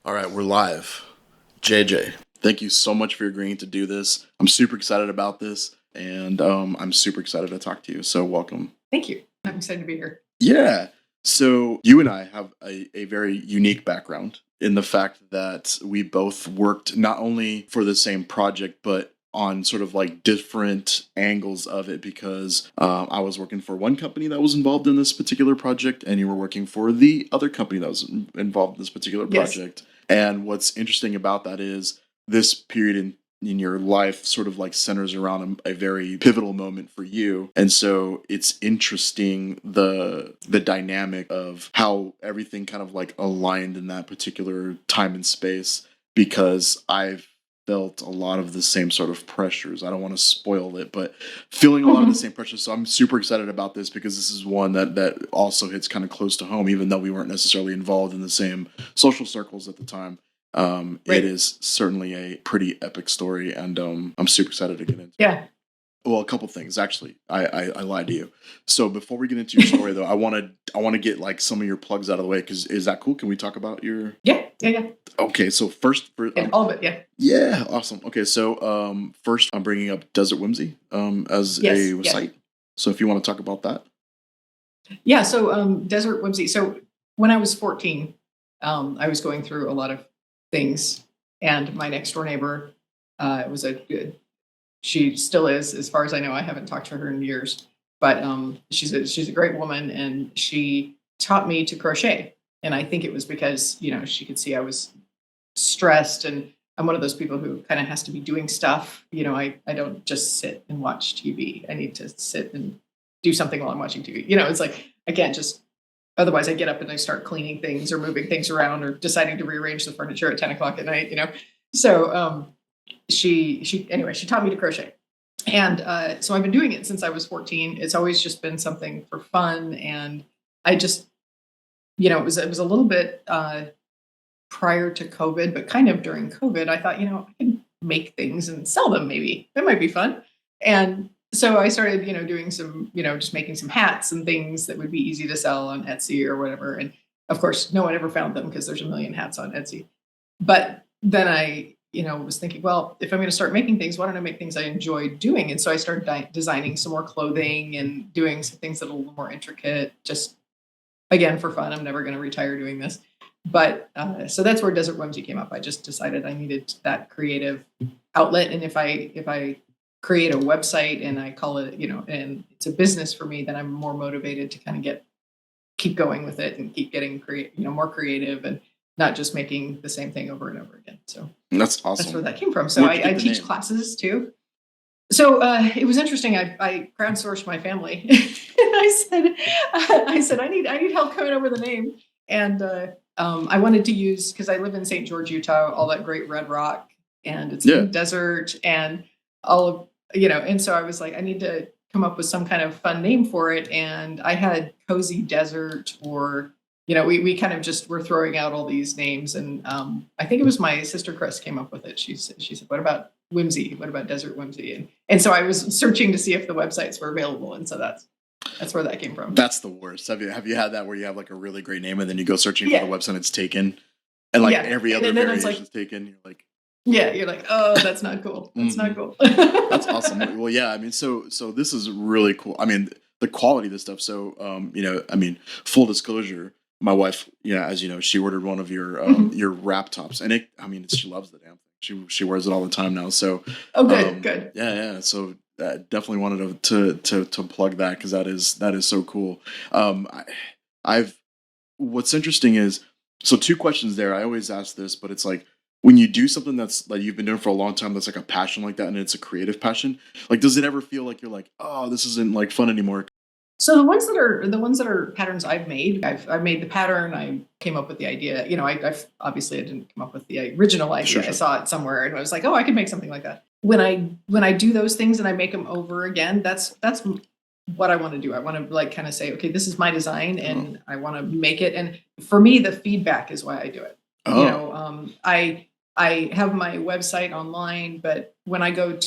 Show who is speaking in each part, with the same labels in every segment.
Speaker 1: All right, we're live. JJ, thank you so much for agreeing to do this. I'm super excited about this, and I'm super excited to talk to you. So, welcome.
Speaker 2: Thank you. I'm excited to be here.
Speaker 1: Yeah. So, you and I have a very unique background in the fact that we both worked not only for the same project, but on sort of like different angles of it because I was working for one company that was involved in this particular project, and you were working for the other company that was involved in this particular
Speaker 2: Yes.
Speaker 1: project. And what's interesting about that is this period in your life sort of like centers around a very pivotal moment for you, and so it's interesting the dynamic of how everything kind of like aligned in that particular time and space, because I've felt a lot of the same sort of pressures. I don't want to spoil it, but feeling a lot of the
Speaker 2: Mhm.
Speaker 1: same pressures. So I'm super excited about this because this is one that also hits kind of close to home, even though we weren't necessarily involved in the same social circles at the time. It
Speaker 2: Right.
Speaker 1: is certainly a pretty epic story, and I'm super excited to get into it.
Speaker 2: Yeah.
Speaker 1: Well, a couple things actually. I lied to you. So before we get into your story, though, I want to get like some of your plugs out of the way. Because is that cool? Can we talk about your?
Speaker 2: Yeah. Yeah. Yeah.
Speaker 1: Okay, so first,
Speaker 2: And all of it. Yeah.
Speaker 1: yeah, awesome. Okay, so first I'm bringing up Desert Whimsy as
Speaker 2: Yes.
Speaker 1: a
Speaker 2: Yeah.
Speaker 1: site. So if you want to talk about that,
Speaker 2: Yeah. So, Desert Whimsy. So when I was 14, I was going through a lot of things, and my next door neighbor was a good. She still is, as far as I know. I haven't talked to her in years, but she's a great woman, and she taught me to crochet. And I think it was because she could see I was stressed, and I'm one of those people who kind of has to be doing stuff. I don't just sit and watch TV. I need to sit and do something while I'm watching TV. It's like I can't just, otherwise I get up and I start cleaning things or moving things around or deciding to rearrange the furniture at 10 o'clock at night. So she anyway, she taught me to crochet. And so I've been doing it since I was 14. It's always just been something for fun. And I just, it was a little bit prior to COVID, but kind of during COVID, I thought, I can make things and sell them maybe. That might be fun. And so I started, doing some, just making some hats and things that would be easy to sell on Etsy or whatever. And of course, no one ever found them because there's a million hats on Etsy. But then I, was thinking, well, if I'm going to start making things, why don't I make things I enjoy doing? And so I started designing some more clothing and doing some things that are a little more intricate, just again for fun. I'm never going to retire doing this. But so that's where Desert Whimsy came up. I just decided I needed that creative outlet, and if I create a website and I call it, and it's a business for me, then I'm more motivated to kind of keep going with it and keep getting more creative and not just making the same thing over and over again. So
Speaker 1: that's
Speaker 2: that's where
Speaker 1: awesome.
Speaker 2: that came from. So
Speaker 1: Where'd you
Speaker 2: I
Speaker 1: get the
Speaker 2: teach
Speaker 1: name?
Speaker 2: classes too. So it was interesting. I crowdsourced my family. And I said I need help coming up with a name, and I wanted to use, because I live in St. George, Utah, all that great red rock, and it's in the
Speaker 1: Yeah,
Speaker 2: desert, and all of and so I was like, I need to come up with some kind of fun name for it, and I had cozy desert, or we kind of just were throwing out all these names, and I think it was my sister Chris came up with it. She said, "What about Whimsy? What about Desert Whimsy?" And so I was searching to see if the websites were available, and so that's where that came from.
Speaker 1: that's the worst. Have you had that where you have like a really great name and then you go searching for the
Speaker 2: Yeah,
Speaker 1: website, it's taken, and like
Speaker 2: yeah,
Speaker 1: every
Speaker 2: and
Speaker 1: other
Speaker 2: then it's
Speaker 1: variation
Speaker 2: like,
Speaker 1: is taken? You're like,
Speaker 2: yeah, you're like, oh, that's not cool. That's
Speaker 1: mm-hmm.
Speaker 2: not cool.
Speaker 1: That's awesome. Well, yeah, I mean, so this is really cool. I mean, the quality of this stuff. So, I mean, full disclosure, my wife, as you know, she ordered one of
Speaker 2: Mhm.
Speaker 1: your wrap tops, and I mean, she loves the damn thing. She wears it all the time now. So,
Speaker 2: Oh, good, good.
Speaker 1: yeah, yeah. So, definitely wanted to plug that because that is so cool. I've what's interesting is, so two questions there. I always ask this, but it's like when you do something that's like you've been doing for a long time, that's like a passion like that, and it's a creative passion. Like, does it ever feel like you're like, oh, this isn't like fun anymore?
Speaker 2: So the ones that are patterns I've made the pattern. I came up with the idea. I've obviously I didn't come up with the original
Speaker 1: Sure,
Speaker 2: idea. I
Speaker 1: sure.
Speaker 2: saw it somewhere and I was like, oh, I could make something like that. When I do those things and I make them over again, that's what I want to do. I want to like kind of say, okay, this is my design,
Speaker 1: Oh,
Speaker 2: and I want to make it. And for me, the feedback is why I do it.
Speaker 1: oh,
Speaker 2: I have my website online, but when I go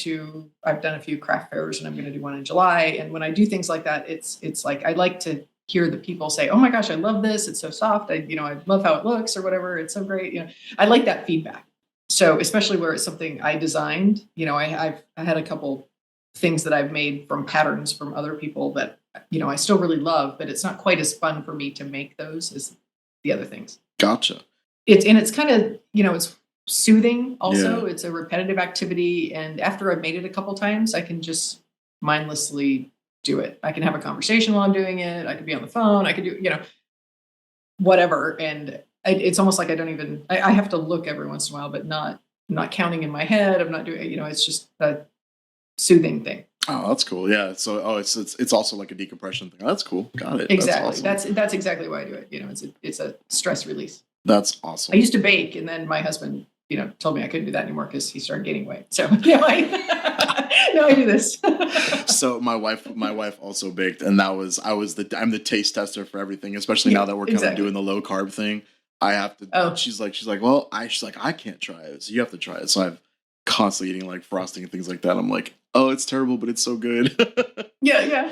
Speaker 2: I've done a few craft fairs, and I'm going to do one in July. And when I do things like that, it's like I like to hear the people say, "Oh my gosh, I love this. It's so soft. I love how it looks or whatever. It's so great." I like that feedback. So especially where it's something I designed, I had a couple things that I've made from patterns from other people that, I still really love, but it's not quite as fun for me to make those as the other things.
Speaker 1: Gotcha.
Speaker 2: It's kind of, it's soothing also.
Speaker 1: Yeah.
Speaker 2: It's a repetitive activity. And after I've made it a couple times, I can just mindlessly do it. I can have a conversation while I'm doing it. I could be on the phone. I could do, whatever. And it's almost like I don't even, I have to look every once in a while, but not counting in my head. I'm not doing, it's just a soothing thing.
Speaker 1: Oh, that's cool. Yeah. So, it's also like a decompression thing. That's cool. Got it.
Speaker 2: Exactly.
Speaker 1: That's awesome.
Speaker 2: That's exactly why I do it. It's a stress release.
Speaker 1: That's
Speaker 2: I
Speaker 1: awesome.
Speaker 2: used to bake, and then my husband, told me I couldn't do that anymore because he started gaining weight. So now I do this.
Speaker 1: So my wife also baked, and I'm the taste tester for everything, especially now that we're kind of doing the low carb thing. I have to.
Speaker 2: Oh.
Speaker 1: She's like, well, she's like, I can't try it, so you have to try it. So I'm constantly eating like frosting and things like that. I'm like, oh, it's terrible, but it's so good.
Speaker 2: Yeah.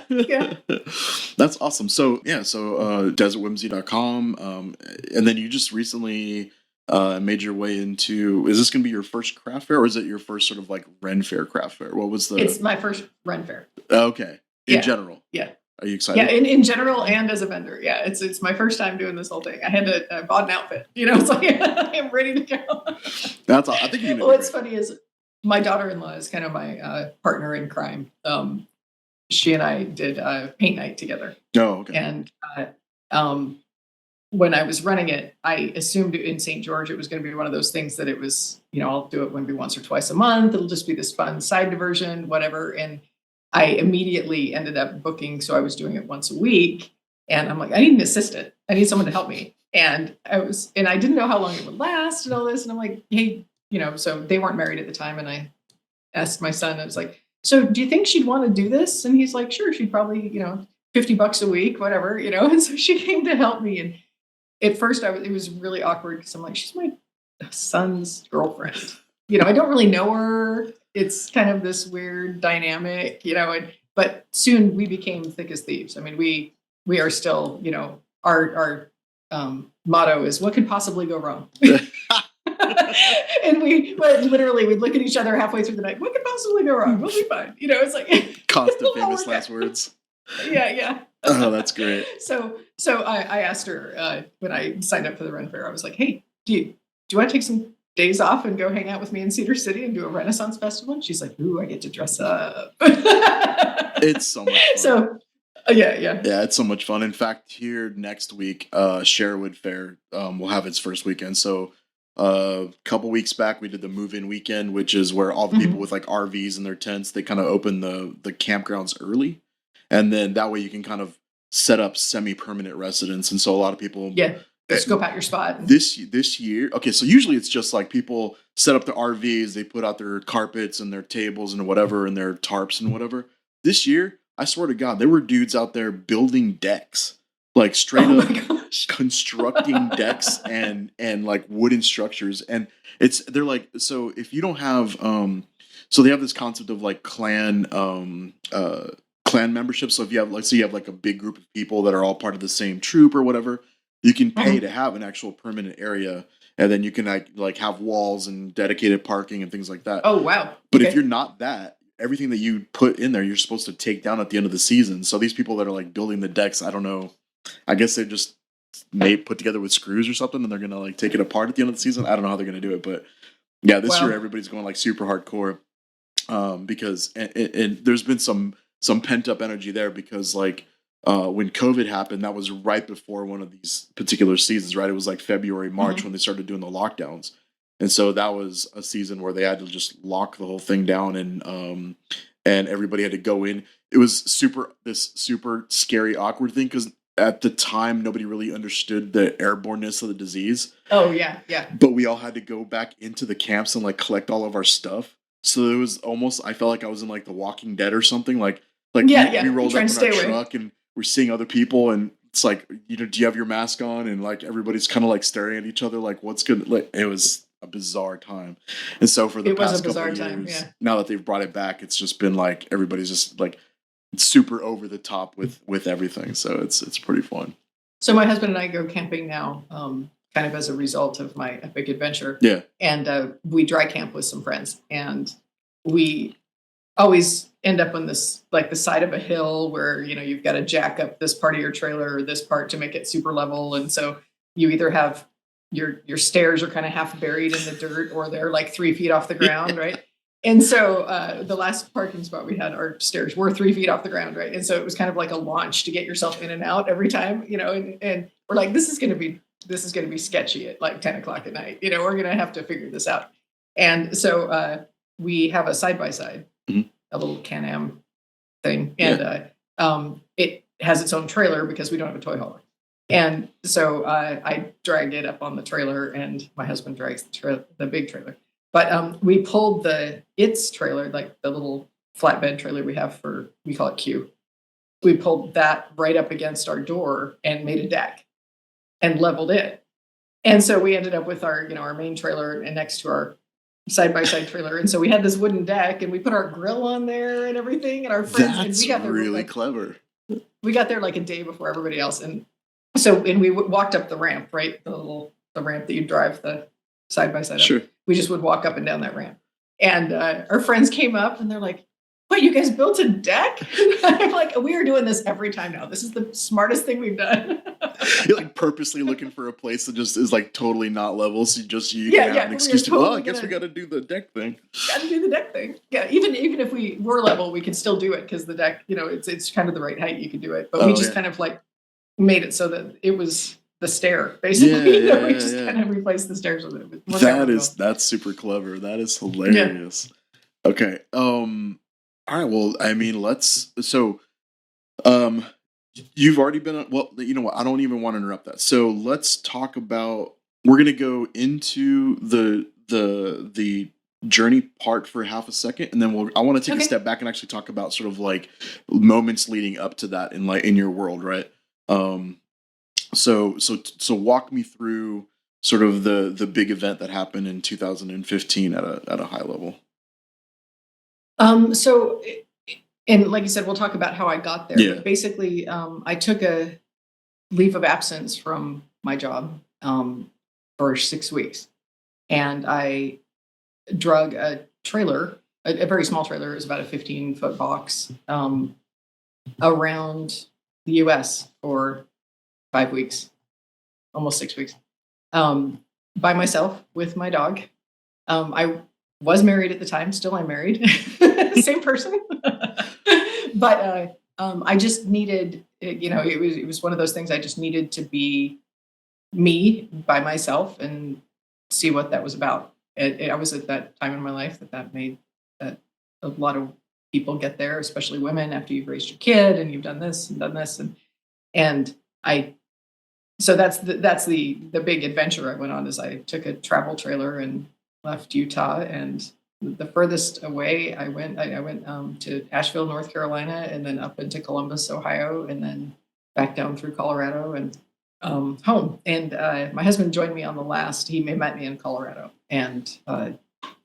Speaker 1: That's awesome. So desertwhimsy.com, and then you just recently made your way into. Is this going to be your first craft fair, or is it your first sort of like Ren Fair craft fair? What was the?
Speaker 2: It's my first Ren Fair.
Speaker 1: Okay. In general.
Speaker 2: Yeah.
Speaker 1: Are you excited?
Speaker 2: Yeah, in general and as a vendor. Yeah, it's my first time doing this whole thing. I had to bought an outfit. It's like I'm ready to go.
Speaker 1: That's all. I think you.
Speaker 2: What's funny is my daughter-in-law is kind of my partner in crime. She and I did paint night together.
Speaker 1: Oh, okay.
Speaker 2: And when I was running it, I assumed in St. George it was going to be one of those things that it was, I'll do it maybe once or twice a month. It'll just be this fun side diversion, whatever. And I immediately ended up booking. So I was doing it once a week. And I'm like, I need an assistant. I need someone to help me. And I didn't know how long it would last and all this. And I'm like, hey, so they weren't married at the time. And I asked my son, I was like, so do you think she'd want to do this? And he's like, sure, she'd probably, $50 a week, whatever, And so she came to help me. And at first it was really awkward because I'm like, she's my son's girlfriend. I don't really know her. It's kind of this weird dynamic, but soon we became thick as thieves. I mean, we are still, our motto is what could possibly go wrong? And we'd look at each other halfway through the night. What could possibly go wrong? We'll be fine. It's like
Speaker 1: constant famous last words.
Speaker 2: Yeah.
Speaker 1: Oh, that's great.
Speaker 2: So I asked her when I signed up for the Ren Fair, I was like, hey, do you want to take some days off and go hang out with me in Cedar City and do a Renaissance festival? And she's like, ooh, I get to dress up.
Speaker 1: It's so much fun.
Speaker 2: So yeah,
Speaker 1: it's so much fun. In fact, here next week, Sherwood Fair will have its first weekend. So a couple weeks back, we did the move-in weekend, which is where all the people with like RVs and their tents, they kind of open the campgrounds early, and then that way you can kind of set up semi-permanent residence. And so a lot of people
Speaker 2: scope out your spot.
Speaker 1: This year, okay, so usually it's just like people set up their RVs, they put out their carpets and their tables and whatever and their tarps and whatever. This year, I swear to God, there were dudes out there building decks, like straight up constructing decks and like wooden structures. And they're like, so if you don't have, so they have this concept of like clan membership. So if you have, like, so you have like a big group of people that are all part of the same troop or whatever, you can pay to have an actual permanent area, and then you can like have walls and dedicated parking and things like that.
Speaker 2: Oh, wow.
Speaker 1: But if you're not that, everything that you put in there, you're supposed to take down at the end of the season. So these people that are like building the decks, I don't know, I guess they just put together with screws or something, and they're going to like take it apart at the end of the season. I don't know how they're going to do it, but yeah, this year everybody's going like super hardcore because and there's been some pent up energy there because like when COVID happened, that was right before one of these particular seasons, right? It was like February, March when they started doing the lockdowns. And so that was a season where they had to just lock the whole thing down and everybody had to go in. It was this super scary, awkward thing because at the time, nobody really understood the airborneness of the disease.
Speaker 2: Oh, yeah.
Speaker 1: But we all had to go back into the camps and like collect all of our stuff. So it was almost, I felt like I was in like The Walking Dead or something. We rolled up in our truck and we're seeing other people and it's like, do you have your mask on? And like everybody's kind of like staring at each other like what's good. Like it was a bizarre time. And so for the past couple of years, now that they've brought it back, it's just been like everybody's just like super over the top with everything. So it's pretty fun.
Speaker 2: So my husband and I go camping now, kind of as a result of my epic adventure.
Speaker 1: Yeah.
Speaker 2: And we dry camp with some friends, and we always end up on this, like the side of a hill where, you've got to jack up this part of your trailer or this part to make it super level. And so you either have your stairs are kind of half buried in the dirt, or they're like 3 feet off the ground, right? And so the last parking spot we had, our stairs were 3 feet off the ground, right? And so it was kind of like a launch to get yourself in and out every time, and we're like, this is going to be sketchy at like 10 o'clock at night. We're going to have to figure this out. And so we have a side-by-side, a little Can-Am thing. And it has its own trailer because we don't have a toy hauler. And so I dragged it up on the trailer, and my husband drags the big trailer. But we pulled its trailer, like the little flatbed trailer we call it Q. We pulled that right up against our door and made a deck and leveled it. And so we ended up with our main trailer and next to our side-by-side trailer. And so we had this wooden deck, and we put our grill on there and everything. And our friends,
Speaker 1: That's
Speaker 2: we got there
Speaker 1: really clever.
Speaker 2: We got there like a day before everybody else. And we walked up the ramp, right? The ramp that you drive the side-by-side up.
Speaker 1: Sure.
Speaker 2: We just would walk up and down that ramp. And our friends came up and they're like, what, you guys built a deck? I'm like, we are doing this every time now. This is the smartest thing we've done.
Speaker 1: You're like purposely looking for a place that just is like totally not level. So you can have an excuse to, I guess we got to do the deck thing.
Speaker 2: Got to do the deck thing. Yeah. Even if we were level, we could still do it because the deck, it's kind of the right height. You could do it. But we just kind of like made it so that it was the stair, basically. We just kind of replaced the stairs with it.
Speaker 1: That's super clever. That is hilarious. Yeah. Okay. All right. Well, I mean, you've already been on, well, you know what? I don't even want to interrupt that. So let's talk about, we're going to go into the journey part for half a second. And then I want to take a step back and actually talk about sort of like moments leading up to that in your world. Right. So walk me through sort of the big event that happened in 2015 at a high level.
Speaker 2: And like you said, we'll talk about how I got there.
Speaker 1: Yeah.
Speaker 2: But basically, I took a leave of absence from my job for 6 weeks, and I drug a trailer, a very small trailer. It was about a 15-foot box, around the U.S. for 5 weeks, almost 6 weeks, by myself with my dog. I was married at the time. Still am married. Same person. But I just needed, it was one of those things. I just needed to be me by myself and see what that was about. I was at that time in my life that made that a lot of people get there, especially women, after you've raised your kid and you've done this and done this. And so that's the big adventure I went on. Is I took a travel trailer and left Utah, and the furthest away I went to Asheville, North Carolina, and then up into Columbus, Ohio, and then back down through Colorado and home. And my husband joined me on the last. He met me in Colorado and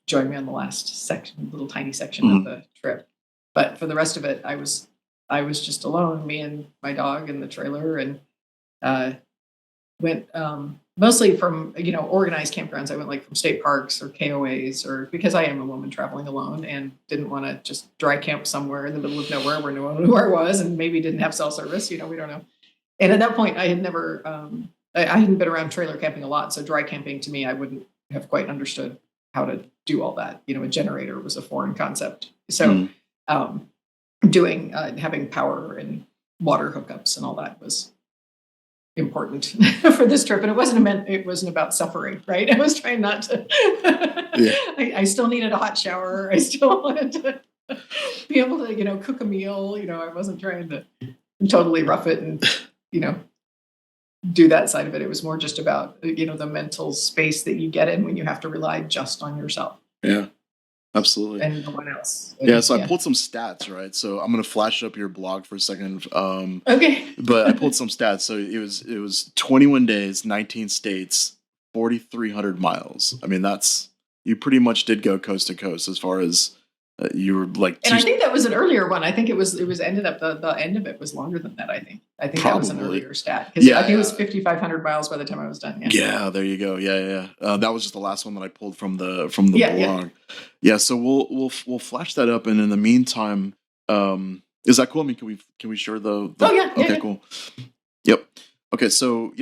Speaker 2: joined me on the last section, little tiny section of the trip. But for the rest of it, I was just alone, me and my dog and the trailer, and went mostly from organized campgrounds. I went like from state parks or KOAs, or because I am a woman traveling alone and didn't want to just dry camp somewhere in the middle of nowhere where no one knew where I was and maybe didn't have cell service. We don't know. And at that point, I had never, I hadn't been around trailer camping a lot. So dry camping to me, I wouldn't have quite understood how to do all that. A generator was a foreign concept. So having power and water hookups and all that was important for this trip. And it wasn't about suffering, right? I was trying not to, I still needed a hot shower. I still wanted to be able to, cook a meal. I wasn't trying to totally rough it and, do that side of it. It was more just about, the mental space that you get in when you have to rely just on yourself.
Speaker 1: Yeah, absolutely.
Speaker 2: And no one else.
Speaker 1: So I pulled some stats, right? So I'm going to flash up your blog for a second.
Speaker 2: Okay.
Speaker 1: But I pulled some stats. So it was 21 days, 19 states, 4,300 miles. I mean, you pretty much did go coast to coast as far as You were like
Speaker 2: And I think that was an earlier one. I think it was ended up the end of it was longer than that. I think that was an earlier stat because I think it was 5,500 miles by the time I was done.
Speaker 1: Yeah, there you go. Yeah. That was just the last one that I pulled from the blog. Yeah. So we'll flash that up, and in the meantime, is that cool? I mean, can we share the
Speaker 2: Oh yeah.
Speaker 1: Okay, cool. Yep. Okay, so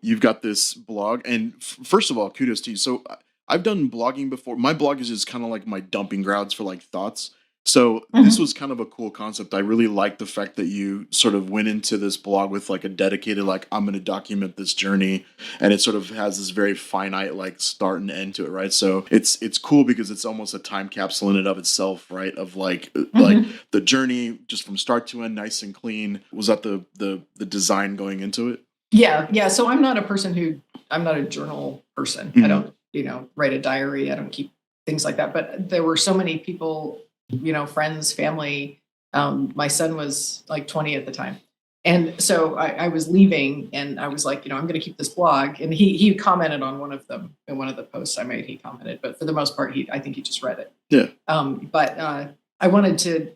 Speaker 1: you've got this blog, and first of all, kudos to you. So I've done blogging before. My blog is just kind of like my dumping grounds for like thoughts. So this was kind of a cool concept. I really like the fact that you sort of went into this blog with like a dedicated, like, I'm going to document this journey, and it sort of has this very finite like start and end to it, right? So it's cool because it's almost a time capsule in and of itself, right? Of like the journey just from start to end, nice and clean. Was that the design going into it?
Speaker 2: Yeah. So I'm not a journal person. I don't, write a diary. I don't keep things like that. But there were so many people, friends, family. My son was like 20 at the time. And so I was leaving and I was like, I'm going to keep this blog. And he commented on one of them in one of the posts I made. He commented, but for the most part, I think he just read it.
Speaker 1: Yeah.
Speaker 2: But I wanted to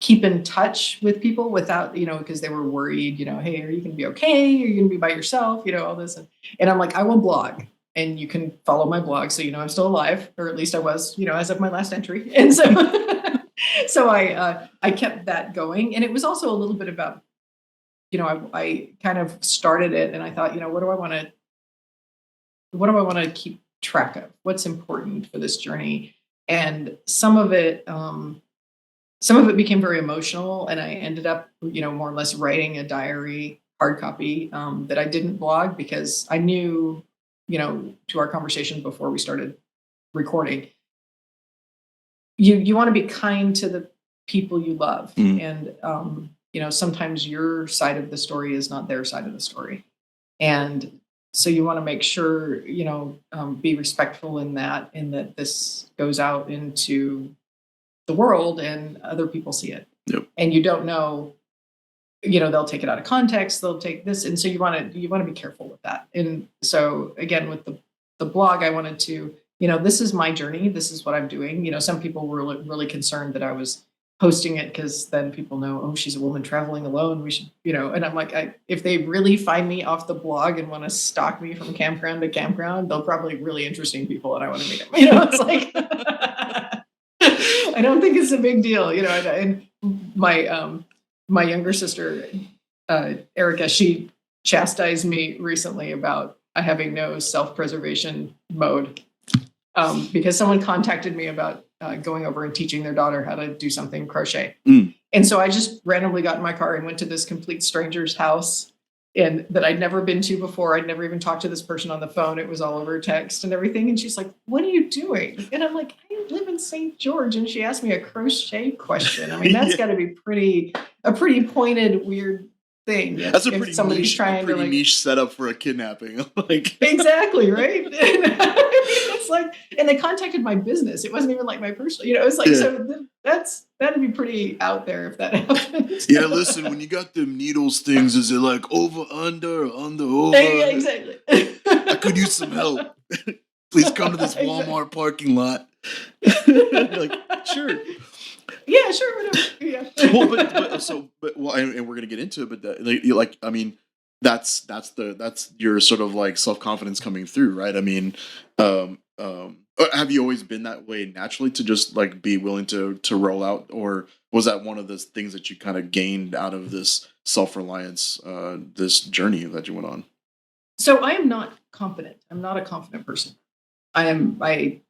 Speaker 2: keep in touch with people without, because they were worried, hey, are you going to be okay? Are you going to be by yourself? All this. And I'm like, I will blog. And you can follow my blog, so I'm still alive, or at least I was, as of my last entry. And so, so I kept that going, and it was also a little bit about, I kind of started it, and I thought, what do I want to keep track of? What's important for this journey? And some of it became very emotional, and I ended up, more or less writing a diary, hard copy, that I didn't blog because I knew, to our conversation before we started recording, you want to be kind to the people you love. And, sometimes your side of the story is not their side of the story. And so you want to make sure, be respectful in that this goes out into the world and other people see it.
Speaker 1: Yep.
Speaker 2: And you don't know, they'll take it out of context, they'll take this. And so you want to be careful with that. And so again, with the blog, I wanted to, this is my journey. This is what I'm doing. Some people were really concerned that I was posting it because then people know, oh, she's a woman traveling alone. We should, and I'm like, if they really find me off the blog and want to stalk me from campground to campground, they'll probably be really interesting people and I want to meet them. It's like, I don't think it's a big deal, and my younger sister, Erica, she chastised me recently about having no self-preservation mode because someone contacted me about going over and teaching their daughter how to do something crochet. And so I just randomly got in my car and went to this complete stranger's house and that I'd never been to before. I'd never even talked to this person on the phone. It was all over text and everything. And she's like, what are you doing? And I'm like, I live in St. George. And she asked me a crochet question. I mean, that's got to be a pretty pointed, weird thing.
Speaker 1: That's a pretty
Speaker 2: somebody's
Speaker 1: niche,
Speaker 2: trying to
Speaker 1: niche setup for a kidnapping.
Speaker 2: Exactly, right? It's like, and they contacted my business. It wasn't even like my personal, it's like, so that'd be pretty out there if that happened.
Speaker 1: Yeah, listen, when you got them needles things, is it like over, under, over?
Speaker 2: Yeah, exactly.
Speaker 1: I could use some help. Please come to this Walmart parking lot. Like, sure.
Speaker 2: Yeah, sure, whatever. Yeah.
Speaker 1: And we're gonna get into it, but I mean, that's your sort of like self-confidence coming through, right? I mean, have you always been that way naturally to just like be willing to roll out, or was that one of the things that you kind of gained out of this self-reliance, this journey that you went on?
Speaker 2: So I am not confident. I'm not a confident person. I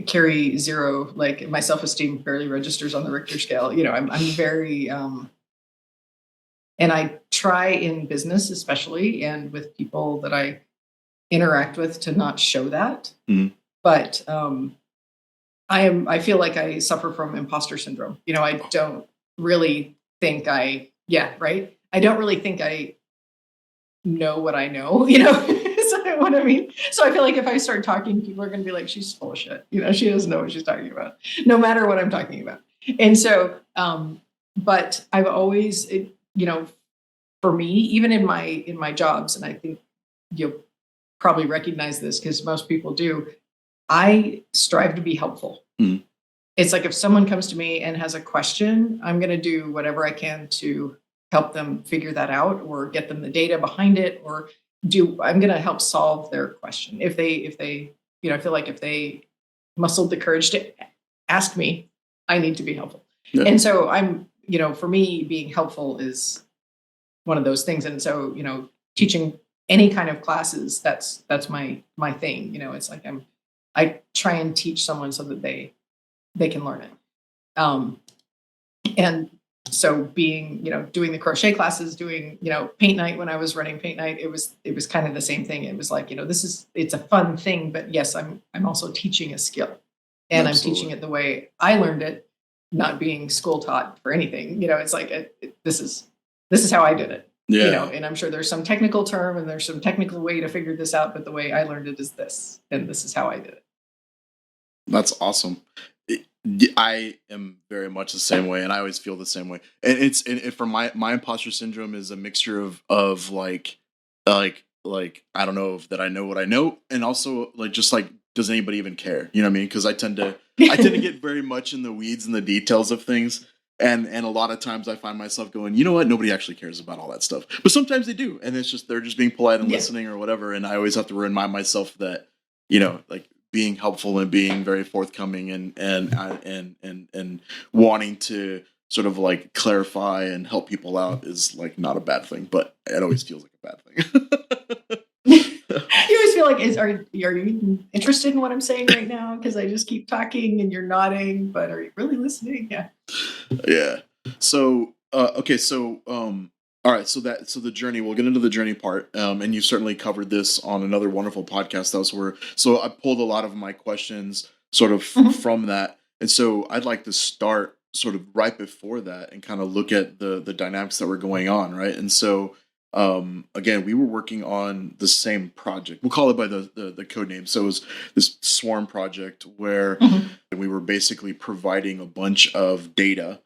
Speaker 2: carry zero, like my self-esteem barely registers on the Richter scale. I'm very, and I try in business, especially, and with people that I interact with to not show that.
Speaker 1: Mm-hmm.
Speaker 2: But I feel like I suffer from imposter syndrome. I don't really think I don't really think I know what I know, So what I mean? So I feel like if I start talking, people are going to be like, she's full of shit. She doesn't know what she's talking about, no matter what I'm talking about. And so, but I've always, for me, even in my jobs, and I think you'll probably recognize this because most people do, I strive to be helpful.
Speaker 1: Mm-hmm.
Speaker 2: it's like if someone comes to me and has a question, I'm going to do whatever I can to help them figure that out or get them the data behind it, or I'm going to help solve their question. If they, I feel like if they muscled the courage to ask me, I need to be helpful.
Speaker 1: Yeah.
Speaker 2: And so for me, being helpful is one of those things. And so, teaching any kind of classes, that's my thing. It's like I try and teach someone so that they can learn it. And so being, doing the crochet classes, doing, paint night, when I was running paint night, it was kind of the same thing. It was like, it's a fun thing, but yes, I'm also teaching a skill, and I'm teaching it the way I learned it, not being school taught for anything. It's like, this is how I did it.
Speaker 1: Yeah.
Speaker 2: And I'm sure there's some technical term and there's some technical way to figure this out, but the way I learned it is this, and this is how I did it.
Speaker 1: That's awesome. I am very much the same way, and I always feel the same way. And for my imposter syndrome is a mixture of like I don't know that I know what I know, and also just does anybody even care? You know what I mean? Because I tend to get very much in the weeds and the details of things, and a lot of times I find myself going, you know what? Nobody actually cares about all that stuff, but sometimes they do, and it's just they're just being polite and listening or whatever. And I always have to remind myself that being helpful and being very forthcoming and wanting to sort of clarify and help people out is not a bad thing, but it always feels like a bad thing.
Speaker 2: You always feel like, are you interested in what I'm saying right now? Because I just keep talking and you're nodding, but are you really listening? Yeah.
Speaker 1: Yeah. So okay, so all right, so the journey, we'll get into the journey part. And you certainly covered this on another wonderful podcast. So I pulled a lot of my questions sort of from that. And so I'd like to start sort of right before that and kind of look at the dynamics that were going on, right? And so again, we were working on the same project. We'll call it by the code name. So it was this swarm project where we were basically providing a bunch of data.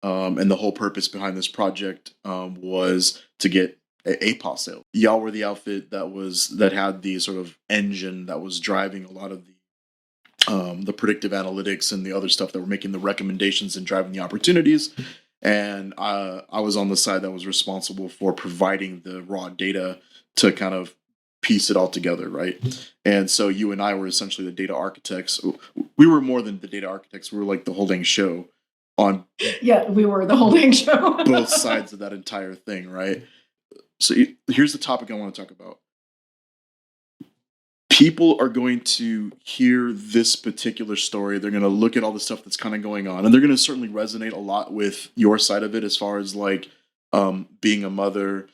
Speaker 1: And the whole purpose behind this project was to get a POS sale. Y'all were the outfit that had the sort of engine that was driving a lot of the predictive analytics and the other stuff that were making the recommendations and driving the opportunities. And I was on the side that was responsible for providing the raw data to kind of piece it all together, right? And so you and I were essentially the data architects. We were more than the data architects. We were like the whole dang show.
Speaker 2: We were the whole dang show.
Speaker 1: Both sides of that entire thing, right? So here's the topic I want to talk about. People are going to hear this particular story. They're going to look at all the stuff that's kind of going on, and they're going to certainly resonate a lot with your side of it, as far as being a mother,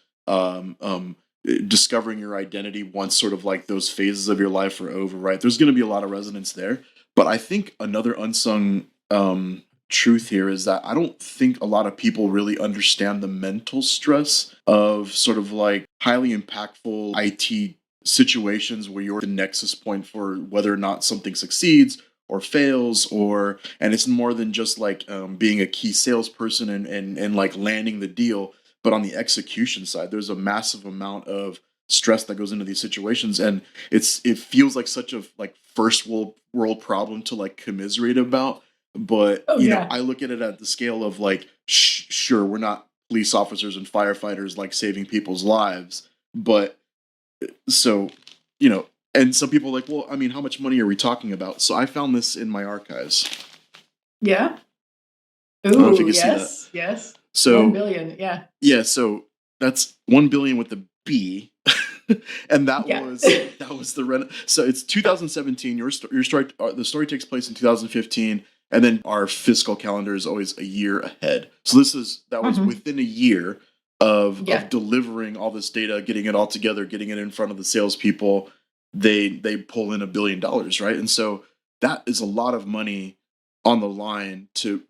Speaker 1: discovering your identity once sort of those phases of your life are over, right? There's going to be a lot of resonance there. But I think another unsung truth here is that I don't think a lot of people really understand the mental stress of sort of highly impactful IT situations where you're the nexus point for whether or not something succeeds or fails, and it's more than just being a key salesperson and landing the deal, but on the execution side, there's a massive amount of stress that goes into these situations, and it feels like such a first world problem to commiserate about. But I look at it at the scale of sure, we're not police officers and firefighters saving people's lives, but so and some people are like, well, I mean, how much money are we talking about? So I found this in my archives.
Speaker 2: Yeah.
Speaker 1: Ooh,
Speaker 2: yes.
Speaker 1: So
Speaker 2: 1 billion, yeah.
Speaker 1: Yeah, so that's 1 billion with a B. And that was the rent. So it's 2017. Your story, the story takes place in 2015, and then our fiscal calendar is always a year ahead. So that was within a year of delivering all this data, getting it all together, getting it in front of the salespeople. They pull in $1 billion, right? And so that is a lot of money on the line to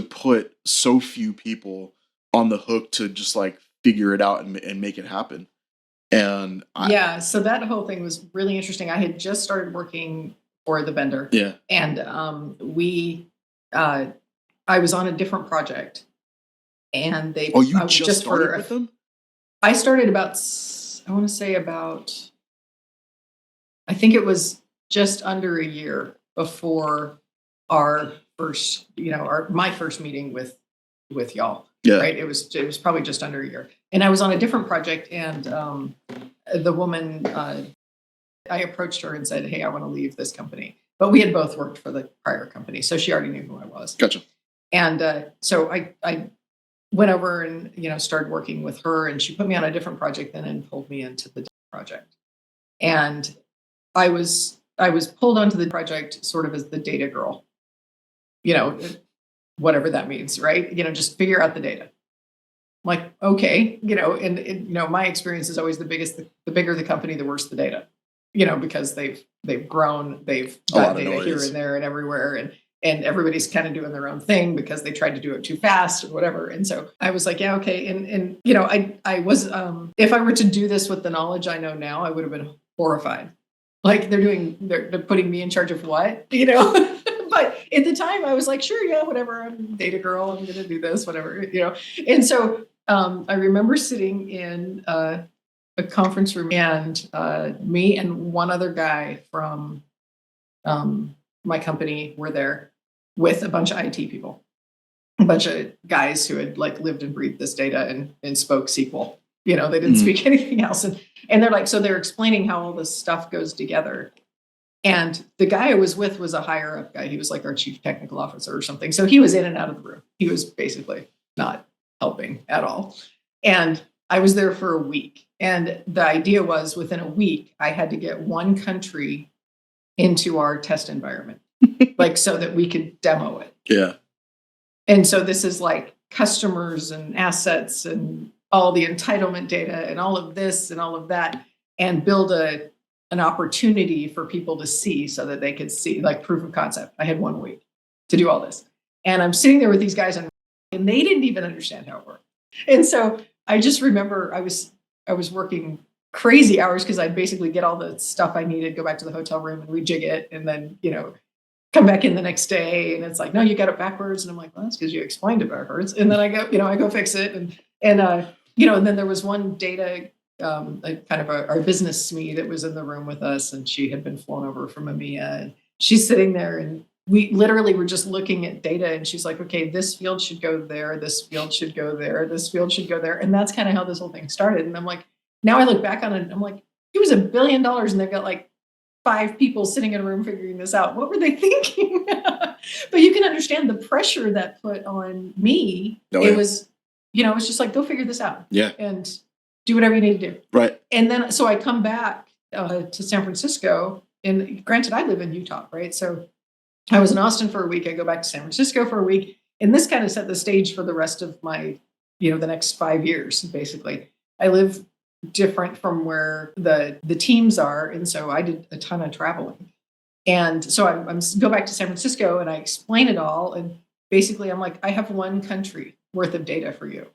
Speaker 1: put so few people on the hook to just figure it out and make it happen. And
Speaker 2: so that whole thing was really interesting. I had just started working for the vendor.
Speaker 1: Yeah.
Speaker 2: And I was on a different project, and they
Speaker 1: you just started with them?
Speaker 2: I started I think it was just under a year before our first, my first meeting with y'all.
Speaker 1: Yeah.
Speaker 2: Right. It was probably just under a year. And I was on a different project, and the woman, I approached her and said, "Hey, I want to leave this company." But we had both worked for the prior company, so she already knew who I was.
Speaker 1: Gotcha.
Speaker 2: And so I went over and started working with her, and she put me on a different project then and pulled me into the project. And I was pulled onto the project sort of as the data girl, whatever that means, right? Just figure out the data. I'm like, okay, and my experience is always the bigger the company, the worse the data, because they've grown, they've got data here and there and everywhere, and everybody's kind of doing their own thing because they tried to do it too fast or whatever. And so I was like, yeah, okay. And I was, if I were to do this with the knowledge I know now, I would have been horrified. Like they're putting me in charge of what, but at the time I was like, sure, yeah, whatever. I'm a data girl. I'm going to do this, whatever, And so I remember sitting in a conference room, and me and one other guy from my company were there with a bunch of IT people, a bunch of guys who had lived and breathed this data and spoke SQL. They didn't speak anything else. And they're like, so they're explaining how all this stuff goes together. And the guy I was with was a higher up guy. He was like our chief technical officer or something. So he was in and out of the room. He was basically not helping at all. And I was there for a week. And the idea was within a week, I had to get one country into our test environment, so that we could demo it.
Speaker 1: Yeah.
Speaker 2: And so this is like customers and assets and all the entitlement data and all of this and all of that, and build an opportunity for people to see so that they could see, like, proof of concept. I had 1 week to do all this. And I'm sitting there with these guys, and they didn't even understand how it worked. And so I just remember I was working crazy hours because I'd basically get all the stuff I needed, go back to the hotel room and rejig it, and then, come back in the next day. And it's like, no, you got it backwards. And I'm like, well, that's because you explained it backwards. And then I go fix it. And then there was one data, our business SME that was in the room with us, and she had been flown over from EMEA, and she's sitting there, and we literally were just looking at data, and she's like, okay, this field should go there. This field should go there. This field should go there. And that's kind of how this whole thing started. And I'm like, now I look back on it, and I'm like, it was $1 billion, and they've got like 5 people sitting in a room figuring this out. What were they thinking? But you can understand the pressure that put on me. It was, it's just like, go figure this out.
Speaker 1: Yeah.
Speaker 2: And do whatever you need to do.
Speaker 1: Right.
Speaker 2: And then, so I come back to San Francisco, and granted, I live in Utah, right? So I was in Austin for a week. I go back to San Francisco for a week. And this kind of set the stage for the rest of my, the next 5 years, basically. I live different from where the teams are. And so I did a ton of traveling. And so I'm go back to San Francisco, and I explain it all. And basically I'm like, I have one country worth of data for you.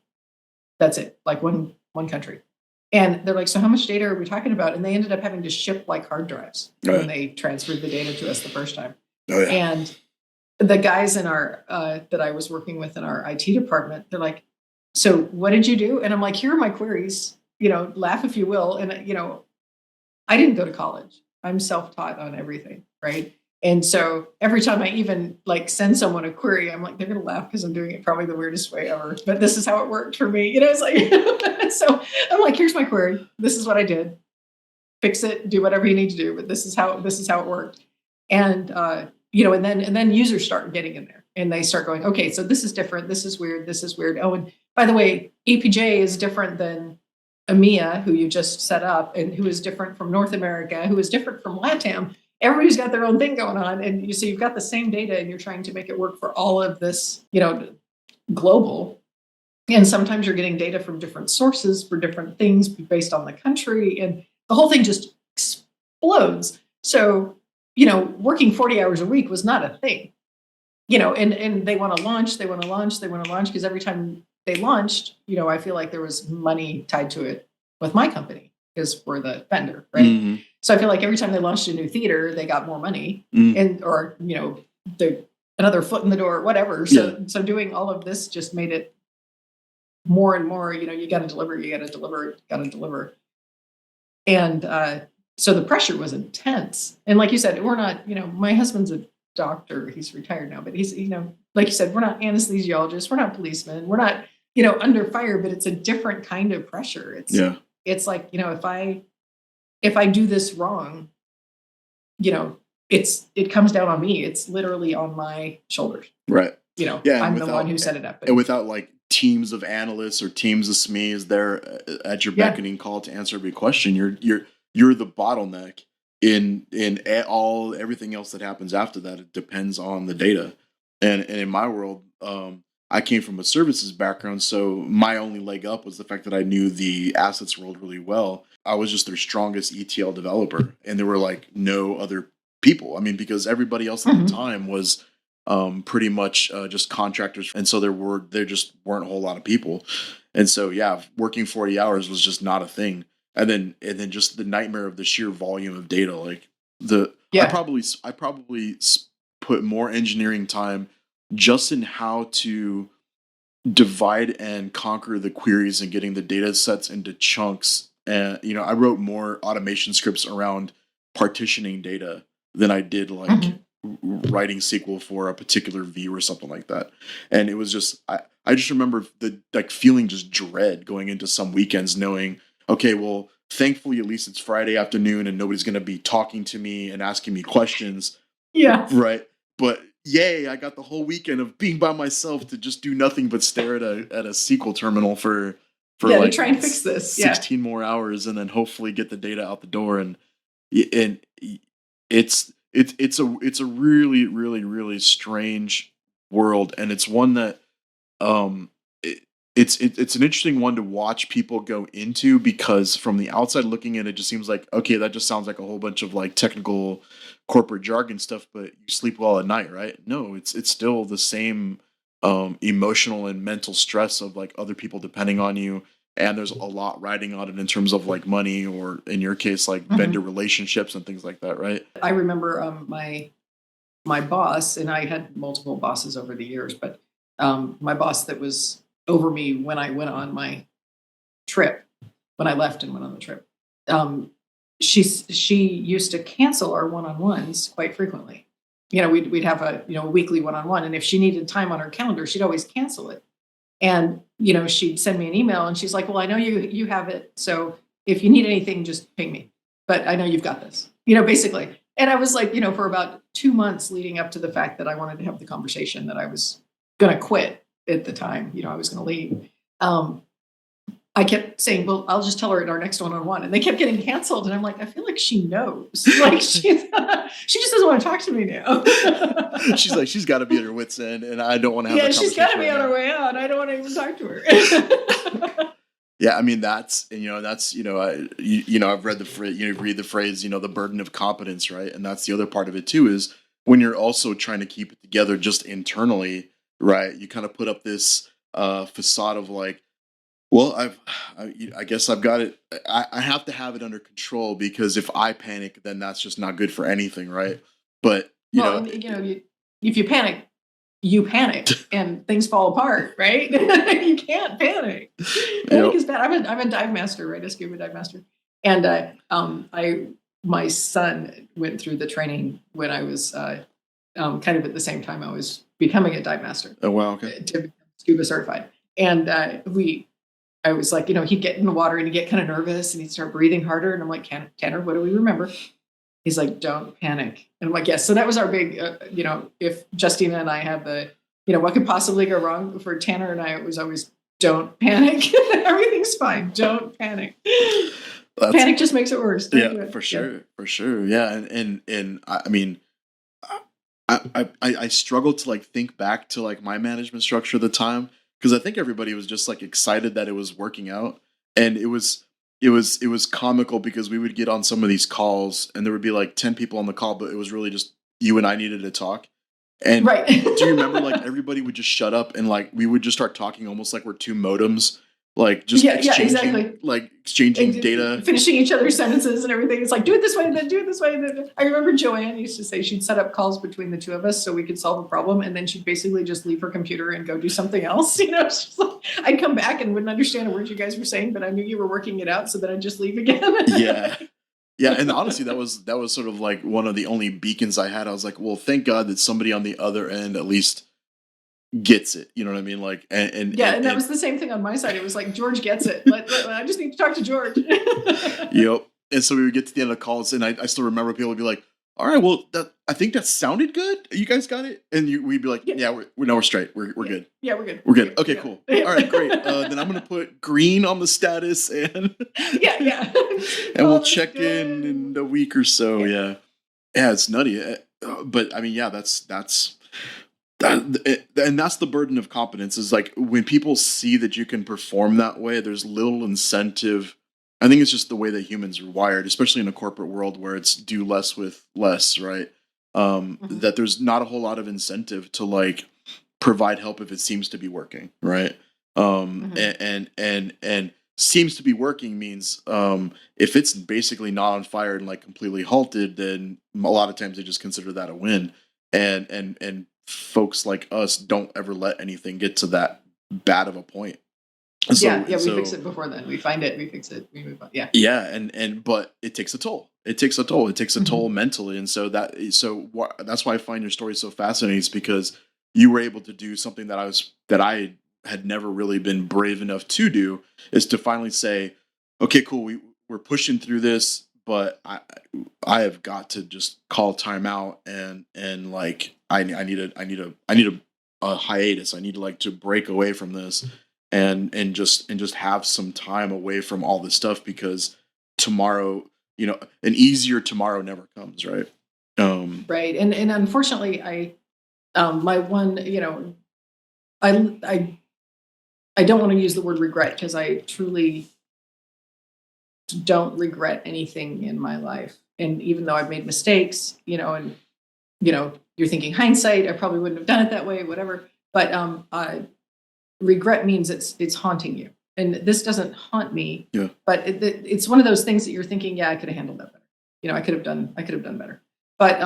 Speaker 2: That's it. Like one country. And they're like, so how much data are we talking about? And they ended up having to ship like hard drives when they transferred the data to us the first time.
Speaker 1: Oh, yeah.
Speaker 2: And the guys in our, that I was working with in our IT department, they're like, so what did you do? And I'm like, here are my queries, laugh if you will. And, I didn't go to college. I'm self-taught on everything. Right. And so every time I even send someone a query, I'm like, they're going to laugh because I'm doing it probably the weirdest way ever. But this is how it worked for me. It's like, so I'm like, here's my query. This is what I did. Fix it, do whatever you need to do. But this is how it worked. And, and then users start getting in there, and they start going, okay, so this is different. This is weird. This is weird. Oh, and by the way, APJ is different than EMEA, who you just set up, and who is different from North America, who is different from LATAM. Everybody's got their own thing going on. And you've got the same data, and you're trying to make it work for all of this, global. And sometimes you're getting data from different sources for different things based on the country. And the whole thing just explodes. So, working 40 hours a week was not a thing, and they want to launch because every time they launched, I feel like there was money tied to it with my company because we're the vendor, right? Mm-hmm. So I feel like every time they launched a new theater, they got more money or another foot in the door, whatever. So doing all of this just made it more and more, you got to deliver. And so the pressure was intense. And like you said, we're not, my husband's a doctor. He's retired now, but he's, like you said, we're not anesthesiologists, we're not policemen, we're not, under fire, but it's a different kind of pressure. It's like, if I do this wrong, it comes down on me. It's literally on my shoulders.
Speaker 1: Right.
Speaker 2: I'm the one who set it up.
Speaker 1: And without like teams of analysts or teams of SMEs there at your beckoning call to answer every question, you're the bottleneck in everything else that happens after that. It depends on the data. And in my world, I came from a services background, so my only leg up was the fact that I knew the assets world really well. I was just their strongest ETL developer, and there were like no other people. I mean, because everybody else at the time was pretty much just contractors, and so there just weren't a whole lot of people. And so working 40 hours was just not a thing. And then just the nightmare of the sheer volume of data. Like I probably put more engineering time just in how to divide and conquer the queries and getting the data sets into chunks. And, I wrote more automation scripts around partitioning data than I did writing SQL for a particular view or something like that. And it was just, I just remember the feeling just dread going into some weekends knowing, okay, well, thankfully, at least it's Friday afternoon and nobody's going to be talking to me and asking me questions.
Speaker 2: Yeah.
Speaker 1: Right. But yay, I got the whole weekend of being by myself to just do nothing but stare at a SQL terminal for
Speaker 2: to try and fix this
Speaker 1: 16 more hours and then hopefully get the data out the door. And it's a really, really, really strange world. And it's one that it's an interesting one to watch people go into, because from the outside looking in, it just seems like, okay, that just sounds like a whole bunch of like technical corporate jargon stuff, but you sleep well at night, right? No, it's still the same emotional and mental stress of like other people depending on you. And there's a lot riding on it in terms of like money, or in your case, like vendor relationships and things like that, right?
Speaker 2: I remember my boss, and I had multiple bosses over the years, but my boss that was over me when I went on my trip, when I left and went on the trip, she used to cancel our one-on-ones quite frequently. We'd have a weekly one-on-one, and if she needed time on her calendar, she'd always cancel it. And she'd send me an email, and she's like, "Well, I know you have it, so if you need anything, just ping me. But I know you've got this." Basically. And I was like, for about 2 months leading up to the fact that I wanted to have the conversation that I was going to quit at the time. I was going to leave. I kept saying, "Well, I'll just tell her at our next one-on-one," and they kept getting canceled. And I'm like, I feel like she knows. Like she just doesn't want to talk to me now.
Speaker 1: She's like, she's got to be at her wit's end, and I don't want to have. Yeah,
Speaker 2: she's got to be on her way out. I don't want to even talk to her.
Speaker 1: Yeah, I mean that's I've read the phrase. Read the phrase. The burden of competence, right? And that's the other part of it too. Is when you're also trying to keep it together just internally, right? You kind of put up this facade of like, well, I guess I've got it. I have to have it under control, because if I panic, then that's just not good for anything, right? But
Speaker 2: if you panic, you panic, and things fall apart, right? You can't panic. Panic is bad. I'm a dive master, right? A scuba dive master, and my son went through the training when I was kind of at the same time I was becoming a dive master.
Speaker 1: Oh wow, okay.
Speaker 2: To become scuba certified, and I was like, he'd get in the water and he'd get kind of nervous and he'd start breathing harder. And I'm like, Tanner, what do we remember? He's like, don't panic. And I'm like, yes. So that was our big, if Justina and I had the, what could possibly go wrong for Tanner and I, it was always don't panic. Everything's fine. Don't panic. Panic just makes it worse.
Speaker 1: For sure. For sure. Yeah. And I mean, I struggled to like think back to like my management structure at the time, because I think everybody was just like excited that it was working out. And it was comical, because we would get on some of these calls and there would be like 10 people on the call, but it was really just you and I needed to talk. And
Speaker 2: right.
Speaker 1: Do you remember like everybody would just shut up and like we would just start talking almost like we're two modems, like just exchanging data,
Speaker 2: finishing each other's sentences and everything. It's like, do it this way, then do it this way. Then I remember Joanne used to say she'd set up calls between the two of us so we could solve a problem, and then she'd basically just leave her computer and go do something else. She's like, I'd come back and wouldn't understand a word you guys were saying, but I knew you were working it out, so then I'd just leave again.
Speaker 1: Yeah, and honestly, that was sort of like one of the only beacons I had. I was like, well, thank God that somebody on the other end at least gets it. You know what I mean? Like,
Speaker 2: Yeah, and that was the same thing on my side. It was like, George gets it. I just need to talk to George.
Speaker 1: yep. And so we would get to the end of calls, and I still remember people would be like, "All right, well, I think that sounded good. You guys got it." And we'd be like, "Yeah, we're straight. We're good.
Speaker 2: Yeah, we're good.
Speaker 1: We're good. Okay, cool. All right, great. Then I'm gonna put green on the status, and
Speaker 2: yeah,
Speaker 1: and we'll check in a week or so. Yeah, it's nutty. But I mean, yeah, and that's the burden of competence. Is like when people see that you can perform that way, there's little incentive. I think it's just the way that humans are wired, especially in a corporate world where it's do less with less, right? That there's not a whole lot of incentive to like provide help if it seems to be working, right? And seems to be working means if it's basically not on fire and like completely halted, then a lot of times they just consider that a win. And folks like us don't ever let anything get to that bad of a point.
Speaker 2: So, we fix it before then. We find it, we fix it, we move on.
Speaker 1: But it takes a toll. It takes a toll mentally, and so that's why I find your story so fascinating. Is because you were able to do something that I had never really been brave enough to do, is to finally say, okay, cool, we're pushing through this, but I have got to just call time out and like I need a hiatus. I need to like to break away from this. And just have some time away from all this stuff, because tomorrow, an easier tomorrow never comes, right?
Speaker 2: Right, and unfortunately, my one, I don't want to use the word regret, because I truly don't regret anything in my life, and even though I've made mistakes, and you're thinking hindsight, I probably wouldn't have done it that way, whatever, but regret means it's haunting you, and this doesn't haunt me.
Speaker 1: Yeah.
Speaker 2: But it's one of those things that you're thinking, yeah, I could have handled that better. I could have done better. But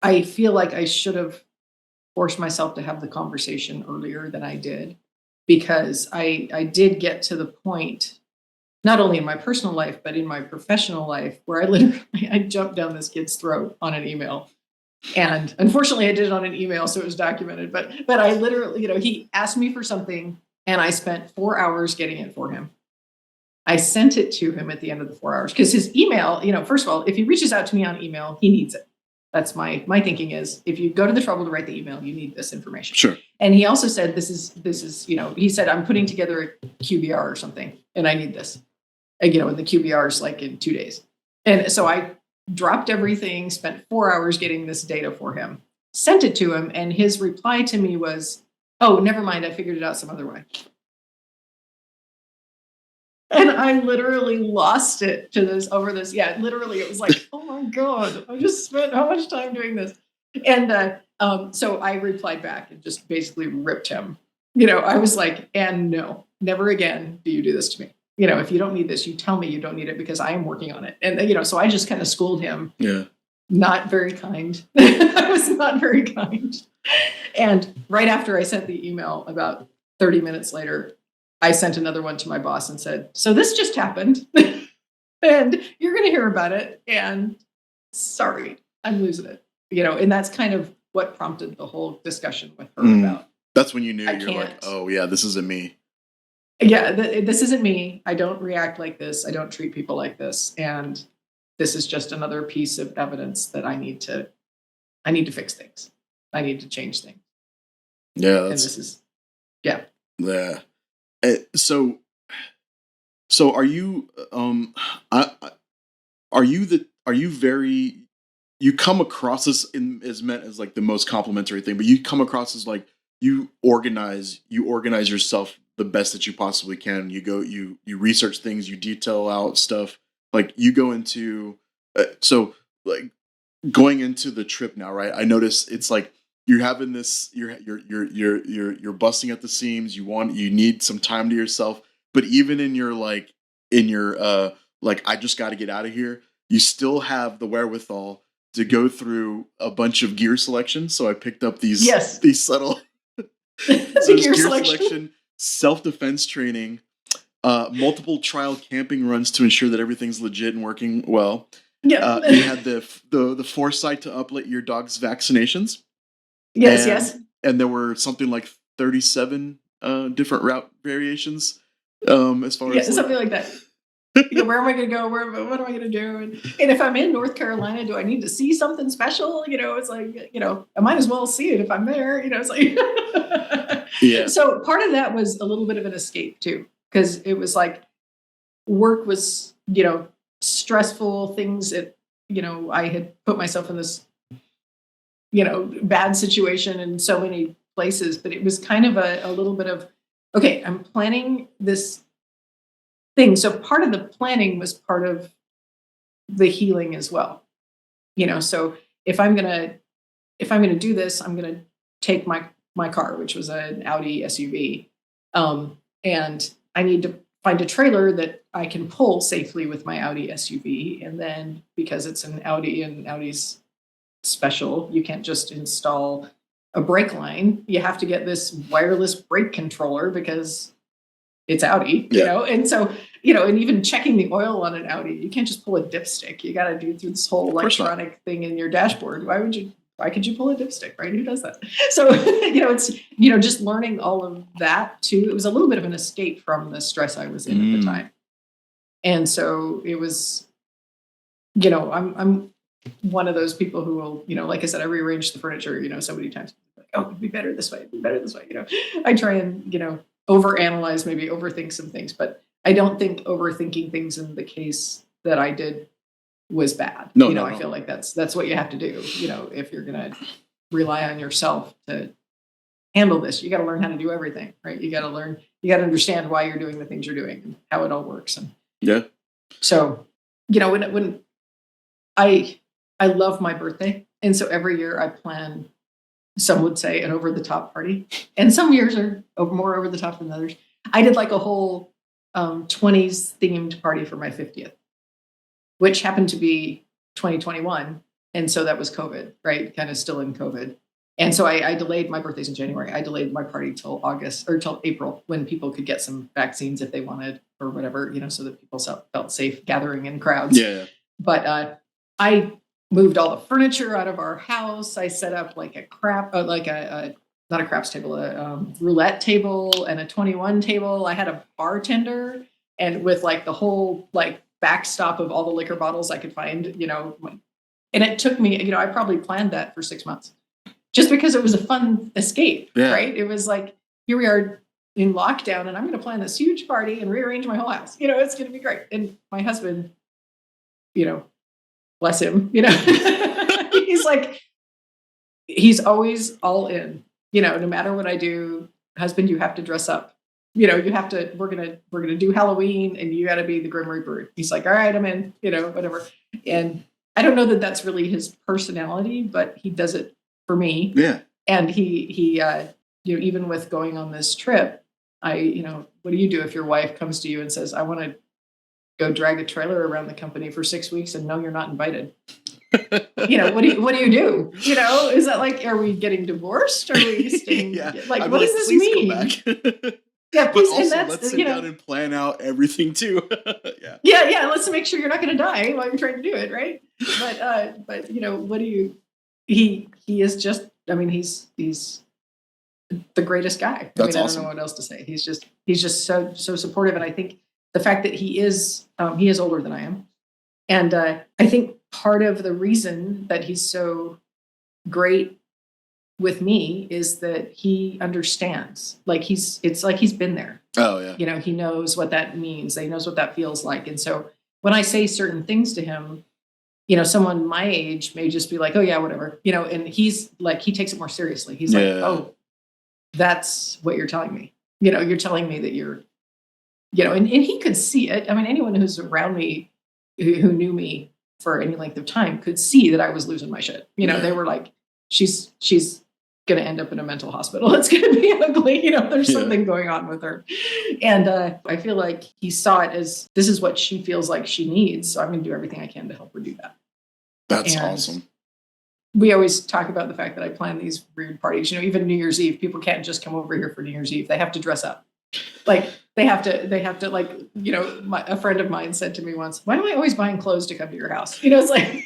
Speaker 2: I feel like I should have forced myself to have the conversation earlier than I did, because I did get to the point, not only in my personal life but in my professional life, where I jumped down this kid's throat on an email. And unfortunately, I did it on an email, so it was documented. But I literally, he asked me for something, and I spent 4 hours getting it for him. I sent it to him at the end of the 4 hours, because his email, first of all, if he reaches out to me on email, he needs it. That's my thinking is, if you go to the trouble to write the email, you need this information.
Speaker 1: Sure.
Speaker 2: And he also said, this is, he said, I'm putting together a QBR or something, and I need this. And, the QBR is like in 2 days. And so I dropped everything, spent 4 hours getting this data for him, sent it to him, and his reply to me was, "Oh, never mind, I figured it out some other way." And I literally lost it over this. Yeah, literally, it was like, oh my God, I just spent how much time doing this? And so I replied back and just basically ripped him. I was like, and no, never again do you do this to me. If you don't need this, you tell me you don't need it, because I am working on it. And, so I just kind of schooled him.
Speaker 1: Yeah.
Speaker 2: Not very kind. I was not very kind. And right after I sent the email, about 30 minutes later, I sent another one to my boss and said, so this just happened and you're going to hear about it. And sorry, I'm losing it. And that's kind of what prompted the whole discussion with her about.
Speaker 1: That's when you knew you're like, oh yeah, this isn't me.
Speaker 2: Yeah, this isn't me. I don't react like this. I don't treat people like this. And this is just another piece of evidence that I need to fix things. I need to change things.
Speaker 1: Yeah.
Speaker 2: And this is, yeah.
Speaker 1: Yeah. So are you, you come across as meant as like the most complimentary thing, but you come across as like, you organize yourself the best that you possibly can. You research things, you detail out stuff. Like you go into, so like going into the trip now, right? I notice it's like you're having this, you're busting at the seams. You need some time to yourself, but even in your like I just got to get out of here, you still have the wherewithal to go through a bunch of gear selections. So I picked up these subtle
Speaker 2: gear selection,
Speaker 1: self-defense training, multiple trial camping runs to ensure that everything's legit and working well.
Speaker 2: Yeah.
Speaker 1: You had the foresight to update your dog's vaccinations.
Speaker 2: Yes.
Speaker 1: And there were something like 37 different route variations. As far as
Speaker 2: something like that. Where am I going to go? What am I going to do? And if I'm in North Carolina, do I need to see something special? It's like, I might as well see it if I'm there. It's like,
Speaker 1: yeah.
Speaker 2: So part of that was a little bit of an escape too, because it was like work was, stressful things that, I had put myself in this, bad situation in so many places, but it was kind of a little bit of, okay, I'm planning this thing. So part of the planning was part of the healing as well. So if I'm gonna do this, I'm gonna take my car, which was an Audi SUV, and I need to find a trailer that I can pull safely with my Audi SUV. And then because it's an Audi and Audi's special, you can't just install a brake line. You have to get this wireless brake controller because it's Audi, and so, and even checking the oil on an Audi, you can't just pull a dipstick. You got to do through this whole electronic thing in your dashboard. Why could you pull a dipstick, right? Who does that? So, it's, just learning all of that too. It was a little bit of an escape from the stress I was in at the time. And so it was, I'm one of those people who will, like I said, I rearranged the furniture, so many times. Like, oh, it'd be better this way. It'd be better this way. I try and, overanalyze, maybe overthink some things, but I don't think overthinking things in the case that I did was bad.
Speaker 1: No,
Speaker 2: I feel like that's what you have to do. If you're going to rely on yourself to handle this, you got to learn how to do everything, right? You got to understand why you're doing the things you're doing and how it all works. And so, when I love my birthday. And so every year I plan, some would say, an over the top party. And some years are more over the top than others. I did like a whole 20s themed party for my 50th, which happened to be 2021. And so that was COVID, right? Kind of still in COVID. And so I delayed my birthday's in January. I delayed my party till August or till April, when people could get some vaccines if they wanted or whatever, so that people felt safe gathering in crowds.
Speaker 1: Yeah.
Speaker 2: But I moved all the furniture out of our house. I set up like not a craps table, a roulette table and a 21 table. I had a bartender, and with like the whole like backstop of all the liquor bottles I could find, and it took me, I probably planned that for 6 months just because it was a fun escape, right? It was like, here we are in lockdown and I'm going to plan this huge party and rearrange my whole house. It's going to be great. And my husband, bless him, he's like, he's always all in, no matter what I do, husband, you have to dress up, you have to, we're going to do Halloween and you got to be the Grim Reaper. He's like, all right, I'm in, whatever. And I don't know that that's really his personality, but he does it for me.
Speaker 1: Yeah.
Speaker 2: And he even with going on this trip, what do you do if your wife comes to you and says, I want to go drag a trailer around the company for 6 weeks and no, you're not invited? What do you do? Is that like, are we getting divorced? Are we staying? Like, what does this mean?
Speaker 1: Come back.
Speaker 2: Yeah,
Speaker 1: please, but also let's sit down and plan out everything too.
Speaker 2: Yeah. Let's make sure you're not going to die while you're trying to do it, right? But what do you? He is just. I mean, he's the greatest guy.
Speaker 1: That's awesome.
Speaker 2: I don't know what else to say. He's just so supportive, and I think the fact that he is older than I am, and I think part of the reason that he's so great with me is that he understands. Like it's like he's been there.
Speaker 1: Oh yeah.
Speaker 2: He knows what that means. He knows what that feels like. And so when I say certain things to him, someone my age may just be like, oh yeah, whatever, and he's like, he takes it more seriously. He's like, oh, that's what you're telling me. You're telling me that you're, and he could see it. I mean, anyone who's around me who knew me for any length of time could see that I was losing my shit. They were like, she's going to end up in a mental hospital. It's going to be ugly. There's something going on with her. And I feel like he saw it as, this is what she feels like she needs. So I'm going to do everything I can to help her do that.
Speaker 1: That's awesome.
Speaker 2: We always talk about the fact that I plan these weird parties. Even New Year's Eve, people can't just come over here for New Year's Eve. They have to dress up. Like they have to like, a friend of mine said to me once, why am I always buying clothes to come to your house? It's like,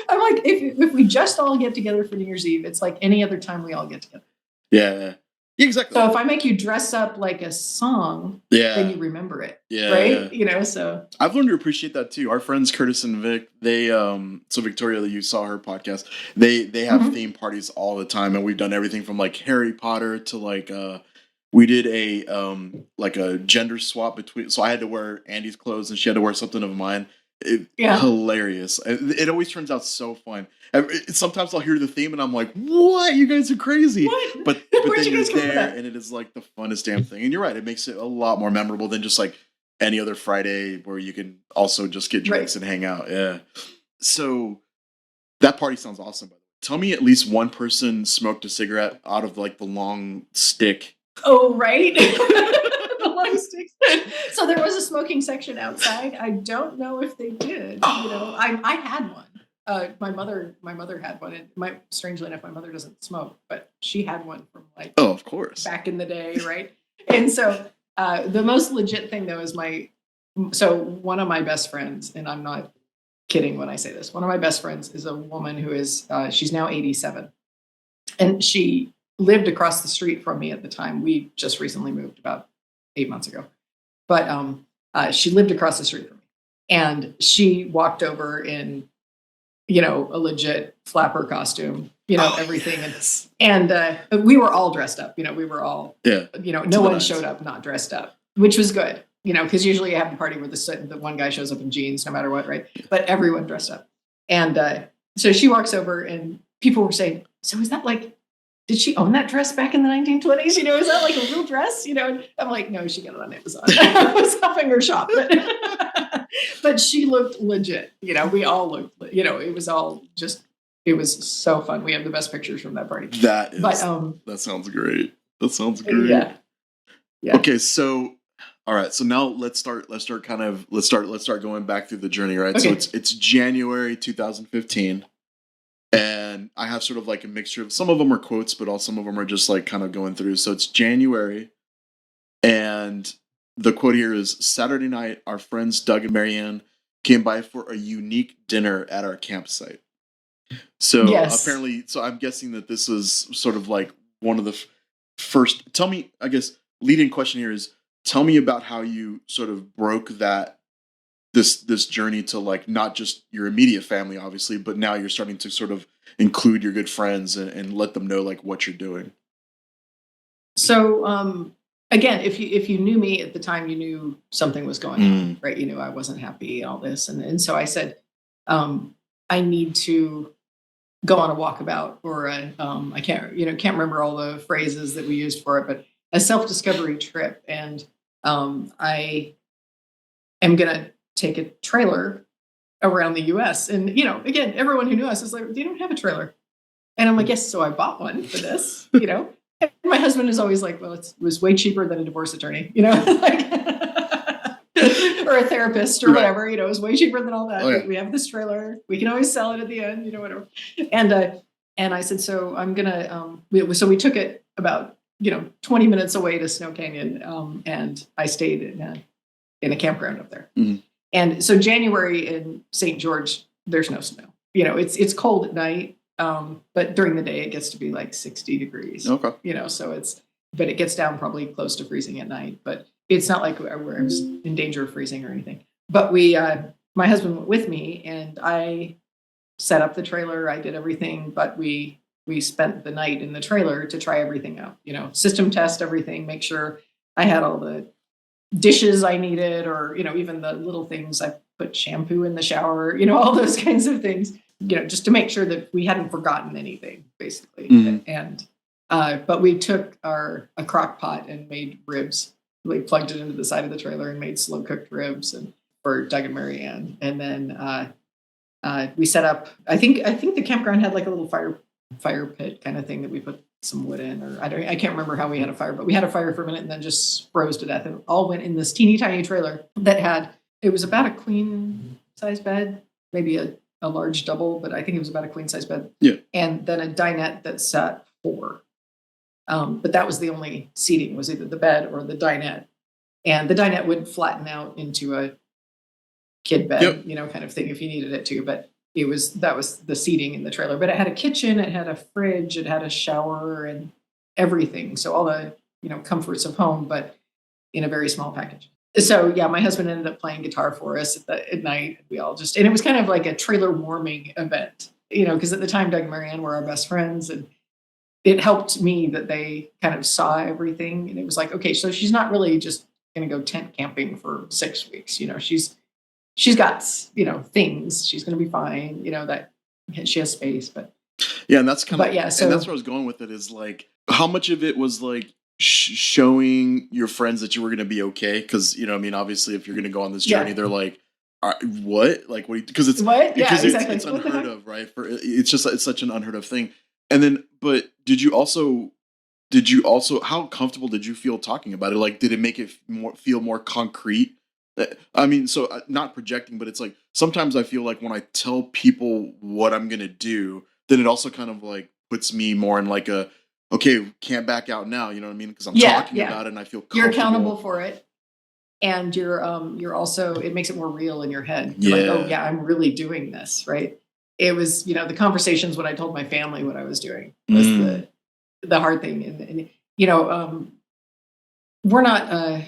Speaker 2: I'm like, if we just all get together for New Year's Eve, it's like any other time we all get together.
Speaker 1: Yeah, exactly.
Speaker 2: So if I make you dress up like a song, then you remember it.
Speaker 1: Yeah.
Speaker 2: Right.
Speaker 1: Yeah.
Speaker 2: So
Speaker 1: I've learned to appreciate that too. Our friends Curtis and Vic, they so Victoria, you saw her podcast. They have theme parties all the time, and we've done everything from like Harry Potter to like we did like a gender swap between. So I had to wear Andy's clothes, and she had to wear something of mine. Hilarious. It always turns out so fun. Sometimes I'll hear the theme and I'm like, what? You guys are crazy.
Speaker 2: What?
Speaker 1: But then you're there and it is like the funnest damn thing. And you're right. It makes it a lot more memorable than just like any other Friday where you can also just get drinks and hang out. Yeah. So that party sounds awesome. By the way. Tell me at least one person smoked a cigarette out of like the long stick.
Speaker 2: Oh, right. Sticks. So there was a smoking section outside. I don't know if they did. I had one. My mother had one. And strangely enough, my mother doesn't smoke, but she had one from like
Speaker 1: of course
Speaker 2: back in the day, right? And so the most legit thing though is one of my best friends, and I'm not kidding when I say this. One of my best friends is a woman who is she's now 87, and she lived across the street from me at the time. We just recently moved about 8 months ago, but she lived across the street from me, and she walked over in, a legit flapper costume, everything.
Speaker 1: Yes.
Speaker 2: And we were all dressed up, we were all, no one showed up not dressed up, which was good, because usually you have a party where the one guy shows up in jeans no matter what, right? But everyone dressed up. And so she walks over and people were saying, so is that like, did she own that dress back in the 1920s? Is that like a real dress? And I'm like, no, she got it on Amazon. I was helping her shop, but she looked legit. We all looked, it was all just, it was so fun. We have the best pictures from that party.
Speaker 1: That sounds great. That sounds great.
Speaker 2: Yeah.
Speaker 1: Okay. So, all right. So now let's start going back through the journey, right? Okay. So it's January 2015. And I have sort of like a mixture of, some of them are quotes, but some of them are just like kind of going through. So it's January, and the quote here is, Saturday night, our friends Doug and Marianne came by for a unique dinner at our campsite. So apparently, so I'm guessing that this was sort of like one of the first. Tell me, I guess, leading question here is, tell me about how you sort of broke this journey to like not just your immediate family, obviously, but now you're starting to sort of include your good friends and let them know like what you're doing.
Speaker 2: So again, if you knew me at the time, you knew something was going on, right? You knew I wasn't happy, all this, and so I said, I need to go on a walkabout, or I can't remember all the phrases that we used for it, but a self-discovery trip, and I am gonna take a trailer around the US. And, again, everyone who knew us is like, you don't have a trailer. And I'm like, yes, so I bought one for this, And my husband is always like, well, it was way cheaper than a divorce attorney, like, or a therapist or whatever, it was way cheaper than all that. Oh, yeah. We have this trailer. We can always sell it at the end, whatever. And I said, so I'm going to, so we took it about, 20 minutes away to Snow Canyon. And I stayed in a campground up there. Mm-hmm. And so January in St. George, there's no snow. It's cold at night, but during the day it gets to be like 60 degrees. Okay. But it gets down probably close to freezing at night. But it's not like where I was in danger of freezing or anything. But my husband went with me, and I set up the trailer. I did everything, but we spent the night in the trailer to try everything out. System test everything, make sure I had all the dishes I needed, or, even the little things. I put shampoo in the shower, all those kinds of things, just to make sure that we hadn't forgotten anything, basically. Mm-hmm. And, but we took a crock pot and made ribs. We plugged it into the side of the trailer and made slow cooked ribs for Doug and Marianne. And then, we set up, I think the campground had like a little fire pit kind of thing that we put some wood in, or I can't remember how we had a fire, but we had a fire for a minute and then just froze to death. And all went in this teeny tiny trailer that it was about a queen size bed, maybe a large double, but I think it was about a queen size bed. Yeah. And then a dinette that sat 4. But that was the only seating, was either the bed or the dinette. And the dinette would flatten out into a kid bed,
Speaker 1: Yep.
Speaker 2: kind of thing if you needed it to. But that was the seating in the trailer. But it had a kitchen, it had a fridge, it had a shower and everything. So all the, comforts of home, but in a very small package. So yeah, my husband ended up playing guitar for us at night. We all and it was kind of like a trailer warming event, because at the time Doug and Marianne were our best friends, and it helped me that they kind of saw everything. And it was like, okay, so she's not really just going to go tent camping for 6 weeks. She's got, things. She's going to be fine. That she has space, but
Speaker 1: yeah, and that's kind of,
Speaker 2: but yeah. So
Speaker 1: and that's where I was going with it is like, how much of it was like showing your friends that you were going to be okay? Because I mean, obviously, if you're going to go on this journey, they're like, what? Like, what? Because it's
Speaker 2: what? Yeah,
Speaker 1: because
Speaker 2: exactly.
Speaker 1: it's unheard of, right? It's such an unheard of thing. And then, but did you also? How comfortable did you feel talking about it? Like, did it make it feel more concrete? I mean, so not projecting, but it's like sometimes I feel like when I tell people what I'm gonna do, then it also kind of like puts me more in like a, okay, can't back out now. You know what I mean? Because I'm talking about it and I feel comfortable.
Speaker 2: You're accountable for it, and you're also, it makes it more real in your head. You're like, oh yeah, I'm really doing this, right? It was, the conversations when I told my family what I was doing was the hard thing, and we're not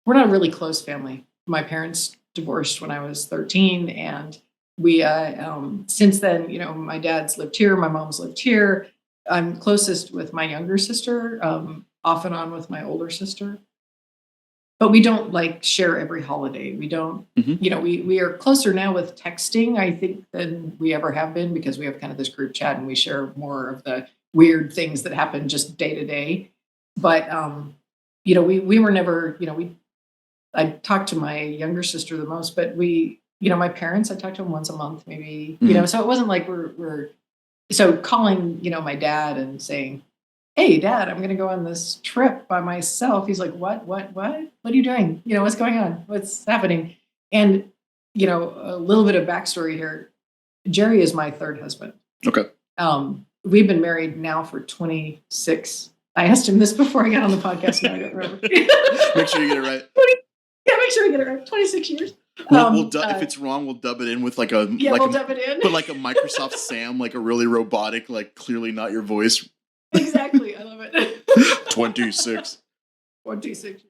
Speaker 2: we're not a really close family. My parents divorced when I was 13, and we since then, my dad's lived here, my mom's lived here. I'm closest with my younger sister, off and on with my older sister, but we don't like share every holiday. We don't, we are closer now with texting, I think, than we ever have been, because we have kind of this group chat and we share more of the weird things that happen just day to day. But we were never, I talked to my younger sister the most, but my parents, I talked to them once a month, maybe, so it wasn't like we're so calling, my dad and saying, hey dad, I'm going to go on this trip by myself. He's like, what are you doing? What's going on? What's happening? And, a little bit of backstory here. Jerry is my third husband.
Speaker 1: Okay.
Speaker 2: We've been married now for 26. I asked him this before I got on the podcast. Now I don't remember.
Speaker 1: Make sure you get it right.
Speaker 2: Yeah, make sure we get it right. 26 years.
Speaker 1: If it's wrong, we'll dub it in with like a
Speaker 2: we'll dub it in.
Speaker 1: But like a Microsoft Sam, like a really robotic, like clearly not your voice.
Speaker 2: Exactly, I love it.
Speaker 1: 26.
Speaker 2: 26.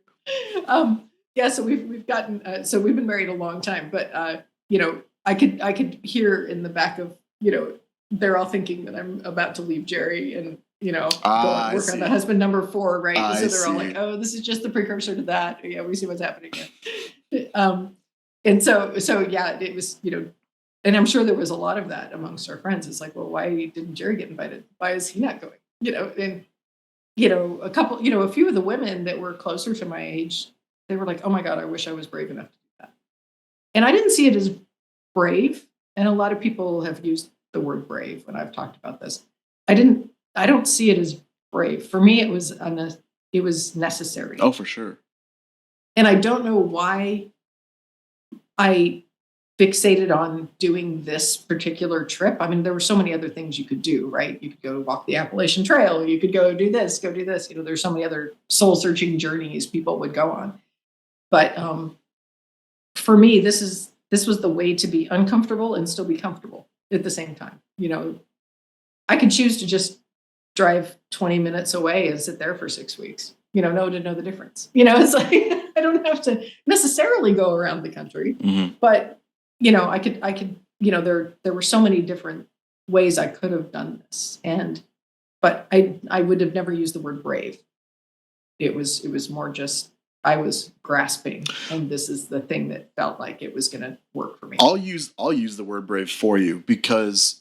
Speaker 2: Yeah, so we've gotten so we've been married a long time, but I could hear in the back of they're all thinking that I'm about to leave Jerry and go work on the husband number 4, right? So they're all like, oh, this is just the precursor to that. Yeah, we see what's happening here. And so yeah, it was, and I'm sure there was a lot of that amongst our friends. It's like, well, why didn't Jerry get invited? Why is he not going? And a few of the women that were closer to my age, they were like, oh my God, I wish I was brave enough to do that. And I didn't see it as brave. And a lot of people have used the word brave when I've talked about this. I don't see it as brave. For me, it was necessary.
Speaker 1: Oh, for sure.
Speaker 2: And I don't know why I fixated on doing this particular trip. I mean, there were so many other things you could do, right? You could go walk the Appalachian Trail. You could go do this, go do this. There's so many other soul searching journeys people would go on. But for me, this was the way to be uncomfortable and still be comfortable at the same time. I could choose to just drive 20 minutes away and sit there for 6 weeks. No one would know the difference. It's like I don't have to necessarily go around the country, but I could, there were so many different ways I could have done this. But I would have never used the word brave. It was more just, I was grasping, and this is the thing that felt like it was going to work for me.
Speaker 1: I'll use the word brave for you because,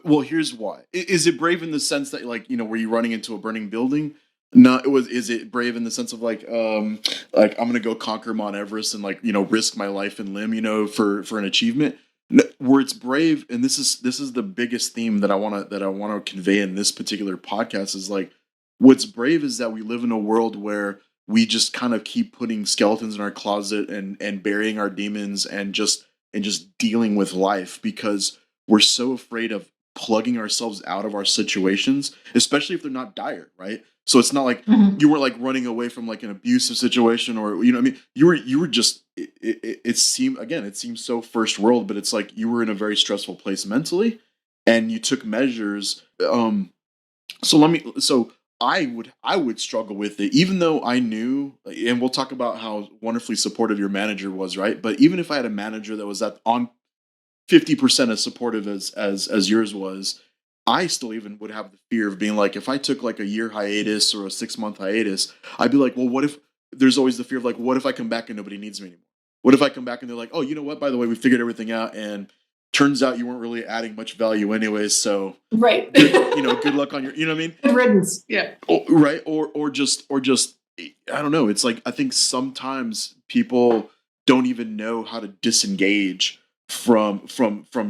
Speaker 1: well, here's why. Is it brave in the sense that were you running into a burning building? No, is it brave in the sense of like I'm gonna go conquer Mount Everest and risk my life and limb, for an achievement? Where it's brave, and this is the biggest theme that I want to convey in this particular podcast is like, what's brave is that we live in a world where we just kind of keep putting skeletons in our closet and burying our demons and just dealing with life because we're so afraid of plugging ourselves out of our situations, especially if they're not dire, right? So it's not like
Speaker 2: Mhm.
Speaker 1: you weren't like running away from like an abusive situation, or you know what I mean, you were just it seemed, again, it seems so first world, but it's like you were in a very stressful place mentally, and you took measures. So I would struggle with it, even though I knew, and we'll talk about how wonderfully supportive your manager was, right? But even if I had a manager that was at on 50% as supportive as yours was, I still even would have the fear of being like, if I took like a year hiatus or a 6 month hiatus, I'd be like, well, what if, there's always the fear of like, what if I come back and nobody needs me anymore? What if I come back and they're like, oh, you know what, by the way, we figured everything out, and turns out you weren't really adding much value anyways, so
Speaker 2: Right.
Speaker 1: good luck on your, you know what I mean?
Speaker 2: Good riddance. Yeah.
Speaker 1: Right, or just I don't know, it's like I think sometimes people don't even know how to disengage from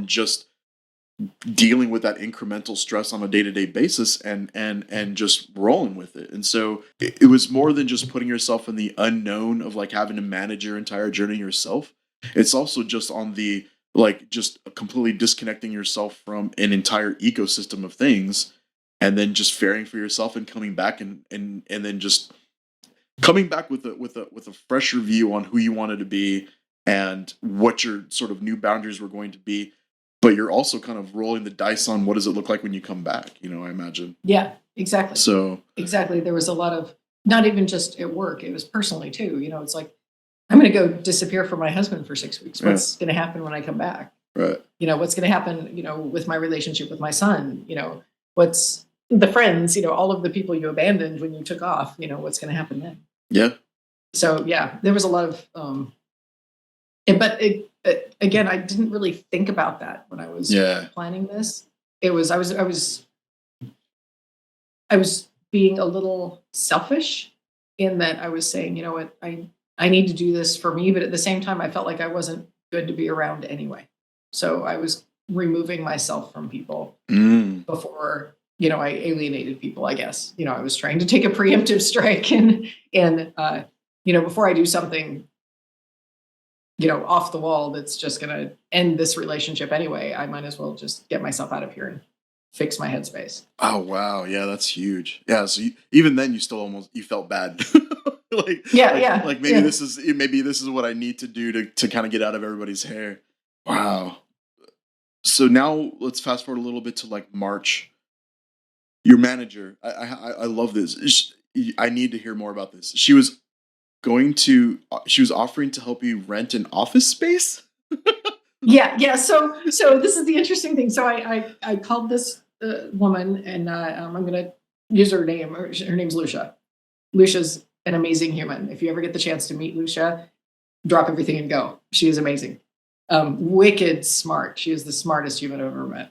Speaker 1: just dealing with that incremental stress on a day-to-day basis, and just rolling with it. And so it was more than just putting yourself in the unknown of like having to manage your entire journey yourself. It's also just on the, like, just completely disconnecting yourself from an entire ecosystem of things, and then just faring for yourself and coming back, and then just coming back with a fresher view on who you wanted to be and what your sort of new boundaries were going to be. But you're also kind of rolling the dice on what does it look like when you come back, I imagine.
Speaker 2: Yeah, exactly.
Speaker 1: So
Speaker 2: Exactly. There was a lot of, not even just at work, it was personally too. It's like, I'm going to go disappear from my husband for 6 weeks.
Speaker 1: Yeah.
Speaker 2: What's going to happen when I come back?
Speaker 1: right.
Speaker 2: What's going to happen, with my relationship with my son? What's the friends, all of the people you abandoned when you took off, what's going to happen then?
Speaker 1: Yeah.
Speaker 2: So yeah, there was a lot of, again, I didn't really think about that when I was
Speaker 1: Yeah.
Speaker 2: planning this. It was, I was being a little selfish in that I was saying, you know what, I need to do this for me, but at the same time, I felt like I wasn't good to be around anyway. So I was removing myself from people
Speaker 1: Mm.
Speaker 2: before, I alienated people, I guess. I was trying to take a preemptive strike, and before I do something, off the wall that's just going to end this relationship anyway, I might as well just get myself out of here and fix my headspace.
Speaker 1: Oh wow, yeah, that's huge. Yeah, so even then, you still almost, you felt bad, like maybe
Speaker 2: Yeah.
Speaker 1: this is what I need to do to kind of get out of everybody's hair. Wow. So now let's fast forward a little bit to like March. Your manager, I love this. I need to hear more about this. She was offering to help you rent an office space.
Speaker 2: Yeah. So this is the interesting thing. So I called this woman, and I'm going to use her name. Her name's Lucia. Lucia's an amazing human. If you ever get the chance to meet Lucia, drop everything and go. She is amazing. Wicked smart. She is the smartest human I've ever met.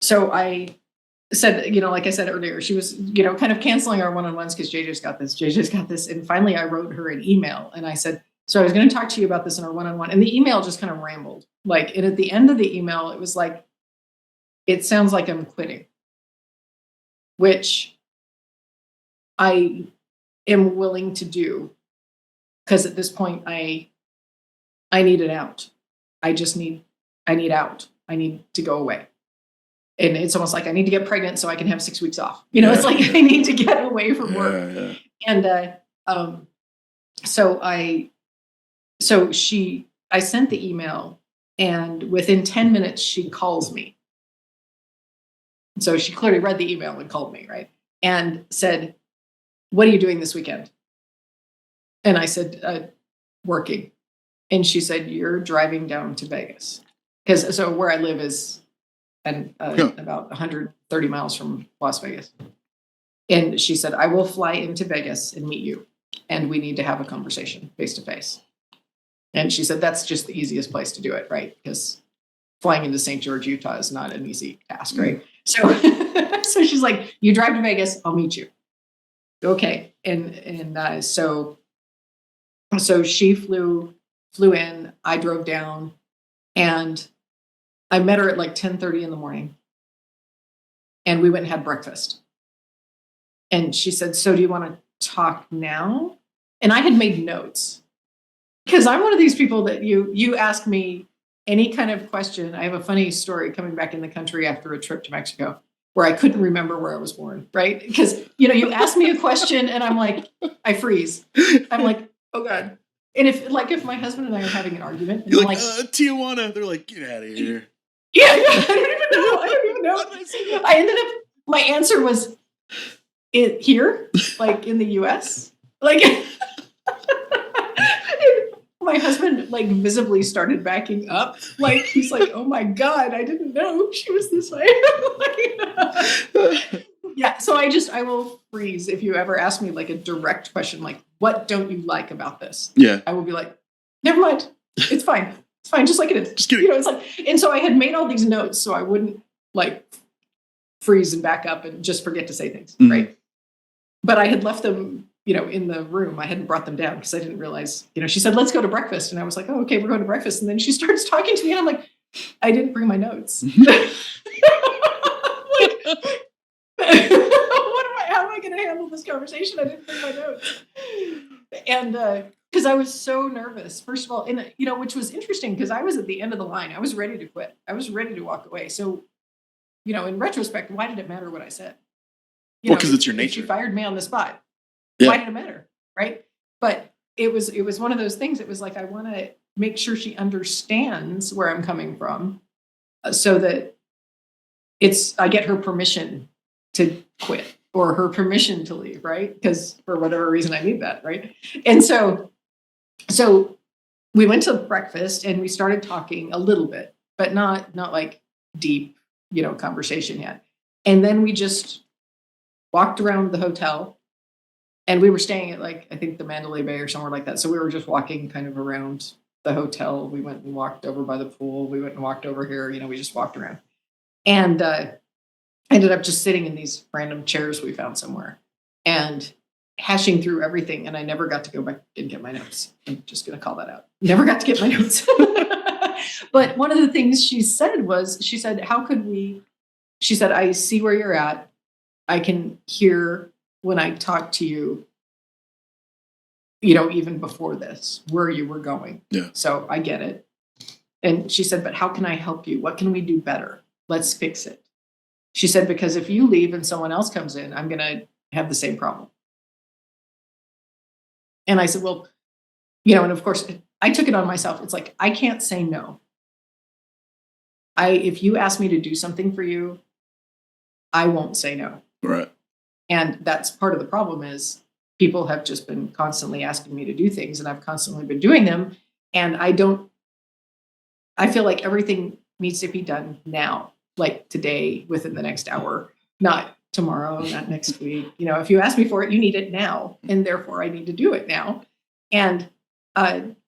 Speaker 2: So I said, like I said earlier, she was, kind of canceling our one-on-ones because JJ's got this. And finally I wrote her an email and I said, so I was going to talk to you about this in our one-on-one. And the email just kind of rambled. And at the end of the email, it was like, it sounds like I'm quitting, which I am willing to do, because at this point I need an out. I need out. I need to go away. And it's almost like I need to get pregnant so I can have 6 weeks off. It's like I need to get away from work.
Speaker 1: Yeah.
Speaker 2: And I sent the email, and within 10 minutes she calls me. So she clearly read the email and called me, right? And said, "What are you doing this weekend?" And I said, "Working." And she said, "You're driving down to Vegas." Because where I live is about 130 miles from Las Vegas. And she said, "I will fly into Vegas and meet you, and we need to have a conversation face to face." And she said, "That's just the easiest place to do it, right? Because flying into St. George, Utah is not an easy task, right?" So, so she's like, "You drive to Vegas, I'll meet you." Okay. And so she flew in, I drove down, and I met her at like 10:30 in the morning, and we went and had breakfast. And she said, "So do you want to talk now?" And I had made notes, because I'm one of these people that you ask me any kind of question. I have a funny story coming back in the country after a trip to Mexico where I couldn't remember where I was born, right? Because, you ask me a question and I'm like, I freeze. I'm like, oh God. And if my husband and I are having an argument, and
Speaker 1: You're
Speaker 2: I'm
Speaker 1: like,
Speaker 2: like,
Speaker 1: Tijuana. They're like, get out of here.
Speaker 2: yeah, I don't even know. I ended up, my answer was here, like in the US. Like, my husband like visibly started backing up. Like, he's like, oh my God, I didn't know she was this way. Yeah. So I will freeze if you ever ask me like a direct question, like, what don't you like about this?
Speaker 1: Yeah.
Speaker 2: I will be like, never mind. It's fine. It's fine. Just like it is.
Speaker 1: Just kidding.
Speaker 2: It's like, and so I had made all these notes so I wouldn't like freeze and back up and just forget to say things.
Speaker 1: Mhm.
Speaker 2: Right. But I had left them, in the room. I hadn't brought them down because I didn't realize, she said, let's go to breakfast. And I was like, oh, okay, we're going to breakfast. And then she starts talking to me and I'm like, I didn't bring my notes. How am I going to handle this conversation? I didn't bring my notes. And because I was so nervous, first of all, and which was interesting because I was at the end of the line. I was ready to quit. I was ready to walk away. So, in retrospect, why did it matter what I said?
Speaker 1: Well, because it's your nature.
Speaker 2: She fired me on the spot.
Speaker 1: Yeah.
Speaker 2: Why did it matter? Right. But it was one of those things. It was like, I want to make sure she understands where I'm coming from so that I get her permission to quit or her permission to leave. Right. Because for whatever reason, I need that. Right. And so we went to breakfast and we started talking a little bit, but not like deep, conversation yet. And then we just walked around the hotel. And we were staying at I think the Mandalay Bay or somewhere like that. So we were just walking kind of around the hotel. We went and walked over by the pool. We went and walked over here. We just walked around. And ended up just sitting in these random chairs we found somewhere and hashing through everything. And I never got to go back and get my notes. I'm just going to call that out. Never got to get my notes. But one of the things she said, how could we? She said, I see where you're at. I can hear when I talked to you, even before this, where you were going.
Speaker 1: Yeah.
Speaker 2: So I get it. And she said, but how can I help you? What can we do better? Let's fix it. She said, because if you leave and someone else comes in, I'm going to have the same problem. And I said, well, and of course I took it on myself. It's like, I can't say no. If you ask me to do something for you, I won't say no.
Speaker 1: Right.
Speaker 2: And that's part of the problem is people have just been constantly asking me to do things and I've constantly been doing them. And I feel like everything needs to be done now, like today, within the next hour, not tomorrow, not next week. If you ask me for it, you need it now. And therefore I need to do it now. And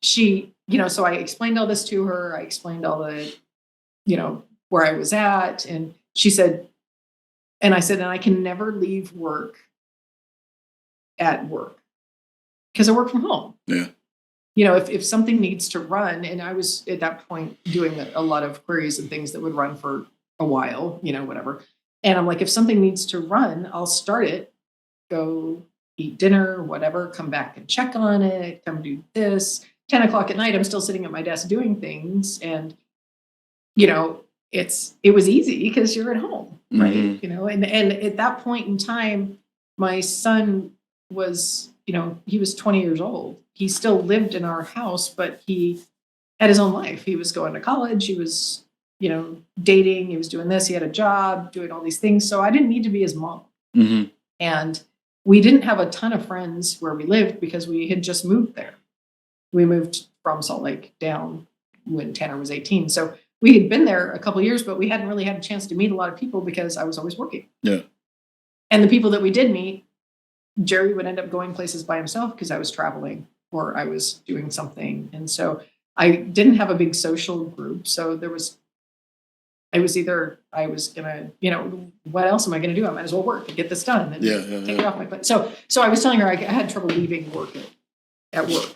Speaker 2: she, so I explained all this to her. I explained all the, where I was at. And she said, and I said, and I can never leave work at work because I work from home.
Speaker 1: Yeah.
Speaker 2: If something needs to run, and I was at that point doing a lot of queries and things that would run for a while, whatever. And I'm like, if something needs to run, I'll start it, go eat dinner, whatever, come back and check on it, come do this. 10 o'clock at night, I'm still sitting at my desk doing things. And, it was easy because you're at home, right?
Speaker 1: Mm-hmm.
Speaker 2: And at that point in time, my son was, he was 20 years old. He still lived in our house, but he had his own life. He was going to college. He was, dating. He was doing this. He had a job, doing all these things. So I didn't need to be his mom.
Speaker 1: Mm-hmm.
Speaker 2: And we didn't have a ton of friends where we lived because we had just moved there. We moved from Salt Lake down when Tanner was 18. So we had been there a couple of years, but we hadn't really had a chance to meet a lot of people because I was always working.
Speaker 1: Yeah.
Speaker 2: And the people that we did meet, Jerry would end up going places by himself because I was traveling or I was doing something. And so I didn't have a big social group. So I was going to, what else am I going to do? I might as well work and get this done and take it off my plate. So I was telling her I had trouble leaving work at work.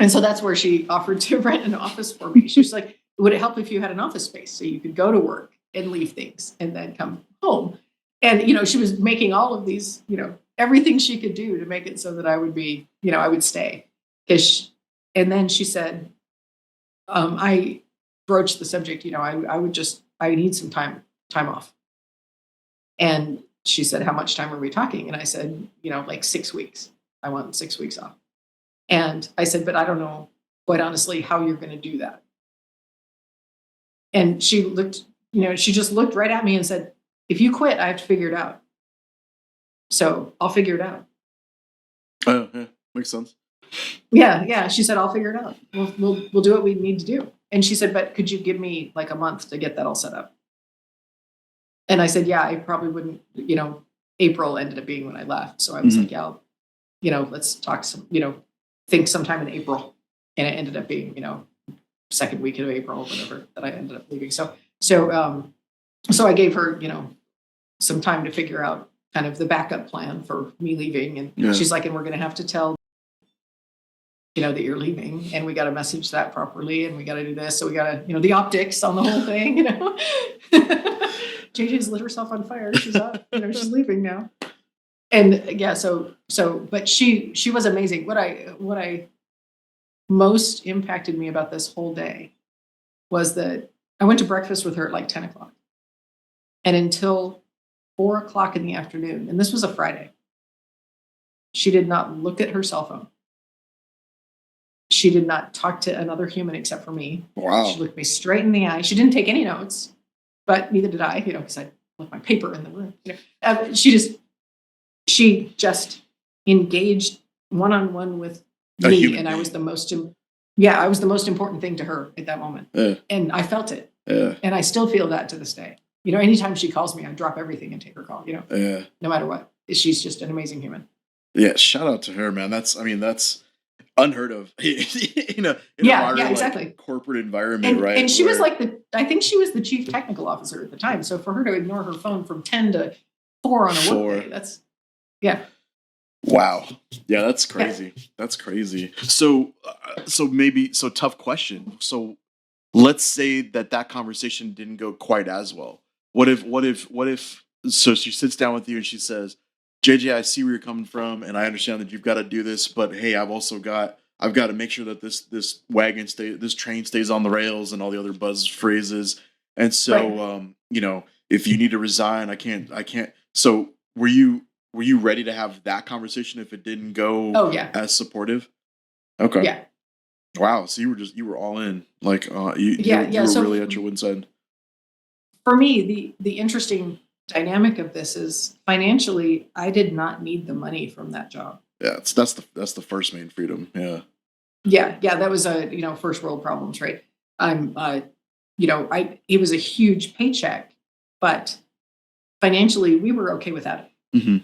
Speaker 2: And so that's where she offered to rent an office for me. She was like, would it help if you had an office space so you could go to work and leave things and then come home? And, she was making all of these, everything she could do to make it so that I would be, I would stay. And then she said, I broached the subject, I need some time off. And she said, how much time are we talking? And I said, like 6 weeks. I want 6 weeks off. And I said, but I don't know, quite honestly, how you're going to do that. And she just looked right at me and said, if you quit, I have to figure it out. So I'll figure it out.
Speaker 1: Oh, yeah, makes sense.
Speaker 2: Yeah. She said, I'll figure it out. We'll do what we need to do. And she said, but could you give me like a month to get that all set up? And I said, yeah, I probably wouldn't, April ended up being when I left. So I was like, yeah, let's talk think sometime in April. And it ended up being, second week of April or whatever that I ended up leaving. So I gave her, some time to figure out kind of the backup plan for me leaving. And she's like, and we're going to have to tell, that you're leaving, and we got to message that properly, and we got to do this. So we got to, the optics on the whole thing, JJ's lit herself on fire. She's up, she's leaving now. And yeah, but she was amazing. What I most impacted me about this whole day was that I went to breakfast with her at like 10 o'clock. And until 4 o'clock in the afternoon, and this was a Friday, she did not look at her cell phone. She did not talk to another human except for me.
Speaker 1: Wow.
Speaker 2: She looked me straight in the eye. She didn't take any notes, but neither did I, because I left my paper in the room. She just engaged one-on-one with me, and I was the most important thing to her at that moment. And I felt it. And I still feel that to this day. Anytime she calls me, I drop everything and take her call, no matter what. She's just an amazing human.
Speaker 1: Yeah. Shout out to her, man. That's unheard of,
Speaker 2: exactly.
Speaker 1: Like, corporate environment, right?
Speaker 2: And she was like I think she was the chief technical officer at the time. So for her to ignore her phone from 10 to 4 on a work day,
Speaker 1: wow. Yeah, that's crazy. Yeah. That's crazy. So tough question. So let's say that conversation didn't go quite as well. What if, so she sits down with you and she says, JJ, I see where you're coming from, and I understand that you've got to do this, but hey, I've got to make sure that this train stays on the rails, and all the other buzz phrases. And so, right. If you need to resign, I can't. So were you ready to have that conversation if it didn't go as supportive? Okay.
Speaker 2: Yeah.
Speaker 1: Wow. So you were all in, like, you were really at your wit's end.
Speaker 2: For me, the interesting dynamic of this is financially, I did not need the money from that job.
Speaker 1: Yeah, that's the first main freedom. Yeah.
Speaker 2: Yeah. That was first world problems, right? It was a huge paycheck, but financially we were okay without it.
Speaker 1: Mm-hmm.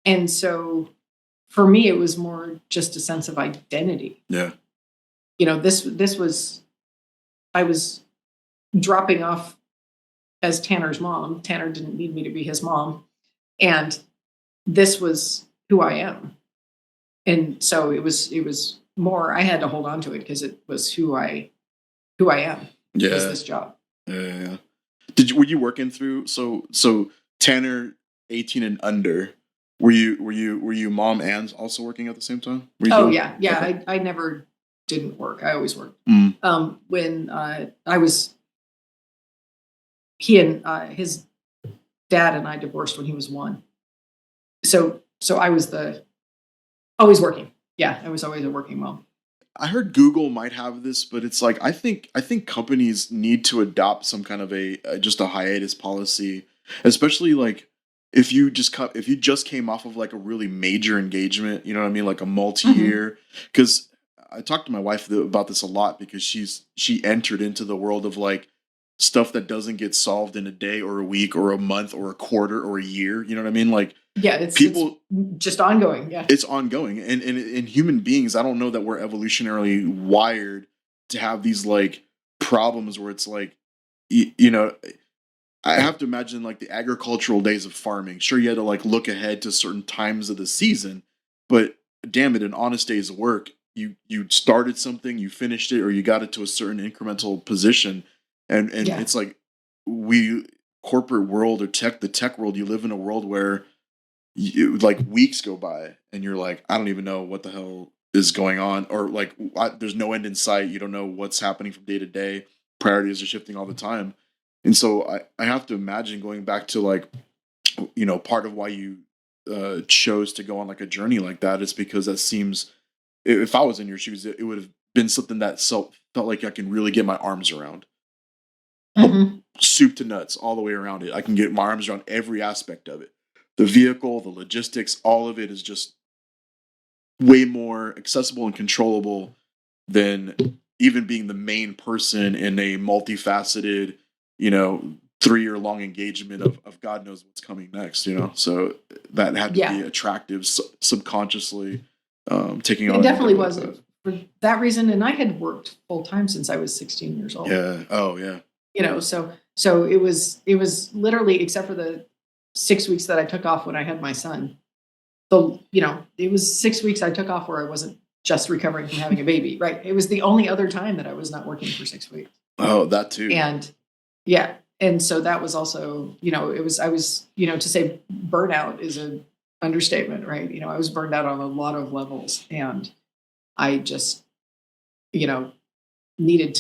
Speaker 2: And so for me, it was more just a sense of identity.
Speaker 1: Yeah.
Speaker 2: This was, I was dropping off as Tanner's mom. Tanner didn't need me to be his mom. And this was who I am. And so it was more, I had to hold on to it because it was who I am.
Speaker 1: Yeah.
Speaker 2: Was this job.
Speaker 1: Yeah. Were you working through, so Tanner 18 and under, were you mom and also working at the same time?
Speaker 2: Yeah. Okay. I never didn't work. I always worked. When I was, he and his dad and I divorced when he was 1. So I was always working. Yeah, I was always a working mom.
Speaker 1: I heard Google might have this, but it's like I think companies need to adopt some kind of just a hiatus policy, especially like if you just came off of like a really major engagement, you know what I mean, like a multi-year. Because I talked to my wife about this a lot because she entered into the world of like stuff that doesn't get solved in a day or a week or a month or a quarter or a year. You know what I mean? Like,
Speaker 2: yeah, it's just ongoing. Yeah,
Speaker 1: it's ongoing. And in human beings, I don't know that we're evolutionarily wired to have these like problems where it's like, I have to imagine like the agricultural days of farming. Sure, you had to like look ahead to certain times of the season, but damn it, an honest day's work. You started something, you finished it, or you got it to a certain incremental position. And it's like corporate world or the tech world, you live in a world where like weeks go by and you're like, I don't even know what the hell is going on, or like there's no end in sight. You don't know what's happening from day to day. priorities are shifting all the time. And so I have to imagine going back to like, part of why you chose to go on like a journey like that is because that seems, if I was in your shoes, it would have been something that felt like I can really get my arms around.
Speaker 2: Mm-hmm.
Speaker 1: Soup to nuts, all the way around it. I can get my arms around every aspect of it. The vehicle, the logistics, all of it is just way more accessible and controllable than even being the main person in a multifaceted, 3-year long engagement of God knows what's coming next, So that had to be attractive subconsciously, taking on.
Speaker 2: It definitely was for that reason. And I had worked full time since I was 16 years old.
Speaker 1: Yeah. Oh yeah.
Speaker 2: So it was literally, except for the 6 weeks that I took off when I had my son. It was 6 weeks I took off where I wasn't just recovering from having a baby, right? It was the only other time that I was not working for 6 weeks.
Speaker 1: Oh, that too.
Speaker 2: And yeah. And so that was also, I was, to say burnout is an understatement, right? I was burned out on a lot of levels, and I just, needed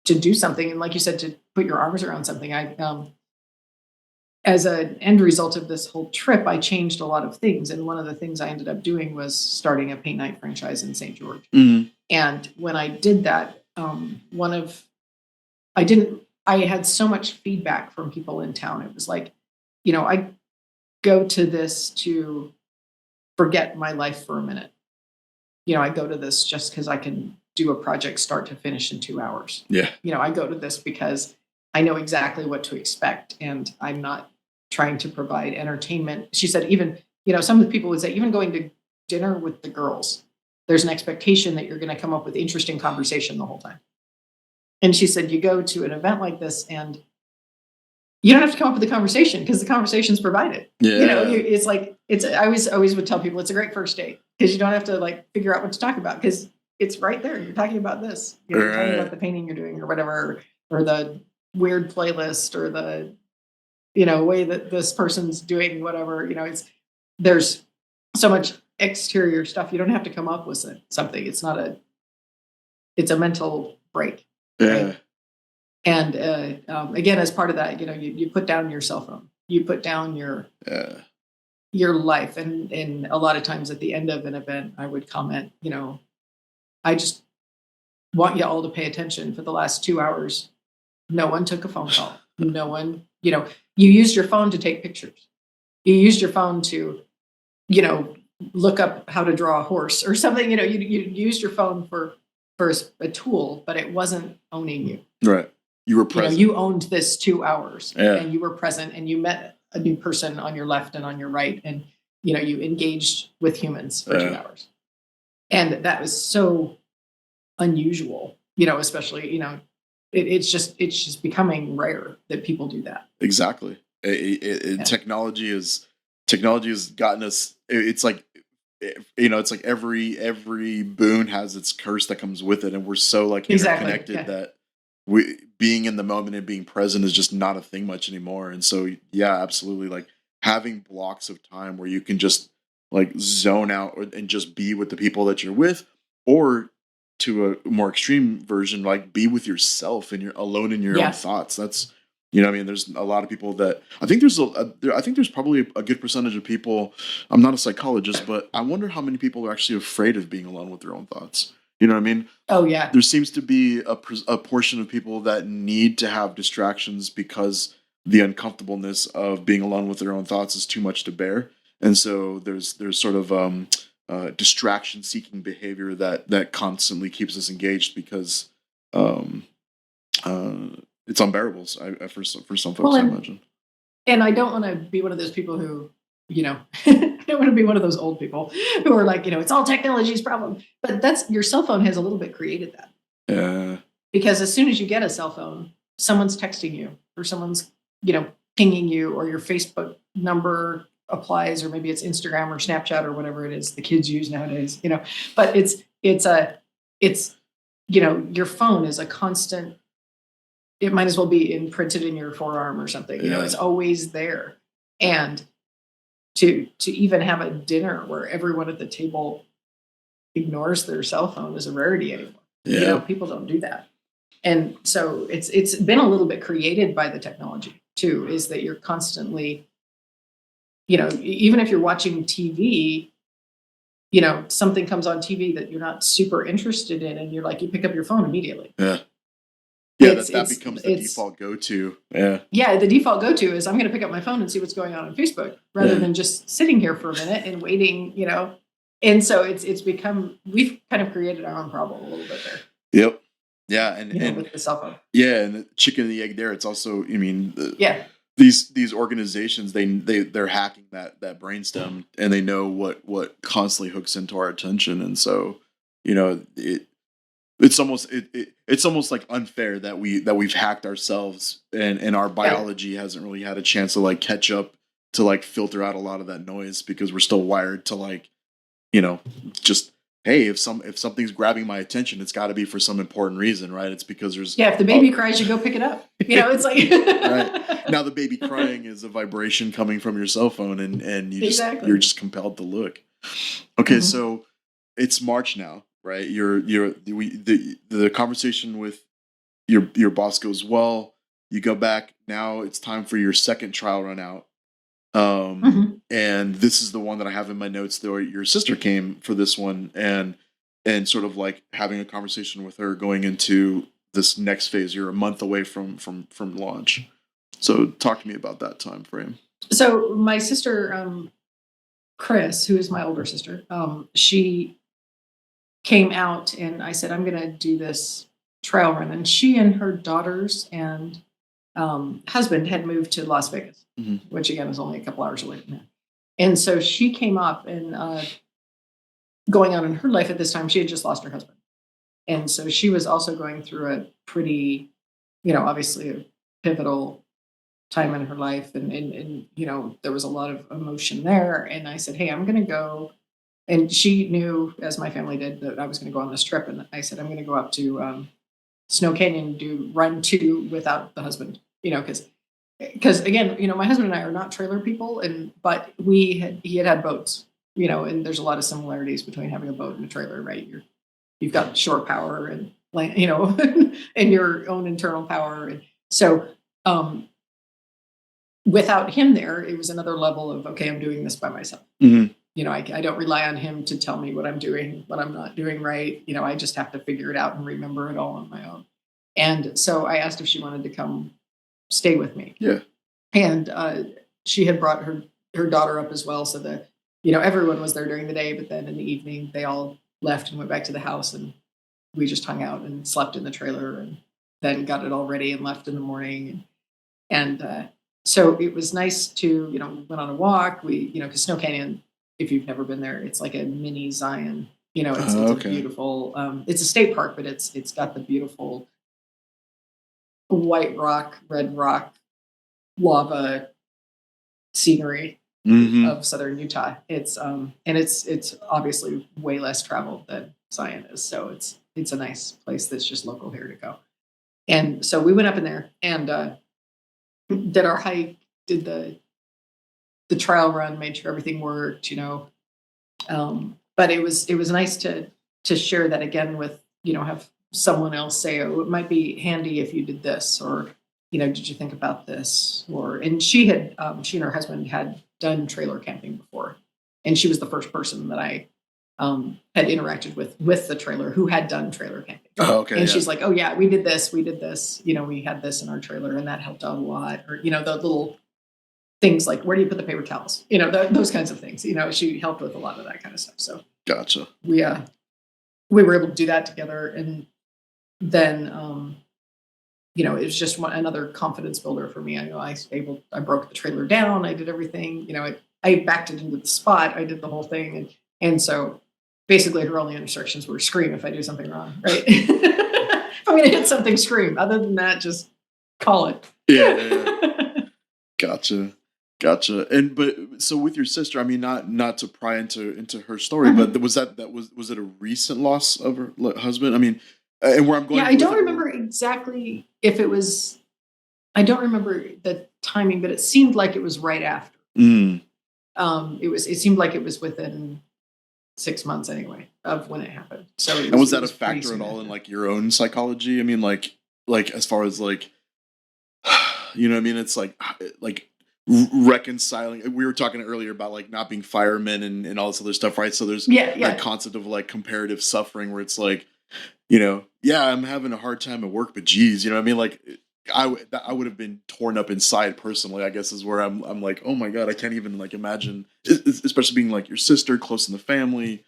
Speaker 2: to do something. And like you said, to put your arms around something. As an end result of this whole trip, I changed a lot of things. And one of the things I ended up doing was starting a paint night franchise in St. George.
Speaker 1: Mm-hmm.
Speaker 2: And when I did that, I had so much feedback from people in town. It was like, I go to this to forget my life for a minute. I go to this just because I can do a project start to finish in 2 hours.
Speaker 1: Yeah.
Speaker 2: I go to this because I know exactly what to expect, and I'm not trying to provide entertainment. She said, even, some of the people would say, even going to dinner with the girls, there's an expectation that you're going to come up with interesting conversation the whole time. And she said, you go to an event like this and you don't have to come up with the conversation because the conversation's provided.
Speaker 1: Yeah.
Speaker 2: I always would tell people it's a great first date because you don't have to like figure out what to talk about because it's right there. You're talking about this. You're talking about the painting you're doing or whatever, or the weird playlist or the, way that this person's doing whatever, there's so much exterior stuff. You don't have to come up with something. It's a mental break.
Speaker 1: Yeah.
Speaker 2: Right? And again, as part of that, you put down your cell phone, you put down your life. And a lot of times at the end of an event, I would comment, I just want you all to pay attention. For the last 2 hours, no one took a phone call. No one, you used your phone to take pictures. You used your phone to, look up how to draw a horse or something. You used your phone for a tool, but it wasn't owning you.
Speaker 1: Right. You were present.
Speaker 2: You owned this 2 hours, and you were present, and you met a new person on your left and on your right, and you engaged with humans for 2 hours, and that was so unusual. Especially it's just becoming rare that people do that.
Speaker 1: Exactly. Technology has gotten us. It's like it's like every boon has its curse that comes with it, and we're so like interconnected that we being in the moment and being present is just not a thing much anymore. And so yeah, absolutely, like having blocks of time where you can just like zone out and just be with the people that you're with, or to a more extreme version, like be with yourself and you're alone in your own thoughts. That's there's a lot of people that I think there's probably a good percentage of people. I'm not a psychologist, but I wonder how many people are actually afraid of being alone with their own thoughts. You know what I mean?
Speaker 2: Oh yeah.
Speaker 1: There seems to be a portion of people that need to have distractions because the uncomfortableness of being alone with their own thoughts is too much to bear. And so there's sort of distraction seeking behavior that constantly keeps us engaged because it's unbearable for some folks, I imagine.
Speaker 2: And I don't want to be one of those people who, I don't want to be one of those old people who are like, it's all technology's problem. But your cell phone has a little bit created that.
Speaker 1: Yeah.
Speaker 2: Because as soon as you get a cell phone, someone's texting you or someone's, pinging you, or your Facebook number applies, or maybe it's Instagram or Snapchat or whatever it is the kids use nowadays, but it's your phone is a constant. It might as well be imprinted in your forearm or something. It's always there. And to even have a dinner where everyone at the table ignores their cell phone is a rarity anymore.
Speaker 1: Yeah.
Speaker 2: People don't do that. And so it's been a little bit created by the technology too, is that you're constantly, even if you're watching TV, something comes on TV that you're not super interested in, and you pick up your phone immediately.
Speaker 1: Yeah. Yeah, that becomes the default go-to. Yeah.
Speaker 2: Yeah, the default go-to is I'm going to pick up my phone and see what's going on Facebook rather than just sitting here for a minute and waiting, And so it's become, we've kind of created our own problem a little bit there.
Speaker 1: Yep. Yeah, and
Speaker 2: with the cell phone.
Speaker 1: Yeah, and the chicken and the egg there. It's also,
Speaker 2: yeah.
Speaker 1: These organizations, they're hacking that brainstem, and they know what constantly hooks into our attention, and so it's almost like unfair that we've hacked ourselves, and our biology hasn't really had a chance to catch up to filter out a lot of that noise, because we're still wired to just, hey, if something's grabbing my attention, it's got to be for some important reason, right? It's because there's
Speaker 2: if the baby cries, you go pick it up. It's like
Speaker 1: right now the baby crying is a vibration coming from your cell phone, and you're just compelled to look. Okay, mm-hmm. So it's March now, right? The conversation with your boss goes well. You go back. Now it's time for your second trial run out. Mm-hmm. And this is the one that I have in my notes, though. Your sister came for this one, and sort of having a conversation with her going into this next phase. You're a month away from launch. So talk to me about that time frame.
Speaker 2: So my sister, Chris, who is my older sister, she came out, and I said, I'm going to do this trial run. And she and her daughters and husband had moved to Las Vegas, mm-hmm. which again is only a couple hours away from there. And so she came up, and going on in her life at this time, she had just lost her husband. And so she was also going through a pretty, obviously a pivotal time in her life. And there was a lot of emotion there. And I said, hey, I'm going to go. And she knew, as my family did, that I was going to go on this trip. And I said, I'm going to go up to Snow Canyon and do run 2 without the husband, because again, my husband and I are not trailer people, but he had boats, and there's a lot of similarities between having a boat and a trailer, right? You've got shore power and land, and your own internal power. And so without him there, it was another level of, okay, I'm doing this by myself. Mm-hmm. I don't rely on him to tell me what I'm doing, what I'm not doing right. I just have to figure it out and remember it all on my own. And so I asked if she wanted to come stay with me.
Speaker 1: Yeah.
Speaker 2: And she had brought her daughter up as well, so that, everyone was there during the day, but then in the evening they all left and went back to the house, and we just hung out and slept in the trailer, and then got it all ready and left in the morning. And so it was nice to, went on a walk. We, because Snow Canyon, if you've never been there, it's like a mini Zion. It's a beautiful. It's a state park, but it's got the beautiful white rock, red rock, lava scenery mm-hmm. of southern Utah. It's and it's obviously way less traveled than Zion is, so it's a nice place that's just local here to go. And so we went up in there and did our hike, did the trial run, made sure everything worked, but it was nice to share that again with, have someone else say, oh, it might be handy if you did this, or, did you think about this? And she and her husband had done trailer camping before. And she was the first person that I had interacted with the trailer who had done trailer camping.
Speaker 1: Oh, okay.
Speaker 2: And she's like, oh yeah, we did this, we had this in our trailer, and that helped out a lot. Or, the little things like, where do you put the paper towels? Those kinds of things, she helped with a lot of that kind of stuff. So
Speaker 1: gotcha.
Speaker 2: We were able to do that together. And then, it was just another confidence builder for me. I broke the trailer down. I did everything, I backed it into the spot. I did the whole thing. And so basically her only instructions were scream if I do something wrong, right? If I'm going to hit something, scream. Other than that, just call it.
Speaker 1: Yeah. Gotcha. But so with your sister, I mean, not to pry into her story, mm-hmm. but was it a recent loss of her husband? I mean, and where I'm going.
Speaker 2: Yeah, I don't remember exactly if it was. I don't remember the timing, but it seemed like it was right after.
Speaker 1: Mm.
Speaker 2: It seemed like it was within 6 months anyway of when it happened. So
Speaker 1: and was that a factor at all in your own psychology? I mean, like as far as like, you know what I mean? It's like reconciling. We were talking earlier about like not being firemen and all this other stuff, right? So there's that concept of like comparative suffering where it's like, yeah, I'm having a hard time at work, but geez, you know what I mean? Like I would have been torn up inside personally, I guess is where I'm like, oh my God, I can't even like imagine, especially being like your sister close in the family.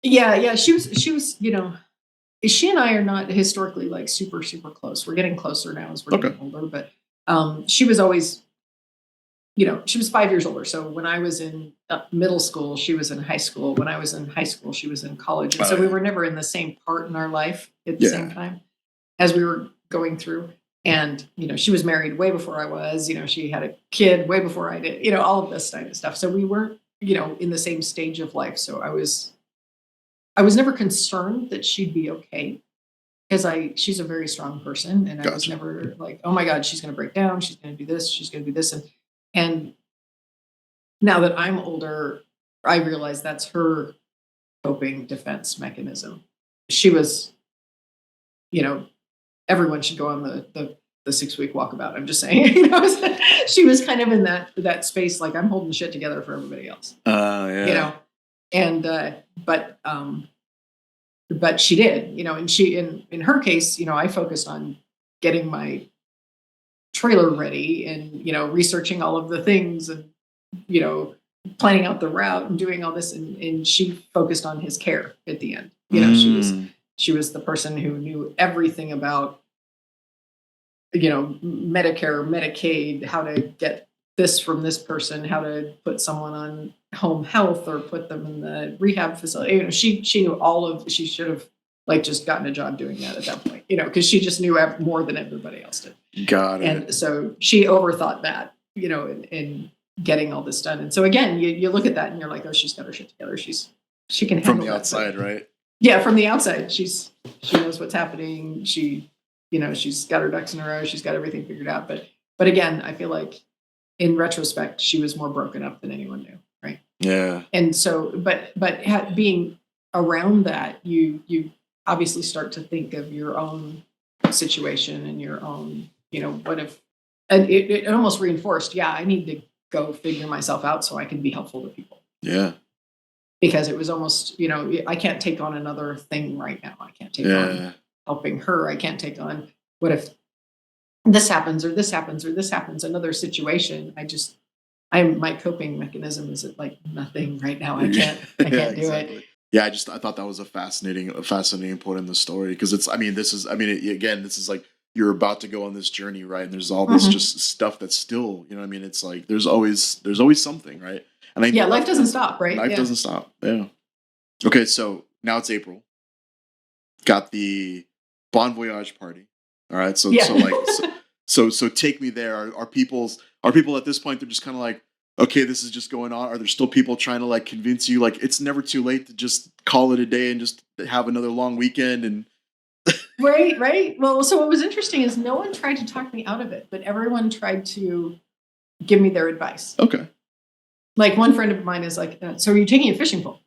Speaker 2: Yeah. She was, she and I are not historically like super, super close. We're getting closer now as we're getting older, but she was always, she was 5 years older. So when I was in middle school, she was in high school. When I was in high school, she was in college. And so we were never in the same part in our life at the same time as we were going through. And, she was married way before I was, she had a kid way before I did, all of this kind of stuff. So we weren't, in the same stage of life. So I was never concerned that she'd be okay because she's a very strong person. And I was never like, oh my God, she's going to break down. She's going to do this. She's going to do this. And now that I'm older, I realize that's her coping defense mechanism. She was, everyone should go on the 6-week walkabout. I'm just saying, she was kind of in that space, like I'm holding shit together for everybody else. And but she did, and she in her case, I focused on getting my trailer ready and researching all of the things and planning out the route and doing all this, and she focused on his care at the end. She was the person who knew everything about Medicare, Medicaid, how to get this from this person, how to put someone on home health or put them in the rehab facility. She knew she should have like just gotten a job doing that at that point, because she just knew more than everybody else did.
Speaker 1: Got it.
Speaker 2: And so she overthought that, in getting all this done. And so again, you look at that and you're like, oh, she's got her shit together. She can handle
Speaker 1: from the outside, right?
Speaker 2: Yeah, from the outside, she knows what's happening. She's got her ducks in a row. She's got everything figured out. But again, I feel like in retrospect, she was more broken up than anyone knew, right?
Speaker 1: Yeah.
Speaker 2: And so, but being around that, you obviously start to think of your own situation and your own, what if, and it almost reinforced, I need to go figure myself out so I can be helpful to people.
Speaker 1: Yeah.
Speaker 2: Because it was almost, I can't take on another thing right now. I can't take on helping her. I can't take on what if this happens or this happens or this happens, another situation. My coping mechanism is like nothing right now. I can't do it.
Speaker 1: Yeah, I thought that was a fascinating point in the story because this is like you're about to go on this journey, right? And there's all this just stuff that's still, it's like there's always something, right? And
Speaker 2: life doesn't stop, right?
Speaker 1: Life doesn't stop. Yeah. Okay, so now it's April. Got the Bon Voyage party. All right, so take me there. Are people at this point? They're just kind of like, okay, this is just going on. Are there still people trying to like convince you like it's never too late to just call it a day and just have another long weekend and
Speaker 2: right? Well, so what was interesting is no one tried to talk me out of it, but everyone tried to give me their advice.
Speaker 1: Okay.
Speaker 2: Like one friend of mine is like, so are you taking a fishing pole?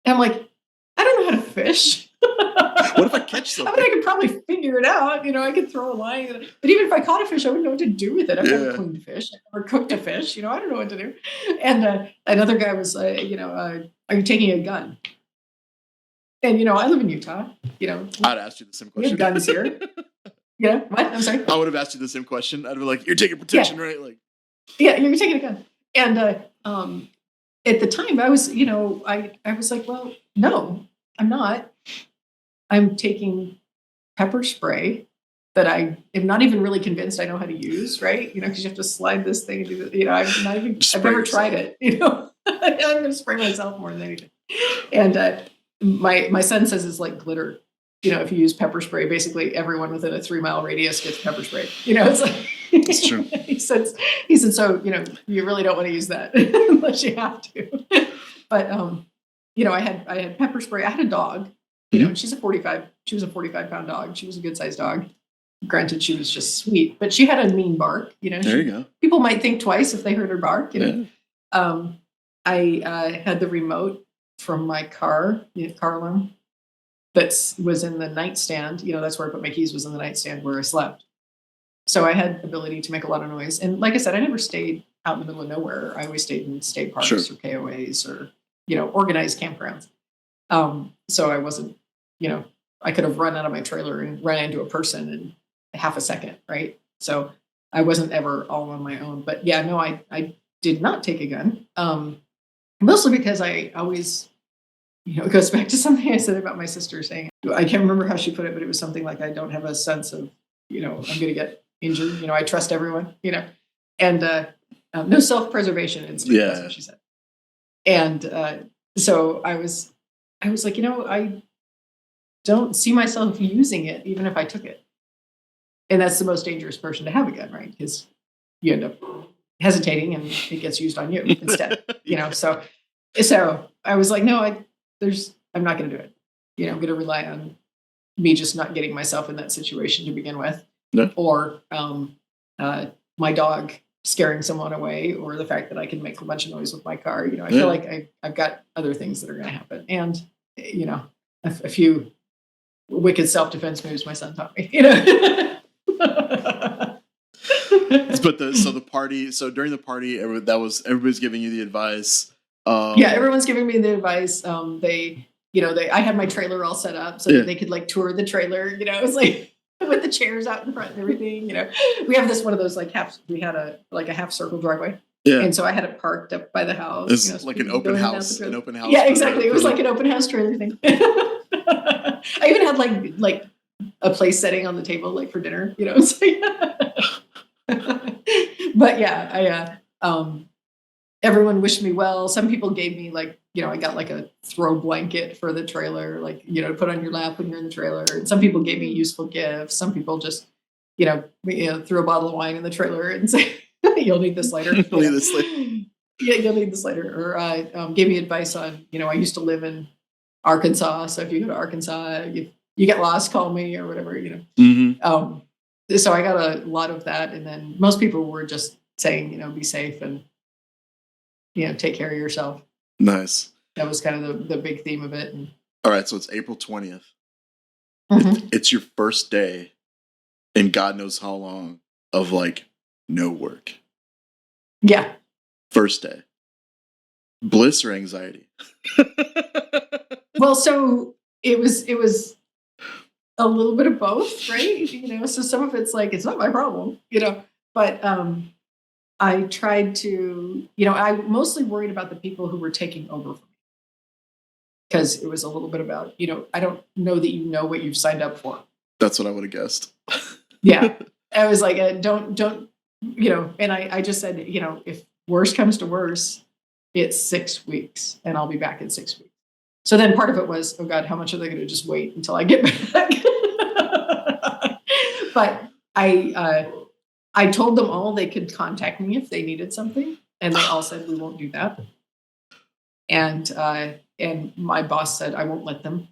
Speaker 2: And I'm like, I don't know how to fish.
Speaker 1: What if I catch something?
Speaker 2: I could probably figure it out. I could throw a line. But even if I caught a fish, I wouldn't know what to do with it. I've never cleaned a fish. I've never cooked a fish. I don't know what to do. And another guy was like, are you taking a gun? And, I live in Utah.
Speaker 1: I'd ask you the same question.
Speaker 2: We have guns here. Yeah. What? I'm sorry.
Speaker 1: I would have asked you the same question. I'd be like, you're taking protection, right? Like,
Speaker 2: yeah, you're taking a gun. And at the time, I was, I was like, well, no, I'm not. I'm taking pepper spray that I am not even really convinced I know how to use, right? Because you have to slide this thing and do it. I've never tried it. I'm going to spray myself more than anything. And my son says it's like glitter. If you use pepper spray, basically everyone within a 3-mile radius gets pepper spray. It's like
Speaker 1: it's true.
Speaker 2: he said, so you really don't want to use that unless you have to. But I had pepper spray. I had a dog. She was a 45-pound dog. She was a good sized dog. Granted, she was just sweet, but she had a mean bark.
Speaker 1: There you go.
Speaker 2: People might think twice if they heard her bark. I had the remote from my car alarm that was in the nightstand. That's where I put my keys, was in the nightstand where I slept. So I had ability to make a lot of noise. And like I said, I never stayed out in the middle of nowhere. I always stayed in state parks or KOAs or, organized campgrounds. So I wasn't, I could have run out of my trailer and ran into a person in half a second, right? So I wasn't ever all on my own. But yeah, no, I did not take a gun. Mostly because I always, it goes back to something I said about my sister saying, I can't remember how she put it, but it was something like, I don't have a sense of, I'm going to get injured. I trust everyone, and no self-preservation instinct. That's what she said. And so I was like, I don't see myself using it, even if I took it. And that's the most dangerous person to have a gun, right? Because you end up hesitating and it gets used on you instead, So I was like, no, I'm not going to do it. I'm going to rely on me just not getting myself in that situation to begin with.
Speaker 1: No.
Speaker 2: Or my dog scaring someone away, or the fact that I can make a bunch of noise with my car. I feel like I've got other things that are going to happen. And, a few wicked self-defense moves my son taught me,
Speaker 1: But during the party, everybody's giving you the advice.
Speaker 2: Yeah, everyone's giving me the advice. I had my trailer all set up so that they could like tour the trailer. It was like with the chairs out in front and everything. We have one of those like we had a half circle driveway. Yeah. And so I had it parked up by the house.
Speaker 1: It's like an open house.
Speaker 2: Yeah, exactly. It was like an open house trailer thing. I even had like a place setting on the table like for dinner. But yeah, everyone wished me well. Some people gave me I got like a throw blanket for the trailer, to put on your lap when you're in the trailer. And some people gave me useful gifts. Some people just, threw a bottle of wine in the trailer and say, you'll need this later. You'll need this later. Yeah, you'll need this later. Or gave me advice on, I used to live in Arkansas. So if you go to Arkansas, you get lost, call me or whatever, Mm-hmm. So I got a lot of that. And then most people were just saying, be safe and, take care of yourself.
Speaker 1: Nice.
Speaker 2: That was kind of the big theme of it. And,
Speaker 1: all right. So it's April 20th.
Speaker 2: Mm-hmm.
Speaker 1: It's your first day in God knows how long of no work.
Speaker 2: Yeah.
Speaker 1: First day. Bliss or anxiety?
Speaker 2: Well, so it was a little bit of both, right? So some of it's it's not my problem, but I tried to, I mostly worried about the people who were taking over for me. Because it was a little bit about, I don't know that you know what you've signed up for.
Speaker 1: That's what I would have guessed.
Speaker 2: Yeah. I was like, don't, and I just said, if worse comes to worse, it's 6 weeks and I'll be back in 6 weeks. So then part of it was, oh God, how much are they going to just wait until I get back? But I told them all they could contact me if they needed something. And they all said, we won't do that. And my boss said, I won't let them.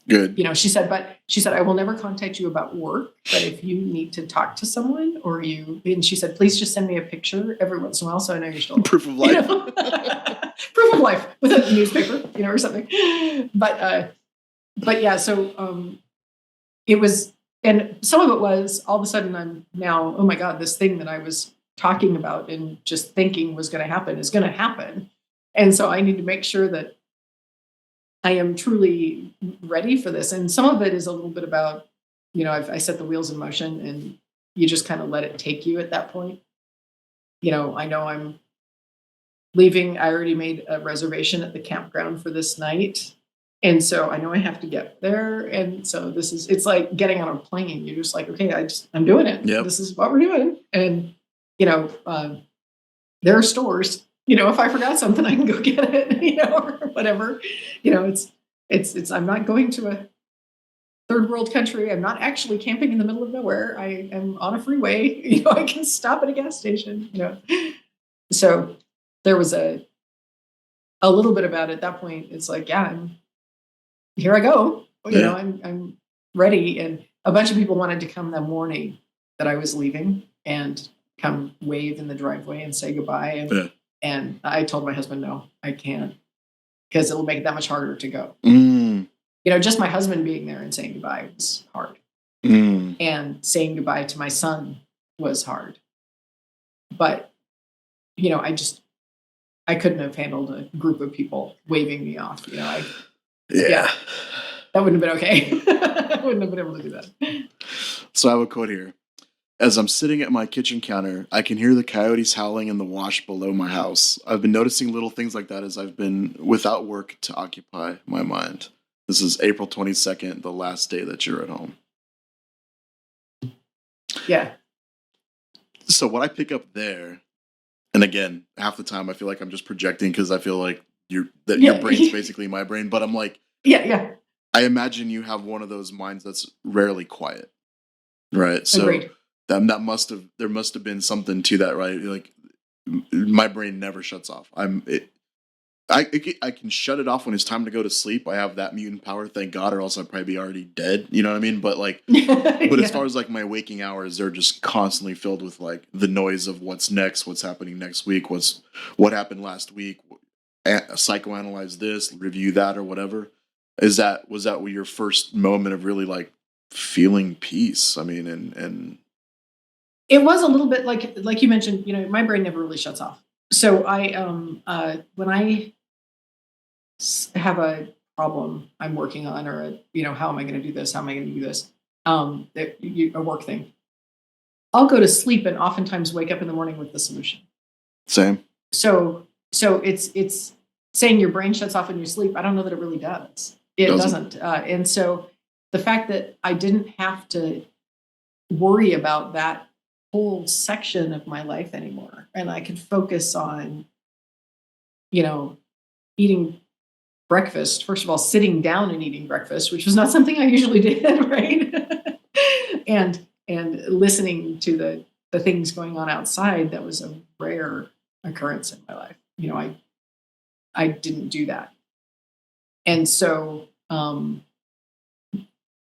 Speaker 1: Good.
Speaker 2: She said, I will never contact you about work, but if you need to talk to someone and she said, please just send me a picture every once in a while so I know you're still
Speaker 1: proof of life.
Speaker 2: Proof of life with a newspaper, or something. But yeah, so it was, and some of it was all of a sudden I'm now, oh my God, this thing that I was talking about and just thinking was going to happen is going to happen. And so I need to make sure that I am truly ready for this. And some of it is a little bit about, I set the wheels in motion and you just kind of let it take you at that point. I know I'm leaving. I already made a reservation at the campground for this night. And so I know I have to get there. And so it's like getting on a plane. You're just like, okay, I'm doing it. Yep. This is what we're doing. And, there are stores, if I forgot something, I can go get it, or whatever, it's, I'm not going to a third world country. I'm not actually camping in the middle of nowhere. I am on a freeway, I can stop at a gas station, So there was a little bit about it at that point. It's like, yeah, here I go. I'm ready. And a bunch of people wanted to come that morning that I was leaving and come wave in the driveway and say goodbye. And I told my husband, no, I can't, because it'll make it that much harder to go. just my husband being there and saying goodbye was hard. And saying goodbye to my son was hard. But, I couldn't have handled a group of people waving me off. That wouldn't have been okay. I wouldn't have been able to do that.
Speaker 1: So I have a quote here. As I'm sitting at my kitchen counter, I can hear the coyotes howling in the wash below my house. I've been noticing little things like that as I've been without work to occupy my mind. This is April 22nd, the last day that you're at home.
Speaker 2: Yeah.
Speaker 1: So what I pick up there, and again, half the time I feel like I'm just projecting because I feel like your brain's basically my brain, but I'm like,
Speaker 2: yeah.
Speaker 1: I imagine you have one of those minds that's rarely quiet, right? So
Speaker 2: Agreed.
Speaker 1: there must have been something to that, right? Like my brain never shuts off. I can shut it off when it's time to go to sleep. I have that mutant power, thank God, or else I'd probably be already dead. You know what I mean? But as far as like my waking hours, they're just constantly filled with like the noise of what's next, what's happening next week, what happened last week, psychoanalyze this, review that, or whatever. Was that your first moment of really like feeling peace? I mean, and
Speaker 2: it was a little bit like you mentioned. My brain never really shuts off. So I when I have a problem I'm working on, or how am I going to do this? How am I going to do this? A work thing. I'll go to sleep and oftentimes wake up in the morning with the solution.
Speaker 1: Same.
Speaker 2: So it's saying your brain shuts off when you sleep. I don't know that it really does. It doesn't. And so the fact that I didn't have to worry about that whole section of my life anymore, and I could focus on, eating breakfast. First of all, sitting down and eating breakfast, which was not something I usually did, right? and listening to the things going on outside. That was a rare occurrence in my life. I didn't do that. And so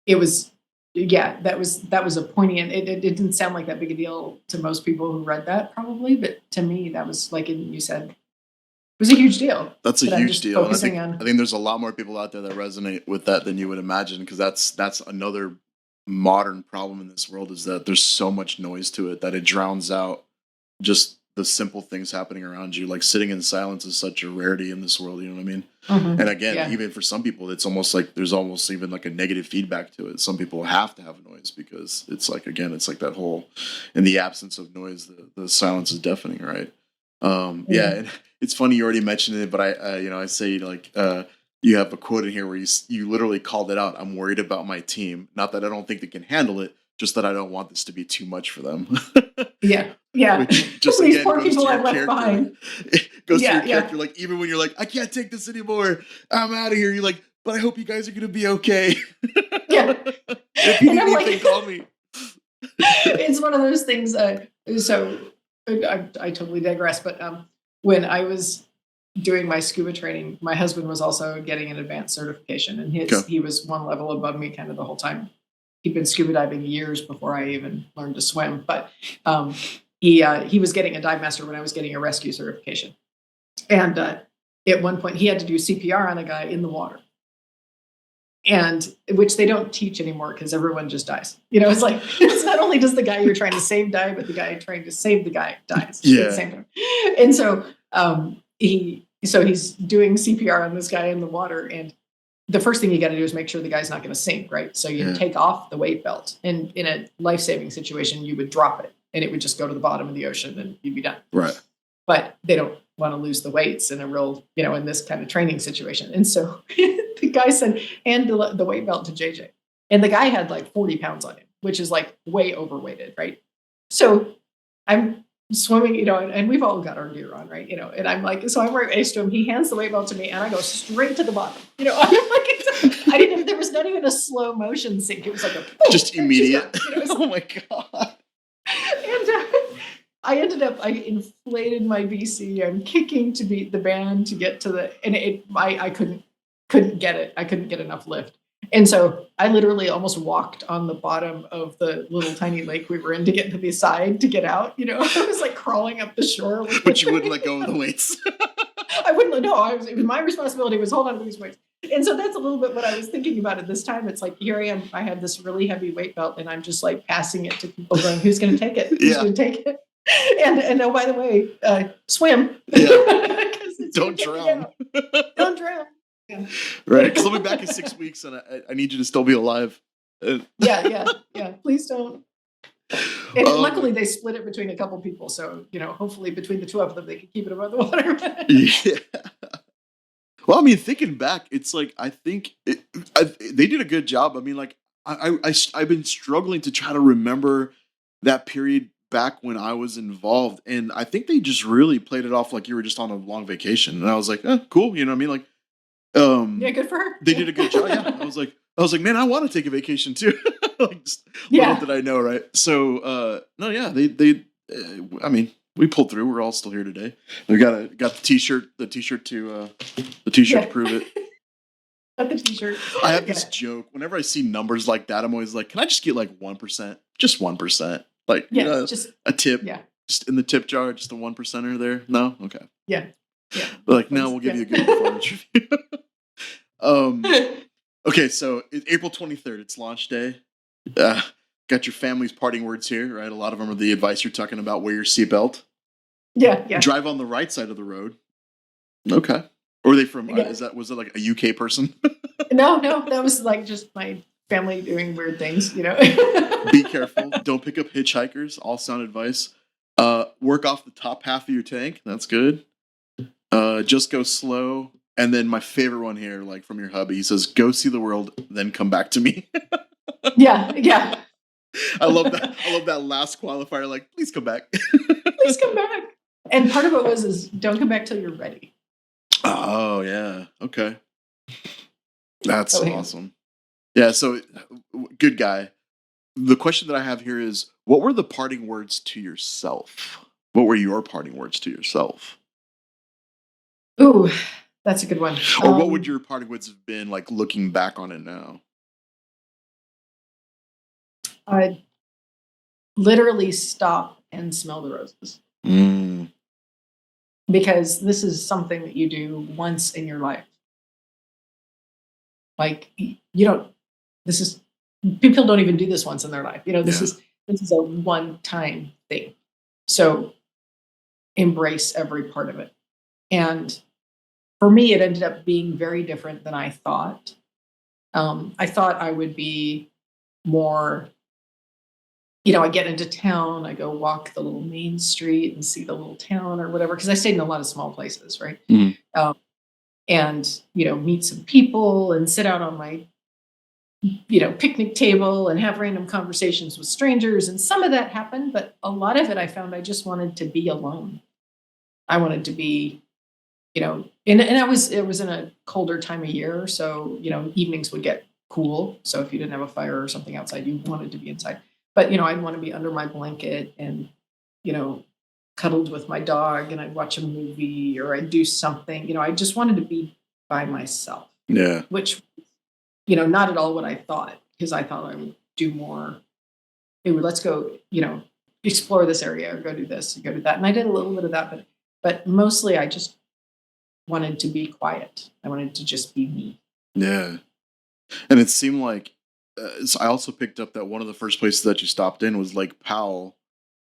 Speaker 2: it was, that was a poignant, it didn't sound like that big a deal to most people who read that probably, but to me, that was like you said, it was a huge deal.
Speaker 1: That's a huge deal. I think there's a lot more people out there that resonate with that than you would imagine, because that's another modern problem in this world, is that there's so much noise to it that it drowns out just the simple things happening around you. Like sitting in silence is such a rarity in this world, you know what I mean? Mm-hmm. And again, even for some people, it's almost like there's almost even like a negative feedback to it. Some people have to have noise because it's like, again, it's like that whole, in the absence of noise, the silence is deafening, right? Yeah, and it's funny you already mentioned it, but I say like you have a quote in here where you literally called it out. I'm worried about my team. Not that I don't think they can handle it, just that I don't want this to be too much for them.
Speaker 2: Yeah.
Speaker 1: Which just
Speaker 2: these
Speaker 1: again
Speaker 2: poor
Speaker 1: goes
Speaker 2: people
Speaker 1: to
Speaker 2: I
Speaker 1: your
Speaker 2: left
Speaker 1: character.
Speaker 2: behind.
Speaker 1: It goes to your character. Like even when you're like, I can't take this anymore, I'm out of here. You're like, but I hope you guys are gonna be okay.
Speaker 2: Yeah.
Speaker 1: If you need anything, call me.
Speaker 2: It's one of those things. So I totally digress, but when I was doing my scuba training, my husband was also getting an advanced certification, and he was one level above me kind of the whole time. He'd been scuba diving years before I even learned to swim, but he was getting a dive master when I was getting a rescue certification. And at one point he had to do CPR on a guy in the water, and which they don't teach anymore because everyone just dies. It's like, it's not only does the guy you're trying to save die, but the guy trying to save the guy dies at the same time. And so he's doing CPR on this guy in the water, and the first thing you got to do is make sure the guy's not going to sink, right? So you take off the weight belt, and in a life-saving situation, you would drop it, and it would just go to the bottom of the ocean, and you'd be done.
Speaker 1: Right.
Speaker 2: But they don't want to lose the weights in a real, in this kind of training situation. And so the guy said, hand the weight belt to JJ. And the guy had like 40 pounds on him, which is like way overweighted, right? So I'm swimming, and we've all got our gear on, right? And I'm like, so I'm right next to him. He hands the weight belt to me, and I go straight to the bottom. I'm like, there was not even a slow motion sink. It was like
Speaker 1: just immediate. Oh my God.
Speaker 2: And I inflated my VC. I'm kicking to beat the band to get to I couldn't get it. I couldn't get enough lift. And so I literally almost walked on the bottom of the little tiny lake we were in to get to the side to get out. I was like crawling up the shore.
Speaker 1: But you wouldn't let go of the weights.
Speaker 2: I wouldn't. No, it was my responsibility was hold on to these weights. And so that's a little bit what I was thinking about at this time. It's like, here I am. I had this really heavy weight belt and I'm just like passing it to people going, who's going to take it? Who's
Speaker 1: Yeah.
Speaker 2: going to take it? And oh, by the way, swim.
Speaker 1: Yeah.
Speaker 2: 'Cause it's
Speaker 1: Don't
Speaker 2: gonna take
Speaker 1: drown.
Speaker 2: you out. Don't drown. Yeah.
Speaker 1: Right. Because I'll be back in 6 weeks and I need you to still be alive.
Speaker 2: Yeah. Please don't. And
Speaker 1: Oh,
Speaker 2: luckily they split it between a couple people. So, hopefully between the two of them, they could keep it above the water.
Speaker 1: yeah. Well, I mean, thinking back, it's like I think they did a good job. I mean, like I've been struggling to try to remember that period back when I was involved, and I think they just really played it off like you were just on a long vacation. And I was like, cool, you know what I mean? Like,
Speaker 2: Yeah, good for her.
Speaker 1: they did a good job. Yeah, I was like, man, I want to take a vacation too. Like, just
Speaker 2: Yeah.
Speaker 1: little did I know, right? So, no, yeah, they I mean, we pulled through. We're all still here today. We got the t-shirt, to
Speaker 2: Yeah.
Speaker 1: prove it.
Speaker 2: Got the t-shirt.
Speaker 1: I have this joke. Whenever I see numbers like that, I'm always like, can I just get like 1%? Just 1%. Like,
Speaker 2: Yeah, just
Speaker 1: a tip.
Speaker 2: yeah.
Speaker 1: Just in the tip jar, just a 1%er there. No? Okay.
Speaker 2: Yeah.
Speaker 1: They're like, no, we'll give you a good performance review. Okay, so it's April 23rd. It's launch day. Got your family's parting words here, right? A lot of them are the advice you're talking about. Wear your seatbelt.
Speaker 2: Yeah.
Speaker 1: Drive on the right side of the road. Okay. Or are they from?
Speaker 2: Yeah.
Speaker 1: Was it like a UK person?
Speaker 2: No, that was like just my family doing weird things,
Speaker 1: Be careful. Don't pick up hitchhikers. All sound advice. Work off the top half of your tank. That's good. Just go slow. And then my favorite one here, like from your hubby, he says, "Go see the world, then come back to me."
Speaker 2: Yeah.
Speaker 1: I love that. I love that last qualifier. Like, please come back.
Speaker 2: Please come back. And part of it is don't come back till you're ready.
Speaker 1: Oh yeah. Okay. That's
Speaker 2: yeah.
Speaker 1: awesome. Yeah. So, good guy. The question that I have here is, what were the parting words to yourself? What were your parting words to yourself?
Speaker 2: Ooh, that's a good one.
Speaker 1: Or what would your parting words have been like looking back on it now?
Speaker 2: I'd literally stop and smell the roses. Because this is something that you do once in your life. Like, people don't even do this once in their life. This is a one-time thing. So embrace every part of it. And for me, it ended up being very different than I thought. I thought I would be more, I get into town, I go walk the little main street and see the little town or whatever, because I stayed in a lot of small places, right? And, meet some people and sit out on my, picnic table and have random conversations with strangers. And some of that happened, but a lot of it I found I just wanted to be alone. I wanted to be, and it was in a colder time of year. So, evenings would get cool. So if you didn't have a fire or something outside, you wanted to be inside. But, I'd want to be under my blanket and, cuddled with my dog, and I'd watch a movie or I'd do something. I just wanted to be by myself.
Speaker 1: Yeah.
Speaker 2: Which, not at all what I thought, because I thought I would do more. Hey, let's go, explore this area or go do this, go do that. And I did a little bit of that, but mostly I just wanted to be quiet. I wanted to just be me.
Speaker 1: Yeah. And it seemed like, so I also picked up that one of the first places that you stopped in was Lake Powell,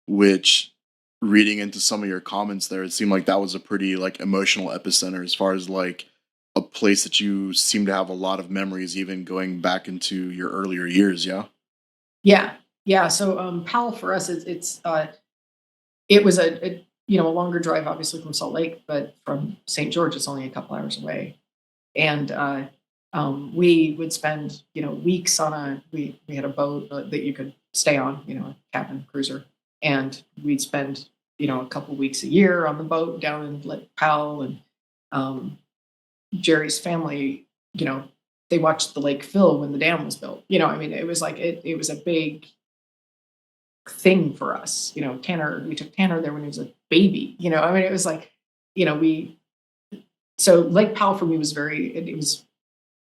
Speaker 1: which, reading into some of your comments there, it seemed like that was a pretty like emotional epicenter as far as like a place that you seem to have a lot of memories, even going back into your earlier years.
Speaker 2: Yeah. So Powell for us, it was a longer drive, obviously from Salt Lake, but from St. George, it's only a couple hours away. And we would spend weeks on we had a boat that you could stay on, a cabin cruiser, and we'd spend a couple weeks a year on the boat down in Lake Powell. And Jerry's family, they watched the lake fill when the dam was built. It was like it was a big thing for us. We took Tanner there when he was a baby. It was like, so Lake Powell for me was it was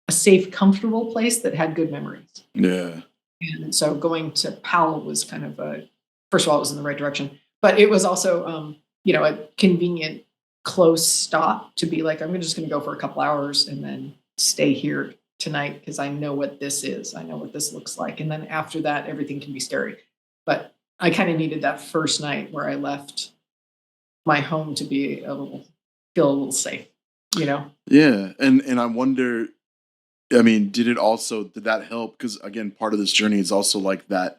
Speaker 2: a safe, comfortable place that had good memories.
Speaker 1: Yeah.
Speaker 2: And so going to Powell was kind of first of all, it was in the right direction, but it was also, a convenient, close stop to be like, I'm just going to go for a couple hours and then stay here tonight because I know what this is. I know what this looks like. And then after that, everything can be scary. But I kind of needed that first night where I left my home to be feel a little safe, you know?
Speaker 1: Yeah. And I wonder, I mean, did that help? Because again, part of this journey is also like that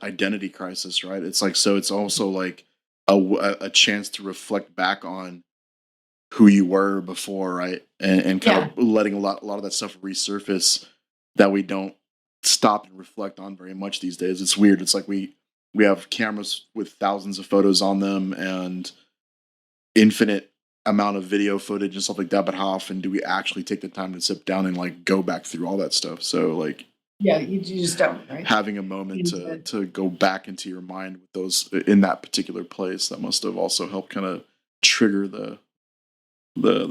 Speaker 1: identity crisis, right? It's like, so it's also like a chance to reflect back on who you were before, right? And kind
Speaker 2: Yeah.
Speaker 1: of letting a lot of that stuff resurface that we don't stop and reflect on very much these days. It's weird. It's like we have cameras with thousands of photos on them and infinite amount of video footage and stuff like that, but how often do we actually take the time to sit down and like go back through all that stuff? So like,
Speaker 2: Yeah, you just don't, right?
Speaker 1: having a moment to go back into your mind with those in that particular place, that must have also helped kind of trigger the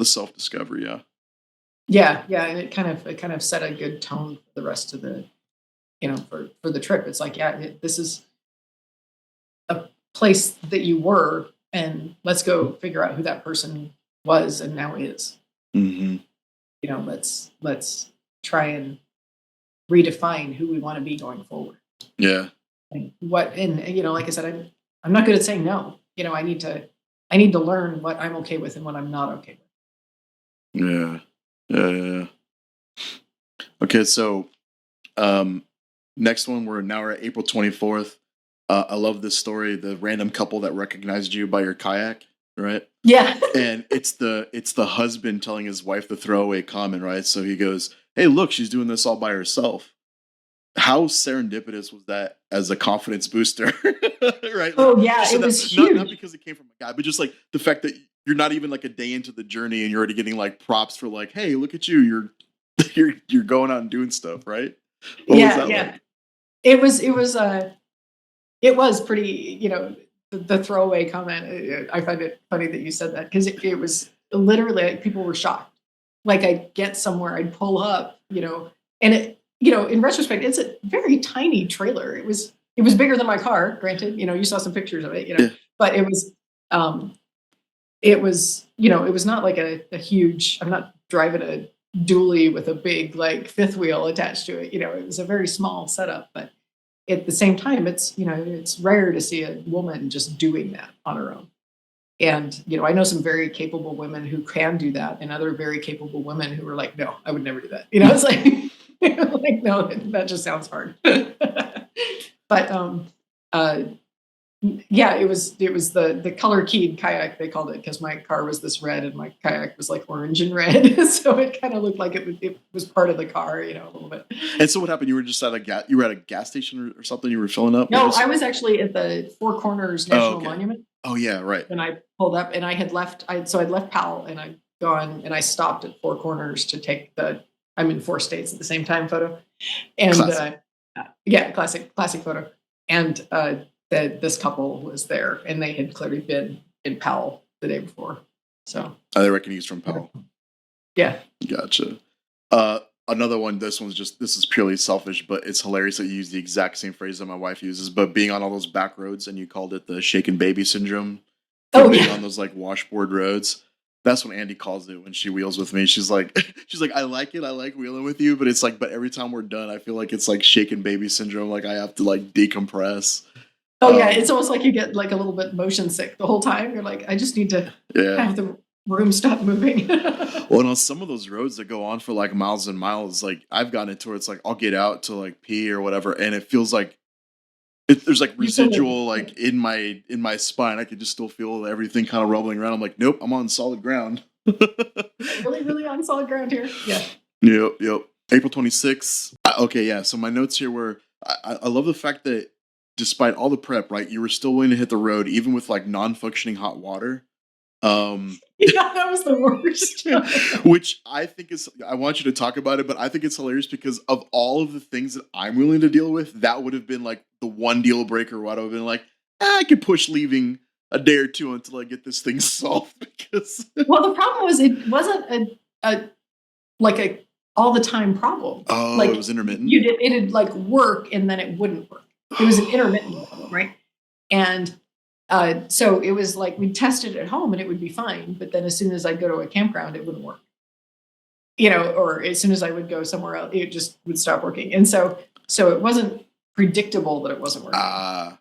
Speaker 1: self discovery.
Speaker 2: Yeah, and it kind of set a good tone for the rest of the, for the trip. It's like, this is a place that you were, and let's go figure out who that person was and now is.
Speaker 1: Mm-hmm.
Speaker 2: Let's try and redefine who we want to be going forward.
Speaker 1: Yeah.
Speaker 2: And like I said, I'm not good at saying no. I need to learn what I'm okay with and what I'm not okay with.
Speaker 1: Yeah. Okay, so next one, we're at April 24th. I love this story, the random couple that recognized you by your kayak, right?
Speaker 2: Yeah.
Speaker 1: And it's the husband telling his wife the throwaway comment, right? So he goes, "Hey, look, she's doing this all by herself." How serendipitous was that as a confidence booster? Right?
Speaker 2: Oh yeah, it was huge.
Speaker 1: Not because it came from a guy, but just like the fact that you're not even like a day into the journey and you're already getting like props for like, "Hey, look at you, you're going out and doing stuff," right? What was that like?
Speaker 2: It was pretty, the throwaway comment. I find it funny that you said that because it was literally like, people were shocked. Like I'd get somewhere, I'd pull up, and it, in retrospect, it's a very tiny trailer. It was bigger than my car, granted. You saw some pictures of it,
Speaker 1: Yeah.
Speaker 2: but it was, it was not like a huge. I'm not driving a dually with a big like fifth wheel attached to it. It was a very small setup, but at the same time, it's rare to see a woman just doing that on her own. And I know some very capable women who can do that, and other very capable women who are like, no, I would never do that. It's like, like no, that just sounds hard. But yeah, it was the color keyed kayak, they called it, because my car was this red and my kayak was like orange and red, so it kind of looked like it was part of the car, a little bit.
Speaker 1: And so what happened? You were just at a gas station or something. You were filling up.
Speaker 2: No, I was actually at the Four Corners National Monument.
Speaker 1: Oh yeah, right.
Speaker 2: And I pulled up, and I had left. I'd left Powell, and I'd gone, and I stopped at Four Corners to take the "I'm in 4 states at the same time" photo. And classic photo. And this couple was there, and they had clearly been in Powell the day before. So
Speaker 1: they reckon he's from Powell.
Speaker 2: Yeah,
Speaker 1: gotcha. Another one. This is purely selfish, but it's hilarious that you use the exact same phrase that my wife uses. But being on all those back roads, and you called it the shaken baby syndrome. Being on those like washboard roads. That's what Andy calls it when she wheels with me. She's like, I like it. I like wheeling with you, but it's like, but every time we're done, I feel like it's like shaken baby syndrome. Like I have to like decompress.
Speaker 2: Oh yeah, it's almost like you get like a little bit motion sick the whole time. You're like, I just need to have the room stop moving.
Speaker 1: Well, and on some of those roads that go on for like miles and miles, like I've gotten it to where it's like I'll get out to like pee or whatever, and it feels like there's like residual like in my spine. I could just still feel everything kind of rumbling around. I'm like, nope, I'm on solid ground.
Speaker 2: really, really on solid ground here. Yeah.
Speaker 1: Yep. April 26th. Okay, yeah. So my notes here were I love the fact that despite all the prep, right, you were still willing to hit the road even with like non-functioning hot water.
Speaker 2: Yeah, that was the worst.
Speaker 1: Which I think I want you to talk about it, but I think it's hilarious because of all of the things that I'm willing to deal with, that would have been like the one deal breaker where I would have been like, I could push leaving a day or two until I get this thing solved. Because
Speaker 2: well, the problem was it wasn't a all the time problem.
Speaker 1: Oh,
Speaker 2: like,
Speaker 1: it was intermittent.
Speaker 2: It'd like work and then it wouldn't work. It was an intermittent problem, right? And so it was like we'd test it at home and it would be fine, but then as soon as I'd go to a campground, it wouldn't work. or as soon as I would go somewhere else, it just would stop working. And so it wasn't predictable that it wasn't working.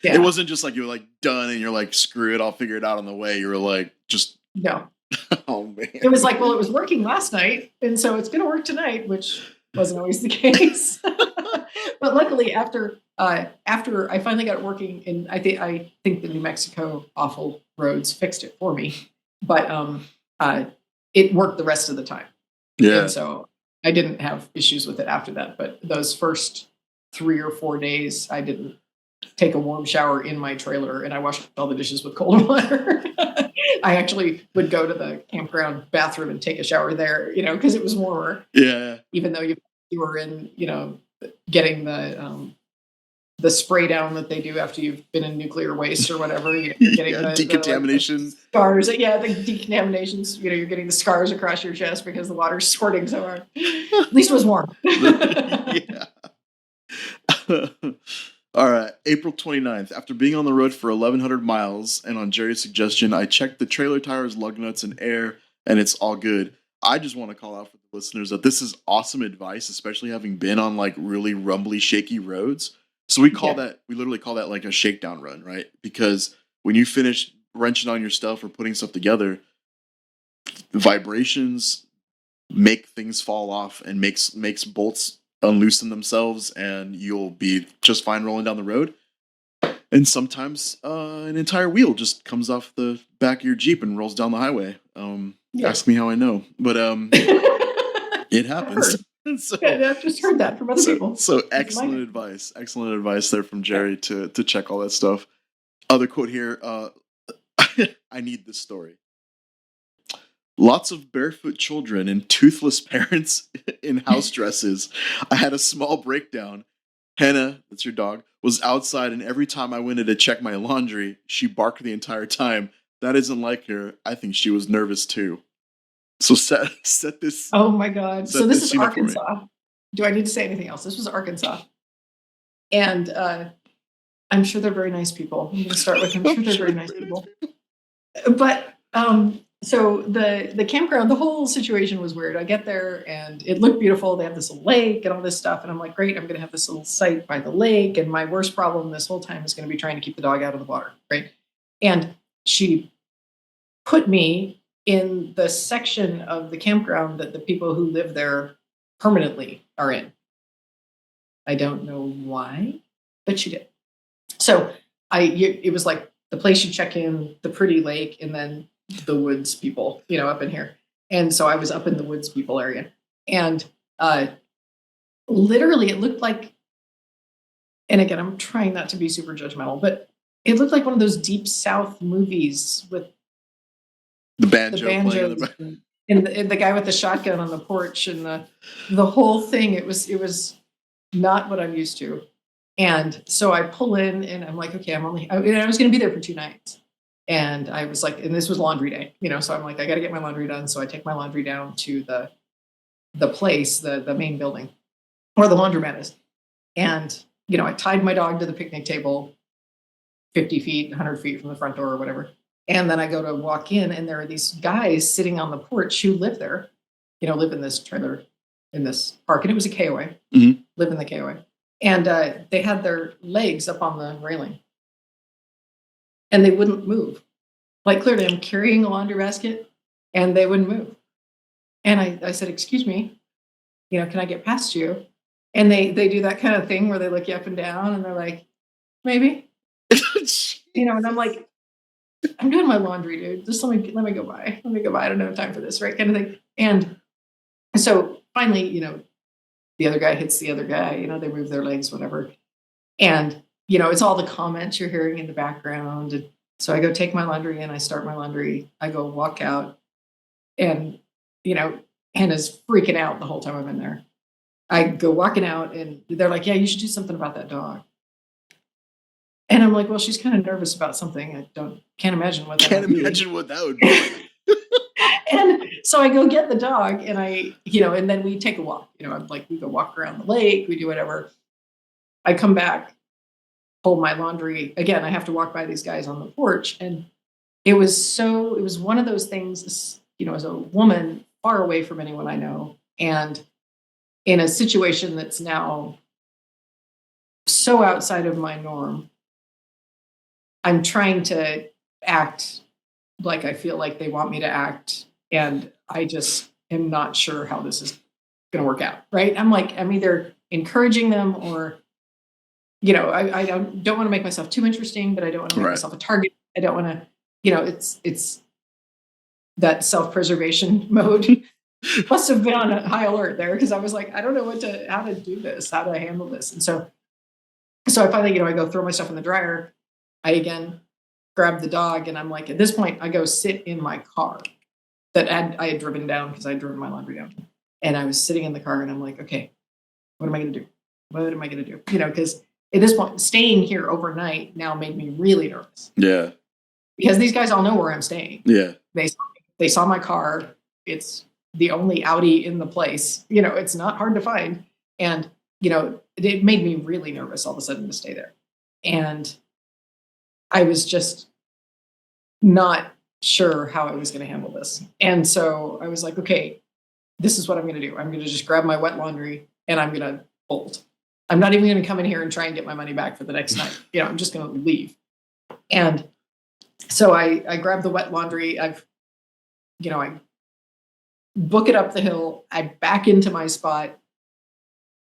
Speaker 1: It wasn't just like you were like done and you're like, screw it, I'll figure it out on the way. You were like, just
Speaker 2: no.
Speaker 1: Oh man.
Speaker 2: It was like, well, it was working last night, and so it's going to work tonight, which wasn't always the case. But luckily, after I finally got it working, and I think the New Mexico awful roads fixed it for me, but it worked the rest of the time.
Speaker 1: Yeah.
Speaker 2: And so I didn't have issues with it after that. But those first 3 or 4 days, I didn't take a warm shower in my trailer, and I washed all the dishes with cold water. I actually would go to the campground bathroom and take a shower there, because it was warmer.
Speaker 1: Yeah.
Speaker 2: Even though you were in, getting the spray down that they do after you've been in nuclear waste or whatever. You're getting the
Speaker 1: decontamination.
Speaker 2: The scars. Yeah, the decontaminations. You're getting the scars across your chest because the water's squirting so hard. At least it was warm.
Speaker 1: Yeah. All right, April 29th. After being on the road for 1,100 miles, and on Jerry's suggestion, I checked the trailer tires, lug nuts, and air, and it's all good. I just want to call out for the listeners that this is awesome advice, especially having been on like really rumbly, shaky roads. So we literally call that like a shakedown run, right? Because when you finish wrenching on your stuff or putting stuff together, vibrations make things fall off and makes bolts unloosen themselves, and you'll be just fine rolling down the road. And sometimes an entire wheel just comes off the back of your Jeep and rolls down the highway. Ask me how I know, but it happens.
Speaker 2: So, I've just heard that from other people.
Speaker 1: So excellent advice there from Jerry to check all that stuff. Other quote here, I need this story. Lots of barefoot children and toothless parents in house dresses. I had a small breakdown. Hannah, that's your dog, was outside, and every time I went in to check my laundry, she barked the entire time. That isn't like her. I think she was nervous too. So set this.
Speaker 2: Oh my God. So this is Arkansas. Do I need to say anything else? This was Arkansas. And I'm sure they're very nice people. I'm going to start with, I'm sure they're very nice people. But so the campground, the whole situation was weird. I get there and it looked beautiful. They have this little lake and all this stuff. And I'm like, great, I'm going to have this little site by the lake. And my worst problem this whole time is going to be trying to keep the dog out of the water, right? And she put me in the section of the campground that the people who live there permanently are in. I don't know why, but she did. So it was like the place you check in, the pretty lake, and then the woods people, up in here. And so I was up in the woods people area. And literally it looked like, and again, I'm trying not to be super judgmental, but it looked like one of those Deep South movies with
Speaker 1: the banjo
Speaker 2: playing and the guy with the shotgun on the porch and the whole thing. It was not what I'm used to. And so I pull in and I'm like, okay, I was going to be there for 2 nights. And I was like, and this was laundry day, so I'm like, I got to get my laundry done. So I take my laundry down to the place, the main building where the laundromat is. And, I tied my dog to the picnic table 50 feet, 100 feet from the front door or whatever. And then I go to walk in and there are these guys sitting on the porch who live there, live in this trailer in this park. And it was a KOA, live in the KOA. And they had their legs up on the railing. And they wouldn't move. Like clearly I'm carrying a laundry basket and they wouldn't move. And I said, excuse me, can I get past you? And they do that kind of thing where they look you up and down and they're like, maybe, and I'm like, I'm doing my laundry, dude. Just let me go by. Let me go by. I don't have time for this, right? Kind of thing. And so finally, the other guy hits the other guy, they move their legs, whatever. And it's all the comments you're hearing in the background. And so I go take my laundry and I start my laundry. I go walk out and, Hannah's freaking out the whole time I'm in there. I go walking out and they're like, yeah, you should do something about that dog. And I'm like, well, she's kind of nervous about something. I can't imagine what that would be. And so I go get the dog and and then we take a walk, I'm like, we go walk around the lake, we do whatever. I come back, fold my laundry. Again, I have to walk by these guys on the porch. And it was one of those things, as a woman far away from anyone I know, and in a situation that's now so outside of my norm. I'm trying to act like I feel like they want me to act, and I just am not sure how this is going to work out. Right? I'm like, I'm either encouraging them, or I don't want to make myself too interesting, but I don't want to make
Speaker 1: Right.
Speaker 2: myself a target. I don't want to, it's that self-preservation mode. Must have been on a high alert there, because I was like, I don't know how to do this, how to handle this. And so I finally, I go throw my stuff in the dryer. I again grab the dog, and I'm like, at this point, I go sit in my car that I had driven down, because I had driven my laundry down. And I was sitting in the car, and I'm like, okay, what am I going to do? What am I going to do? Because at this point, staying here overnight now made me really nervous.
Speaker 1: Yeah.
Speaker 2: Because these guys all know where I'm staying.
Speaker 1: Yeah.
Speaker 2: They saw my car. It's the only Audi in the place. It's not hard to find. And, it made me really nervous all of a sudden to stay there. And I was just not sure how I was going to handle this. And so I was like, okay, this is what I'm going to do. I'm going to just grab my wet laundry, and I'm going to bolt. I'm not even going to come in here and try and get my money back for the next night. I'm just going to leave. And so I grab the wet laundry. I book it up the hill. I back into my spot,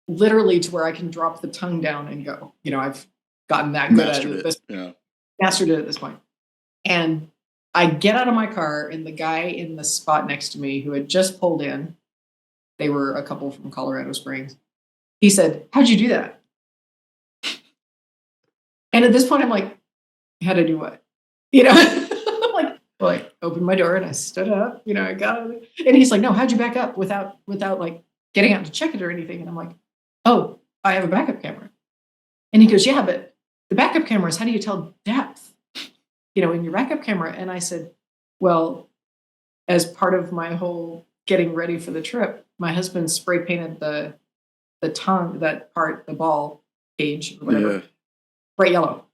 Speaker 2: literally to where I can drop the tongue down and go. I've gotten that good at it. Mastered it at this point. And I get out of my car, and the guy in the spot next to me, who had just pulled in, they were a couple from Colorado Springs. He said, "How'd you do that?" And at this point, I'm like, "How to do what?" I'm like, well, I opened my door and I stood up. I got it. And he's like, "No, how'd you back up without like getting out to check it or anything?" And I'm like, "Oh, I have a backup camera." And he goes, "Yeah, but the backup camera is, how do you tell depth, in your backup camera?" And I said, "Well, as part of my whole getting ready for the trip, my husband spray painted the tongue, that part, the ball cage or whatever, bright yellow.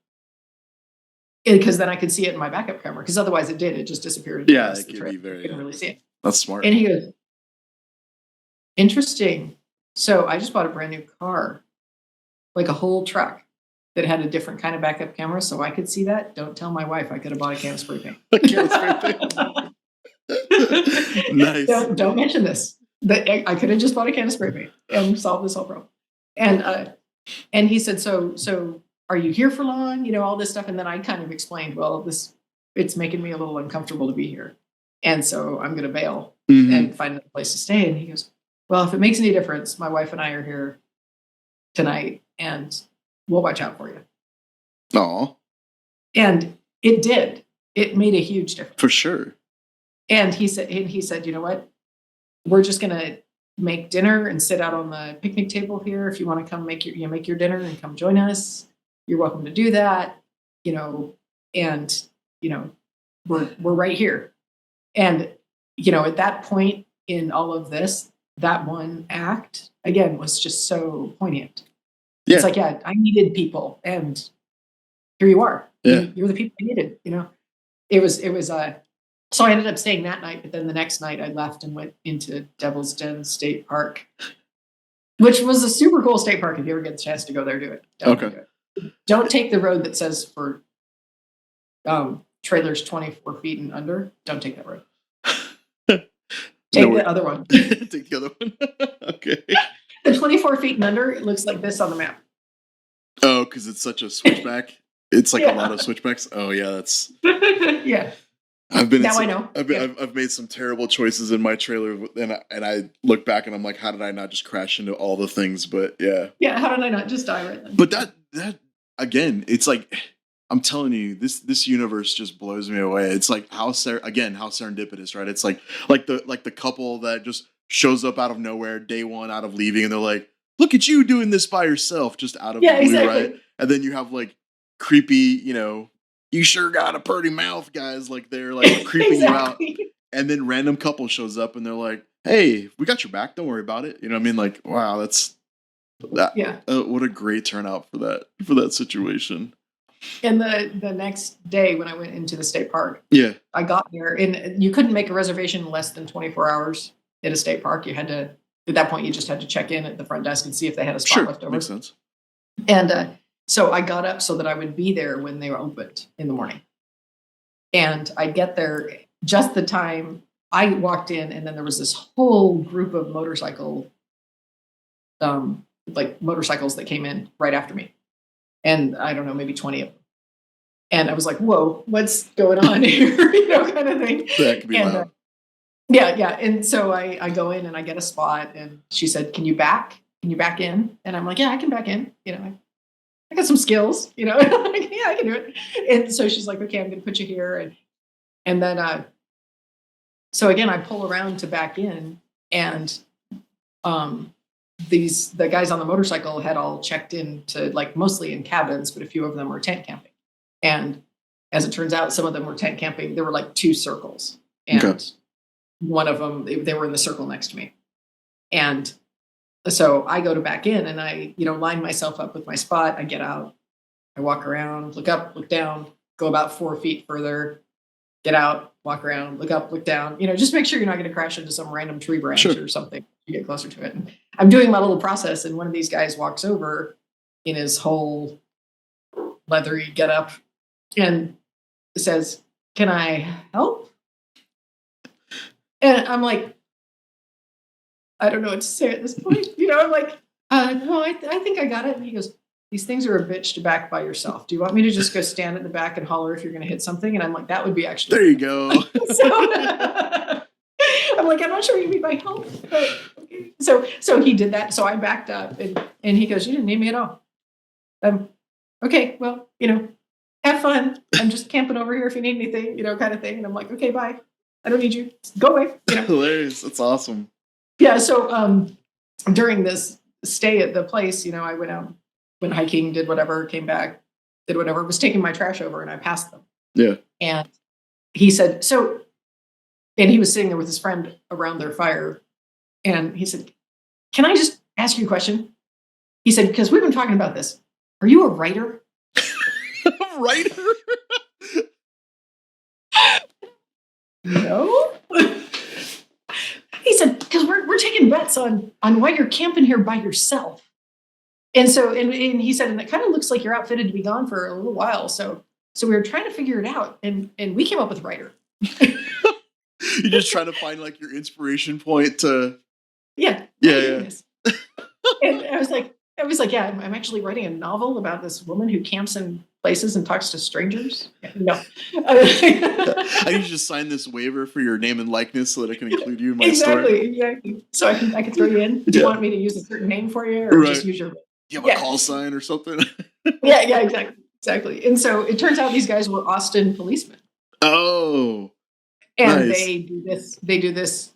Speaker 2: Because then I could see it in my backup camera, because otherwise it just disappeared.
Speaker 1: Yeah, it could be very.
Speaker 2: I couldn't really see it.
Speaker 1: That's smart.
Speaker 2: And he goes, "Interesting. So I just bought a brand new car, like a whole truck, that had a different kind of backup camera, so I could see that. Don't tell my wife I could have bought a can of spray paint."
Speaker 1: Nice.
Speaker 2: Don't mention this. That I could have just bought a can of spray paint and solved this whole problem. And he said, "So are you here for long?" All this stuff. And then I kind of explained, well, it's making me a little uncomfortable to be here, and so I'm going to bail and find another place to stay. And he goes, "Well, if it makes any difference, my wife and I are here tonight, and we'll watch out for you."
Speaker 1: Aw.
Speaker 2: And it did. It made a huge difference.
Speaker 1: For sure.
Speaker 2: And he said, "You know what? We're just going to make dinner and sit out on the picnic table here. If you want to come make your dinner and come join us, you're welcome to do that. And we're right here." And at that point in all of this, that one act again was just so poignant. Yeah. It's like, yeah, I needed people, and here you are.
Speaker 1: Yeah.
Speaker 2: You're the people I needed. It was so I ended up staying that night, but then the next night I left and went into Devil's Den State Park, which was a super cool state park. If you ever get the chance to go there, do it.
Speaker 1: Okay.
Speaker 2: Do it. Don't take the road that says for trailers 24 feet and under. Don't take that road. Take the other one.
Speaker 1: Take the other one. Okay.
Speaker 2: The 24 feet and under, it looks like this on the map.
Speaker 1: Oh, because it's such a switchback. It's like a lot of switchbacks. Oh yeah, that's
Speaker 2: yeah.
Speaker 1: I know. I've made some terrible choices in my trailer, and I look back and I'm like, how did I not just crash into all the things? But yeah.
Speaker 2: Yeah, how did I not just die right then?
Speaker 1: But that again, it's like, I'm telling you, this universe just blows me away. It's like how serendipitous, right? It's like the couple that just shows up out of nowhere, day one out of leaving, and they're like, "Look at you doing this by yourself," just out of the blue, exactly. Right? And then you have like creepy, "You sure got a pretty mouth," guys, like they're like creeping
Speaker 2: exactly.
Speaker 1: you out, and then random couple shows up and they're like, "Hey, we got your back. Don't worry about it." You know what I mean? Like, wow, that's that. Yeah. What a great turnout for that situation.
Speaker 2: And the next day when I went into the state park,
Speaker 1: yeah,
Speaker 2: I got there, and you couldn't make a reservation in less than 24 hours. at a state park, you had to, at that point, you just had to check in at the front desk and see if they had a spot
Speaker 1: Sure,
Speaker 2: left over.
Speaker 1: makes sense.
Speaker 2: And so I got up so that I would be there when they were opened in the morning. And I get there just the time I walked in, and then there was this whole group of motorcycles that came in right after me. And I don't know, maybe 20 of them. And I was like, whoa, what's going on here? Kind of thing.
Speaker 1: That could be loud.
Speaker 2: Yeah. And so I go in and I get a spot, and she said, Can you back in? And I'm like, yeah, I can back in. I got some skills, I'm like, yeah, I can do it. And so she's like, okay, I'm going to put you here. And then, so again, I pull around to back in, and the guys on the motorcycle had all checked into, like, mostly in cabins, but a few of them were tent camping. And as it turns out, some of them were tent camping. There were like 2 circles, and one of them, they were in the circle next to me. And so I go to back in, and I, line myself up with my spot. I get out, I walk around, look up, look down, go about 4 feet further, get out, walk around, look up, look down, just make sure you're not going to crash into some random tree branch or something. You get closer to it. And I'm doing my little process, and one of these guys walks over in his whole leathery getup and says, "Can I help?" And I'm like, I don't know what to say at this point. I'm like, no, I think I got it. And he goes, "These things are a bitch to back by yourself. Do you want me to just go stand at the back and holler if you're going to hit something?" And I'm like, that would be actually.
Speaker 1: There you go.
Speaker 2: I'm like, I'm not sure what you mean by help. But okay. So he did that. So I backed up, and he goes, "You didn't need me at all." Okay, well, have fun. I'm just camping over here if you need anything, kind of thing. And I'm like, okay, bye. I don't need you. Go away.
Speaker 1: Hilarious. That's awesome.
Speaker 2: Yeah. So during this stay at the place, I went out, went hiking, did whatever, came back, did whatever, was taking my trash over, and I passed them.
Speaker 1: Yeah.
Speaker 2: And he said, and he was sitting there with his friend around their fire. And he said, "Can I just ask you a question?" He said, "Because we've been talking about this. Are you a writer?"
Speaker 1: Writer?
Speaker 2: No. He said, "Because we're taking bets on why you're camping here by yourself." And so, and he said, "And it kind of looks like you're outfitted to be gone for a little while. So we were trying to figure it out, and we came up with writer."
Speaker 1: You're just trying to find, like, your inspiration point to.
Speaker 2: Yeah.
Speaker 1: Yeah.
Speaker 2: And I was like, yeah, I'm actually writing a novel about this woman who camps in places and talks to strangers. No.
Speaker 1: I need you to sign this waiver for your name and likeness so that I can include you in my story.
Speaker 2: Exactly. So I can throw you in. Do you want me to use a certain name for you, or just use your?
Speaker 1: Do you have a call sign or something?
Speaker 2: Yeah, exactly. And so it turns out these guys were Austin policemen.
Speaker 1: Oh.
Speaker 2: And
Speaker 1: nice.
Speaker 2: They do this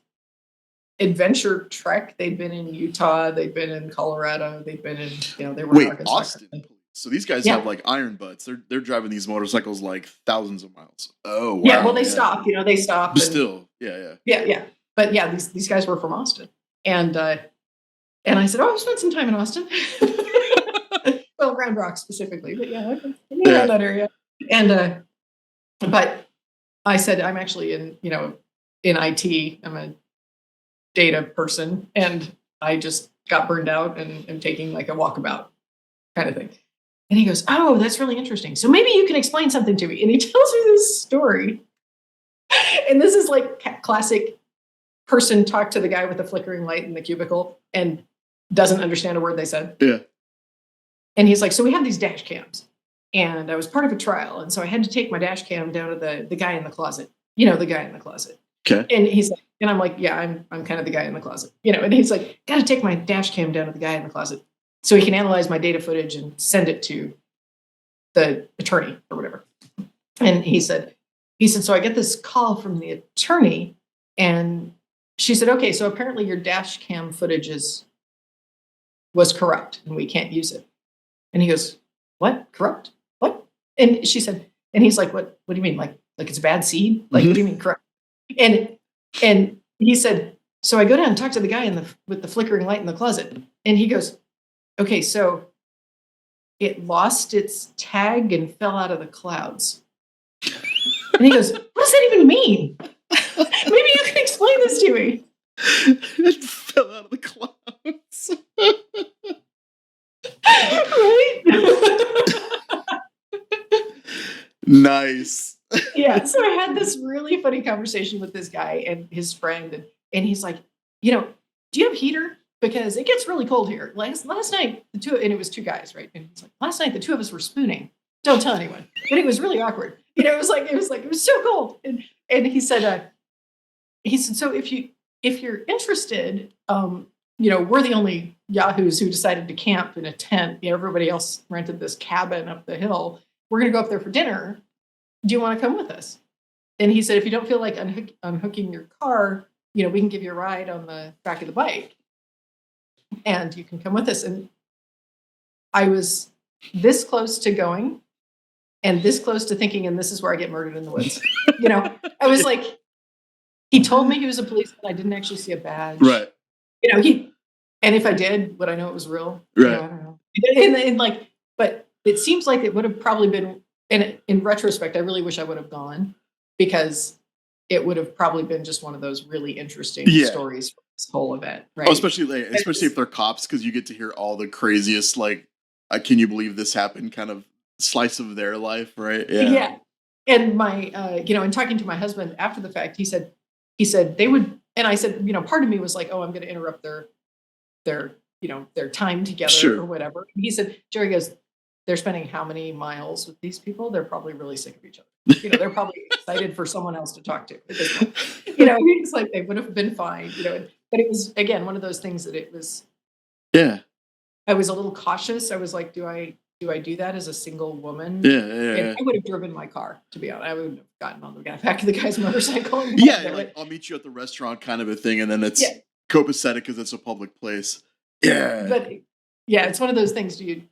Speaker 2: adventure trek. They'd been in Utah, they'd been in Colorado, they'd been in, they were in Arkansas.
Speaker 1: Austin police. So these guys have, like, iron butts. They're driving these motorcycles like thousands of miles. Oh, wow.
Speaker 2: Yeah, well, they stop. They stop.
Speaker 1: But still, yeah.
Speaker 2: Yeah. But yeah, these guys were from Austin, and I said, "Oh, I've spent some time in Austin." Well, Round Rock specifically, but yeah, around that area. And but I said, I'm actually in IT. I'm a data person, and I just got burned out and am taking, like, a walkabout kind of thing. And he goes, "Oh, that's really interesting. So maybe you can explain something to me." And he tells me this story. And this is like classic person talk to the guy with the flickering light in the cubicle and doesn't understand a word they said.
Speaker 1: Yeah.
Speaker 2: And he's like, "So we have these dash cams, and I was part of a trial. And so I had to take my dash cam down to the guy in the closet, the guy in the closet."
Speaker 1: Okay.
Speaker 2: And he's like, and I'm like, "Yeah, I'm kind of the guy in the closet, and he's like, "Got to take my dash cam down to the guy in the closet so he can analyze my data footage and send it to the attorney or whatever." And he said, so I get this call from the attorney, and she said, "Okay, so apparently your dash cam footage was corrupt and we can't use it." And he goes, "What? Corrupt? What?" And she said, and he's like, What do you mean? Like it's a bad seed? Like, what do you mean corrupt?" And he said, "So I go down and talk to the guy with the flickering light in the closet." And he goes, "Okay, so it lost its tag and fell out of the clouds." And he goes, "What does that even mean? Maybe you can explain this to me."
Speaker 1: It fell out of the clouds.
Speaker 2: Right?
Speaker 1: Nice.
Speaker 2: Yeah. So I had this really funny conversation with this guy and his friend, and he's like, do you have heater? Because it gets really cold here. Last night, and it was two guys, right? And he's like, last night the two of us were spooning. Don't tell anyone. And it was really awkward. It was so cold. And he said, so if you're interested, we're the only yahoos who decided to camp in a tent. Everybody else rented this cabin up the hill. We're going to go up there for dinner. Do you want to come with us? And he said, if you don't feel like unhooking your car, we can give you a ride on the back of the bike and you can come with us. And I was this close to going and this close to thinking, and this is where I get murdered in the woods. I was like, he told me he was a policeman. I didn't actually see a badge.
Speaker 1: Right.
Speaker 2: And if I did, would I know it was real?
Speaker 1: Right.
Speaker 2: I don't know. But it seems like it would have probably been, and in retrospect, I really wish I would have gone because it would have probably been just one of those really interesting stories from this whole event, right?
Speaker 1: Oh, especially if they're cops, because you get to hear all the craziest, like, can you believe this happened kind of slice of their life, right?
Speaker 2: Yeah. And my, in talking to my husband after the fact, he said they would, and I said, part of me was like, oh, I'm going to interrupt their time together or whatever. And he said, Jerry goes, they're spending how many miles with these people? They're probably really sick of each other. They're probably excited for someone else to talk to at this point. It's like they would have been fine, but it was, again, one of those things that it was, I was a little cautious. I was like, do I do that as a single woman? And I would have driven my car, to be honest. I would have gotten on the back of the guy's motorcycle.
Speaker 1: Like, I'll meet you at the restaurant kind of a thing. And then it's copacetic because it's a public place. Yeah.
Speaker 2: But it's one of those things. Do you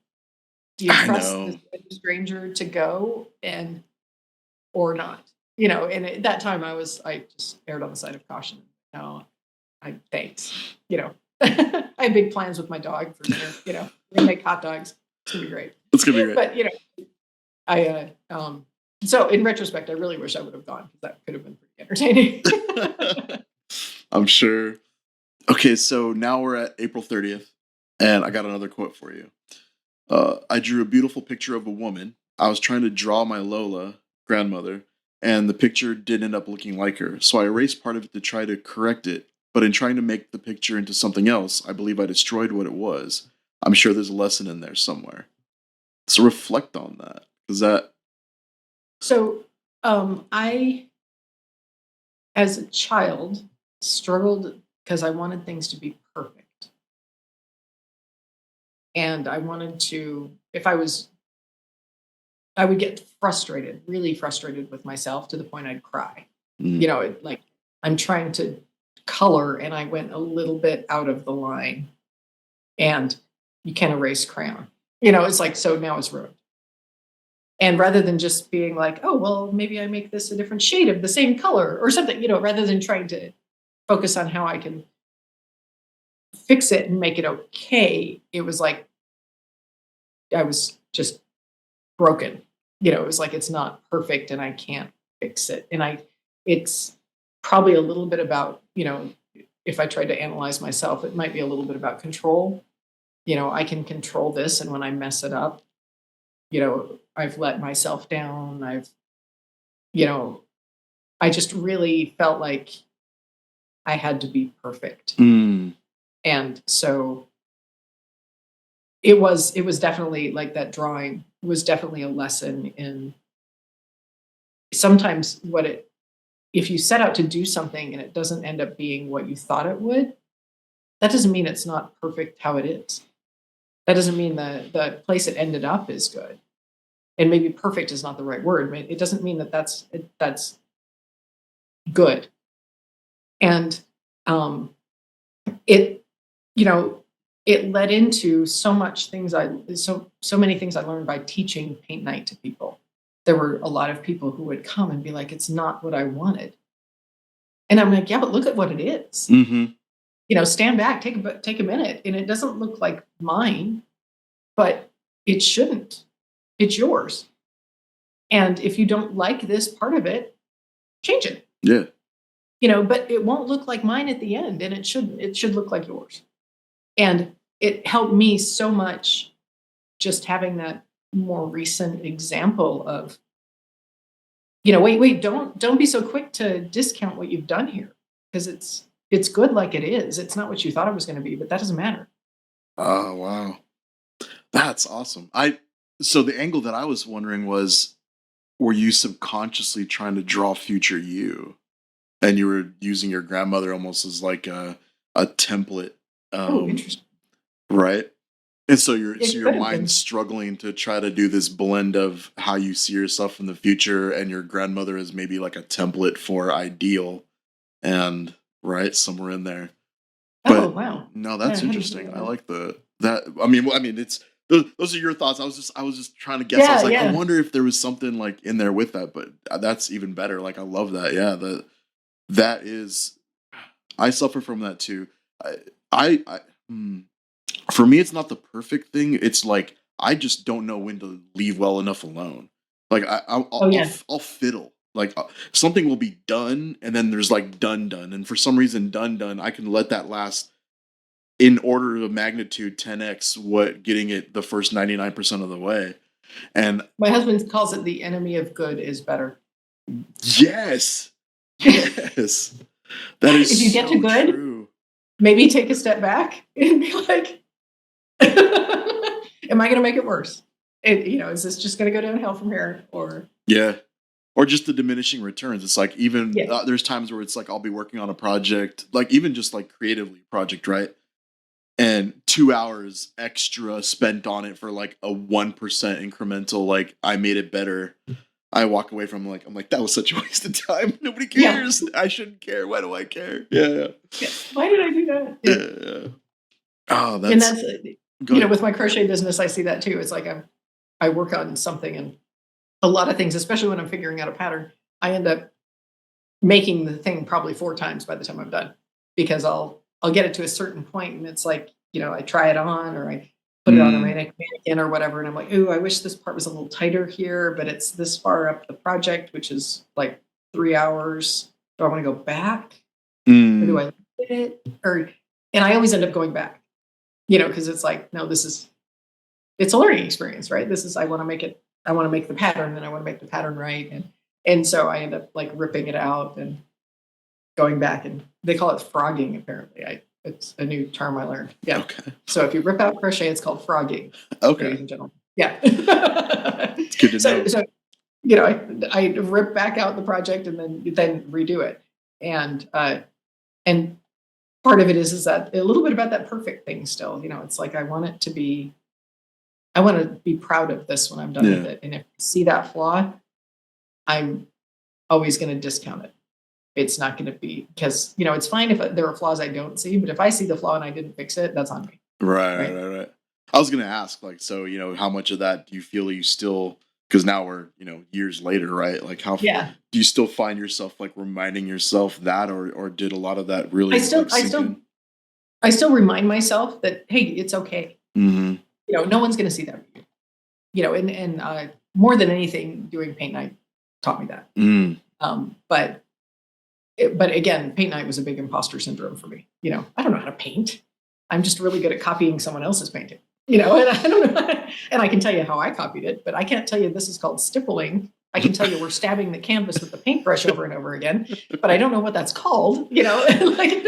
Speaker 2: trust this stranger to go or not? And at that time I just erred on the side of caution. No, thanks. I have big plans with my dog for dinner. We're gonna make hot dogs. It's gonna be great.
Speaker 1: It's gonna be great.
Speaker 2: But so in retrospect, I really wish I would have gone because that could have been pretty entertaining.
Speaker 1: I'm sure. Okay, so now we're at April 30th, and I got another quote for you. I drew a beautiful picture of a woman. I was trying to draw my Lola, grandmother, and the picture did end up looking like her. So I erased part of it to try to correct it. But in trying to make the picture into something else, I believe I destroyed what it was. I'm sure there's a lesson in there somewhere. So reflect on that.
Speaker 2: So I, as a child, struggled because I wanted things to be perfect. And I wanted to, I would get frustrated, really frustrated with myself to the point I'd cry. Like I'm trying to color and I went a little bit out of the line and you can't erase crayon. It's like, so now it's ruined. And rather than just being like, oh, well, maybe I make this a different shade of the same color or something, rather than trying to focus on how I can fix it and make it okay, it was like I was just broken. It was like it's not perfect and I can't fix it. And it's probably a little bit about, if I tried to analyze myself, it might be a little bit about control. I can control this, and when I mess it up, I've let myself down. I just really felt like I had to be perfect. And so it was definitely like that drawing was definitely a lesson in sometimes if you set out to do something and it doesn't end up being what you thought it would, that doesn't mean it's not perfect how it is. That doesn't mean the place it ended up is good. And maybe perfect is not the right word. It doesn't mean that's good. And it led into so many things I learned by teaching paint night to people. There were a lot of people who would come and be like, it's not what I wanted. And I'm like, yeah, but look at what it is.
Speaker 1: Mm-hmm.
Speaker 2: Stand back, take a minute. And it doesn't look like mine, but it shouldn't. It's yours. And if you don't like this part of it, change it.
Speaker 1: Yeah.
Speaker 2: but it won't look like mine at the end, and it shouldn't. It should look like yours. And it helped me so much just having that more recent example of, wait, don't be so quick to discount what you've done here, because it's good like it is. It's not what you thought it was going to be, but that doesn't matter.
Speaker 1: Oh, wow. That's awesome. So the angle that I was wondering was, were you subconsciously trying to draw future you? And you were using your grandmother almost as like a template,
Speaker 2: Oh, interesting.
Speaker 1: right? And so your
Speaker 2: It
Speaker 1: your
Speaker 2: could have been.
Speaker 1: mind's struggling to try to do this blend of how you see yourself in the future, and your grandmother is maybe like a template for ideal, and right somewhere in there.
Speaker 2: Oh,
Speaker 1: But
Speaker 2: wow.
Speaker 1: no,
Speaker 2: Yeah, I
Speaker 1: that's
Speaker 2: hadn't thought
Speaker 1: interesting.
Speaker 2: of
Speaker 1: I
Speaker 2: that.
Speaker 1: like that. I mean, it's those are your thoughts. I was just trying to guess. I was
Speaker 2: Yeah,
Speaker 1: like, I
Speaker 2: yeah.
Speaker 1: wonder if there was something like in there with that. But that's even better. Like, I love that. Yeah, that is. I suffer from that too. I, I hmm, for me, it's not the perfect thing. It's like I just don't know when to leave well enough alone. Like
Speaker 2: Oh, yeah.
Speaker 1: I'll fiddle. Like something will be done, and then there's like done, and for some reason, done. I can let that last in order of magnitude 10x what getting it the first 99% of the way. And
Speaker 2: My husband calls it the enemy of good is better.
Speaker 1: yes, yes, that is
Speaker 2: If you get to
Speaker 1: so
Speaker 2: good,
Speaker 1: true.
Speaker 2: maybe take a step back and be like, am I going to make it worse? Is this just going to go downhill from here? Or,
Speaker 1: Yeah. Or just the diminishing returns. It's like even
Speaker 2: yeah,
Speaker 1: there's times where it's like I'll be working on a project, like even just like creatively project, right? And 2 hours extra spent on it for like a 1% incremental, like I made it better. I walk away from like I'm like that was such a waste of time. Nobody
Speaker 2: yeah,
Speaker 1: cares. I shouldn't care. Why do I care? Yeah,
Speaker 2: yeah. Why did I do that?
Speaker 1: yeah,
Speaker 2: Yeah.
Speaker 1: yeah. Oh,
Speaker 2: And
Speaker 1: that's
Speaker 2: that's,
Speaker 1: good.
Speaker 2: with my crochet business, I see that too. It's like I work on something, and a lot of things, especially when I'm figuring out a pattern, I end up making the thing probably 4 times by the time I'm done, because I'll get it to a certain point, and it's like, I try it on, or I put it on a
Speaker 1: Mm,
Speaker 2: mannequin or whatever, and I'm like, ooh, I wish this part was a little tighter here, but it's this far up the project, which is like 3 hours. Do I want to go back, or do
Speaker 1: mm,
Speaker 2: I look at it? And I always end up going back, because it's like, no, it's a learning experience, right? I want to make the pattern, and I want to make the pattern right. And so I end up like ripping it out and going back, and they call it frogging. Apparently, it's a new term I learned. Yeah.
Speaker 1: okay,
Speaker 2: So if you rip out crochet, it's called frogging,
Speaker 1: okay.
Speaker 2: ladies and gentlemen. Yeah.
Speaker 1: It's good to
Speaker 2: so
Speaker 1: know.
Speaker 2: so I rip back out the project and then redo it, and part of it is that a little bit about that perfect thing still. It's like I want to be proud of this when I'm done with
Speaker 1: Yeah,
Speaker 2: it, and if I see that flaw, I'm always going to discount it. It's not going to be, because it's fine if there are flaws I don't see, but if I see the flaw and I didn't fix it, that's on me,
Speaker 1: right, right,
Speaker 2: right?
Speaker 1: right, right. I was gonna ask, like, so how much of that do you feel you still? Because now we're years later, right? Like,
Speaker 2: Yeah,
Speaker 1: do you still find yourself like reminding yourself that, or did a lot of that
Speaker 2: I
Speaker 1: really
Speaker 2: still
Speaker 1: like
Speaker 2: I
Speaker 1: sink
Speaker 2: still
Speaker 1: in?
Speaker 2: I still remind myself that, hey, it's okay.
Speaker 1: Mm-hmm.
Speaker 2: No one's going to see that. And more than anything, doing paint night taught me that.
Speaker 1: Mm.
Speaker 2: But again, paint night was a big imposter syndrome for me. I don't know how to paint. I'm just really good at copying someone else's painting. And I don't know, and I can tell you how I copied it, but I can't tell you this is called stippling. I can tell you we're stabbing the canvas with the paintbrush over and over again, but I don't know what that's called. Like,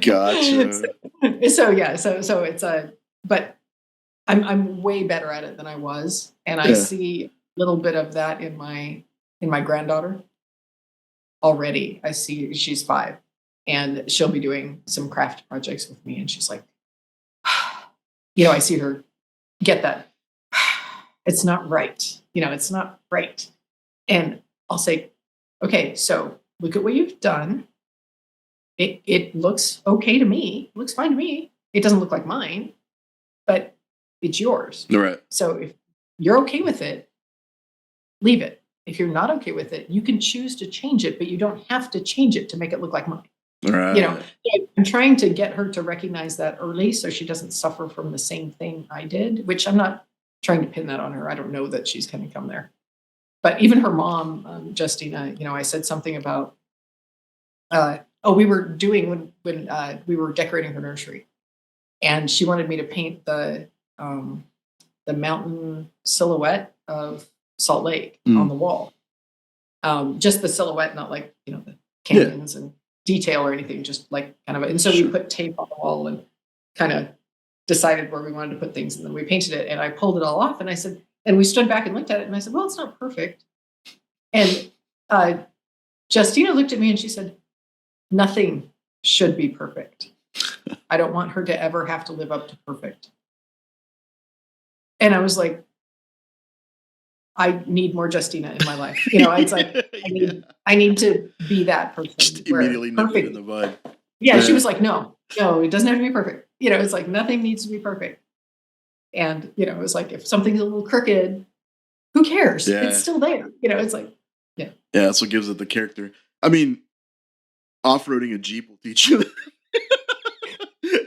Speaker 1: Gotcha.
Speaker 2: so yeah, so it's but I'm way better at it than I was, and I
Speaker 1: Yeah.
Speaker 2: see a little bit of that in my granddaughter already. I see she's 5, and she'll be doing some craft projects with me, and she's like, I see her get that. It's not right. It's not right. And I'll say, okay, so look at what you've done. It looks okay to me. It looks fine to me. It doesn't look like mine, but it's yours.
Speaker 1: Right.
Speaker 2: So if you're okay with it, leave it. If you're not okay with it, you can choose to change it, but you don't have to change it to make it look like mine.
Speaker 1: Right.
Speaker 2: I'm trying to get her to recognize that early so she doesn't suffer from the same thing I did, which I'm not trying to pin that on her. I don't know that she's going to come there. but even her mom, Justina, I said something about, we were doing when we were decorating her nursery, and she wanted me to paint the mountain silhouette of Salt Lake on the wall. Just the silhouette, not like, the canyons and detail or anything, just like kind of, and so we put tape on the wall and kind of decided where we wanted to put things. And then we painted it, and I pulled it all off, and I said, and we stood back and looked at it, and I said, well, it's not perfect. And Justina looked at me and she said, nothing should be perfect. I don't want her to ever have to live up to perfect. And I was like, I need more Justina in my life. It's like, I need to be that person.
Speaker 1: Just immediately nip it in the bud.
Speaker 2: Yeah, she was like, no, it doesn't have to be perfect. It's like, nothing needs to be perfect. And, it was like, if something's a little crooked, who cares?
Speaker 1: Yeah.
Speaker 2: It's still there. It's like,
Speaker 1: yeah, that's what gives it the character. I mean, off-roading a Jeep will teach you that.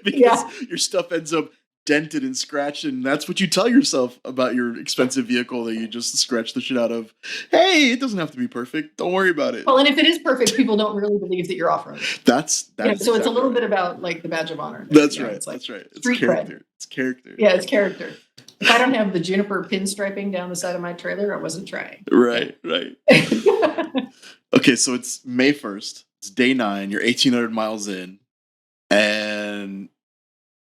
Speaker 1: Because your stuff ends up dented and scratched, and that's what you tell yourself about your expensive vehicle that you just scratched the shit out of. Hey, it doesn't have to be perfect. Don't worry about it.
Speaker 2: Well, and if it is perfect, people don't really believe that you're off-roading.
Speaker 1: That's
Speaker 2: so it's a little bit about like the badge of honor.
Speaker 1: That's right. It's like that's right. It's character.
Speaker 2: Cred.
Speaker 1: It's character.
Speaker 2: Yeah, it's character. If I don't have the juniper pinstriping down the side of my trailer, I wasn't trying.
Speaker 1: Right. Okay, so it's May 1st. It's day 9. You're 1,800 miles in, and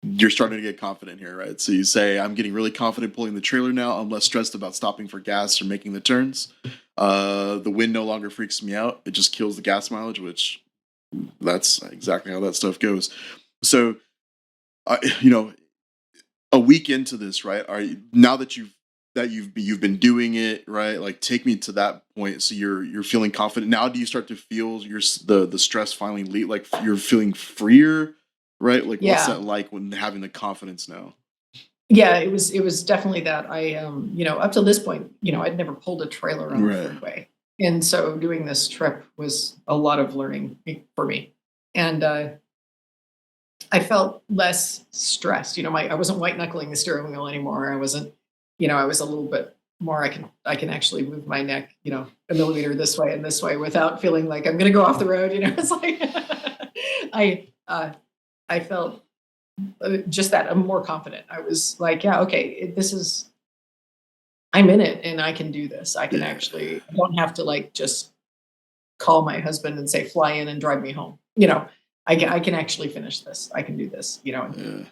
Speaker 1: you're starting to get confident here, right? So you say, I'm getting really confident pulling the trailer now. I'm less stressed about stopping for gas or making the turns. The wind no longer freaks me out. It just kills the gas mileage, which that's exactly how that stuff goes. So, a week into this, right? Now that you've been doing it, right? Like, take me to that point. So you're feeling confident now. Do you start to feel the stress finally leave? Like, you're feeling freer, right? Like, what's that like when having the confidence now?
Speaker 2: Yeah, it was definitely that. I up to this point, I'd never pulled a trailer on the freeway, and so doing this trip was a lot of learning for me, and I felt less stressed. I wasn't white knuckling the steering wheel anymore. I wasn't. I was a little bit more. I can actually move my neck, a millimeter this way and this way without feeling like I'm going to go off the road. It's like I felt just that I'm more confident. I was like, yeah, okay, I'm in it and I can do this. I can I don't have to like just call my husband and say, fly in and drive me home. I can actually finish this. I can do this,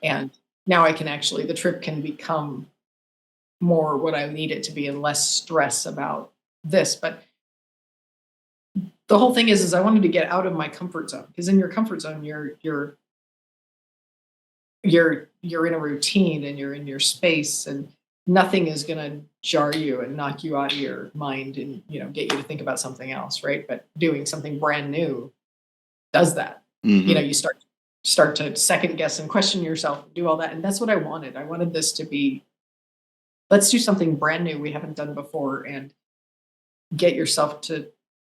Speaker 2: and now I can actually, the trip can become more what I need it to be and less stress about this. But the whole thing is I wanted to get out of my comfort zone, because in your comfort zone, you're in a routine and you're in your space, and nothing is going to jar you and knock you out of your mind and, get you to think about something else. Right. But doing something brand new does that. You start to second guess and question yourself, do all that. And that's what I wanted. I wanted this to be, let's do something brand new we haven't done before, and get yourself to,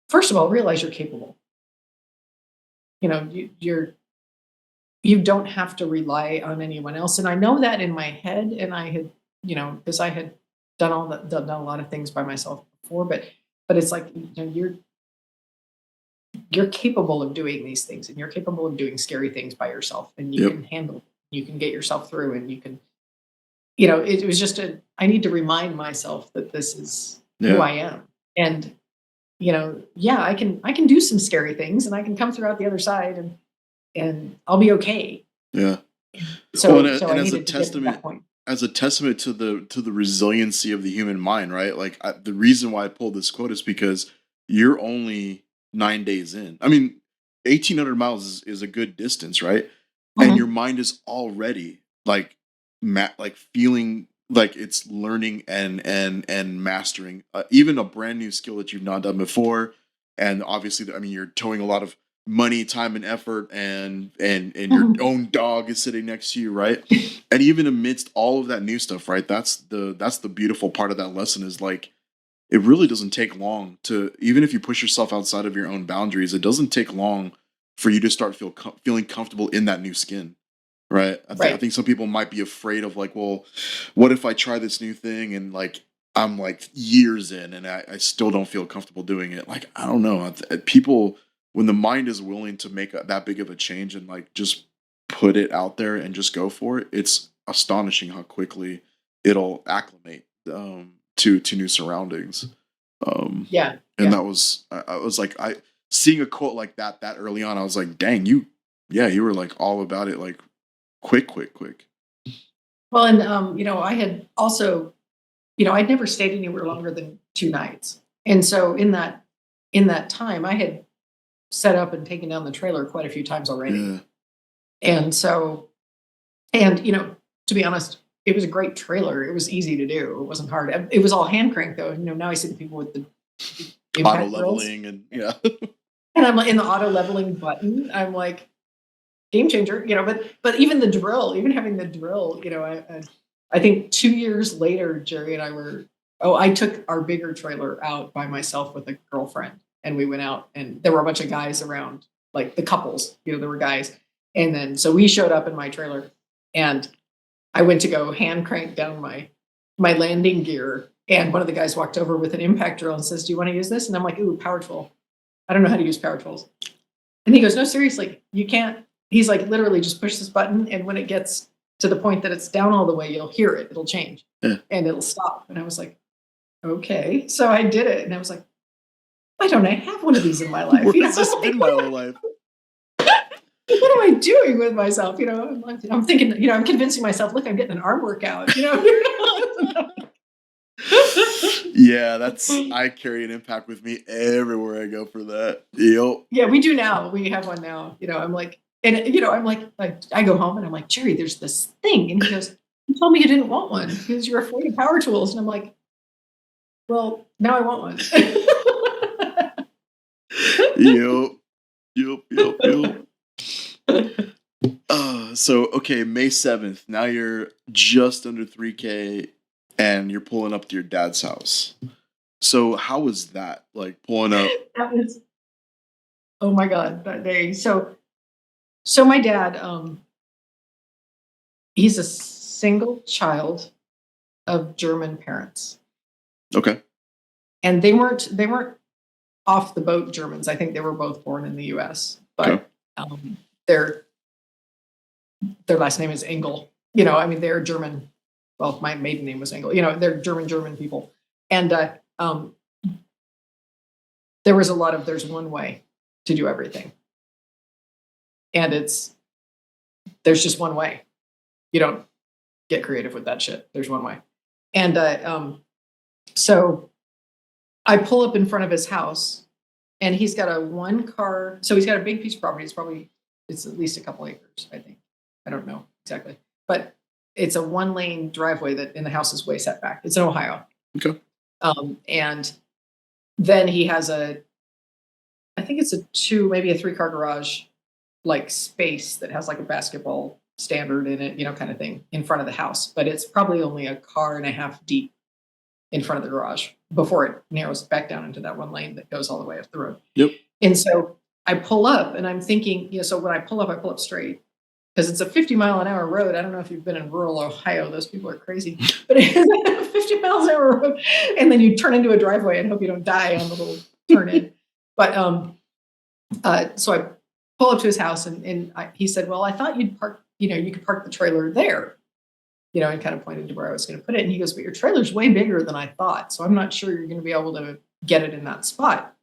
Speaker 2: first of all, realize you're capable. You don't have to rely on anyone else. And I know that in my head, and I had, because I had done a lot of things by myself before, but it's like, you're capable of doing these things, and you're capable of doing scary things by yourself, and you can handle it. You can get yourself through, and you can, it was just I need to remind myself that this is who I am. And, I can do some scary things, and I can come through out the other side, and I'll be okay.
Speaker 1: Yeah.
Speaker 2: So as a testament,
Speaker 1: to the resiliency of the human mind, right? Like, the reason why I pulled this quote is because you're only 9 days in. I mean, 1,800 miles is a good distance, right? Mm-hmm. And your mind is already like feeling like it's learning and mastering even a brand new skill that you've not done before. And obviously, I mean, you're towing a lot of money, time, and effort, and your own dog is sitting next to you, right? And even amidst all of that new stuff, right? That's the beautiful part of that lesson, is like, it really doesn't take long to, even if you push yourself outside of your own boundaries, it doesn't take long for you to start feeling comfortable in that new skin, right? I think some people might be afraid of like, well, what if I try this new thing and like I'm like years in and I still don't feel comfortable doing it. Like, I don't know. People, when the mind is willing to make that big of a change and like just put it out there and just go for it, it's astonishing how quickly it'll acclimate to new surroundings.
Speaker 2: Yeah.
Speaker 1: And
Speaker 2: Yeah.
Speaker 1: that was, I was like, seeing a quote like that early on, I was like, dang, you were like all about it, like quick.
Speaker 2: Well, and I had also, I'd never stayed anywhere longer than 2 nights. And so in that time, I had set up and taken down the trailer quite a few times already.
Speaker 1: Yeah.
Speaker 2: And so, and to be honest, it was a great trailer. It was easy to do. It wasn't hard. It was all hand cranked though. Now I see the people with the
Speaker 1: Auto
Speaker 2: impact drills,
Speaker 1: leveling and yeah.
Speaker 2: and I'm like in the auto leveling button. I'm like game changer, but even the drill, even having the drill, I think 2 years later, Jerry and I I took our bigger trailer out by myself with a girlfriend, and we went out, and there were a bunch of guys around, like the couples, there were guys. And then, so we showed up in my trailer, and I went to go hand crank down my landing gear. And one of the guys walked over with an impact drill and says, "Do you want to use this?" And I'm like, "Ooh, power tool. I don't know how to use power tools." And he goes, "No, seriously, you can't." He's like, "Literally just push this button. And when it gets to the point that it's down all the way, you'll hear it. It'll change and it'll stop." And I was like, "Okay." So I did it. And I was like, "Why don't I have one of these in my life?"
Speaker 1: Where has this been my whole life?
Speaker 2: What am I doing with myself? I'm thinking, I'm convincing myself, look, I'm getting an arm workout,
Speaker 1: Yeah, I carry an impact with me everywhere I go for that. Yep.
Speaker 2: Yeah, we do now. We have one now. I'm like, and I'm like, I go home and I'm like, "Jerry, there's this thing." And he goes, "You told me you didn't want one because you're afraid of power tools." And I'm like, "Well, now I want one."
Speaker 1: Yep. So okay, May 7th. Now you're just under 3K and you're pulling up to your dad's house. So how was that? Like pulling up?
Speaker 2: That was, oh my God, that day. So my dad, he's a single child of German parents.
Speaker 1: Okay.
Speaker 2: And they weren't off the boat Germans. I think they were both born in the US. But
Speaker 1: Okay.
Speaker 2: their last name is Engel. They're German. Well, my maiden name was Engel. They're German people. And there was there's one way to do everything. And there's just one way. You don't get creative with that shit. There's one way. And so I pull up in front of his house, and he's got a one car. So he's got a big piece of property. It's at least a couple acres, I think. I don't know exactly, but it's a 1-lane driveway and the house is way set back. It's in Ohio.
Speaker 1: Okay.
Speaker 2: And then he has I think it's maybe a 3-car garage, like space that has like a basketball standard in it, kind of thing in front of the house. But it's probably only a car and a half deep in front of the garage before it narrows back down into that 1 lane that goes all the way up the road.
Speaker 1: Yep.
Speaker 2: And so I pull up and I'm thinking, so when I pull up straight because it's a 50-mile-an-hour road. I don't know if you've been in rural Ohio. Those people are crazy. But it's a 50 miles an hour road. And then you turn into a driveway and hope you don't die on the little turn in. But so I pull up to his house and he said, "Well, I thought you'd park, you could park the trailer there." And kind of pointed to where I was going to put it. And he goes, "But your trailer's way bigger than I thought. So I'm not sure you're going to be able to get it in that spot."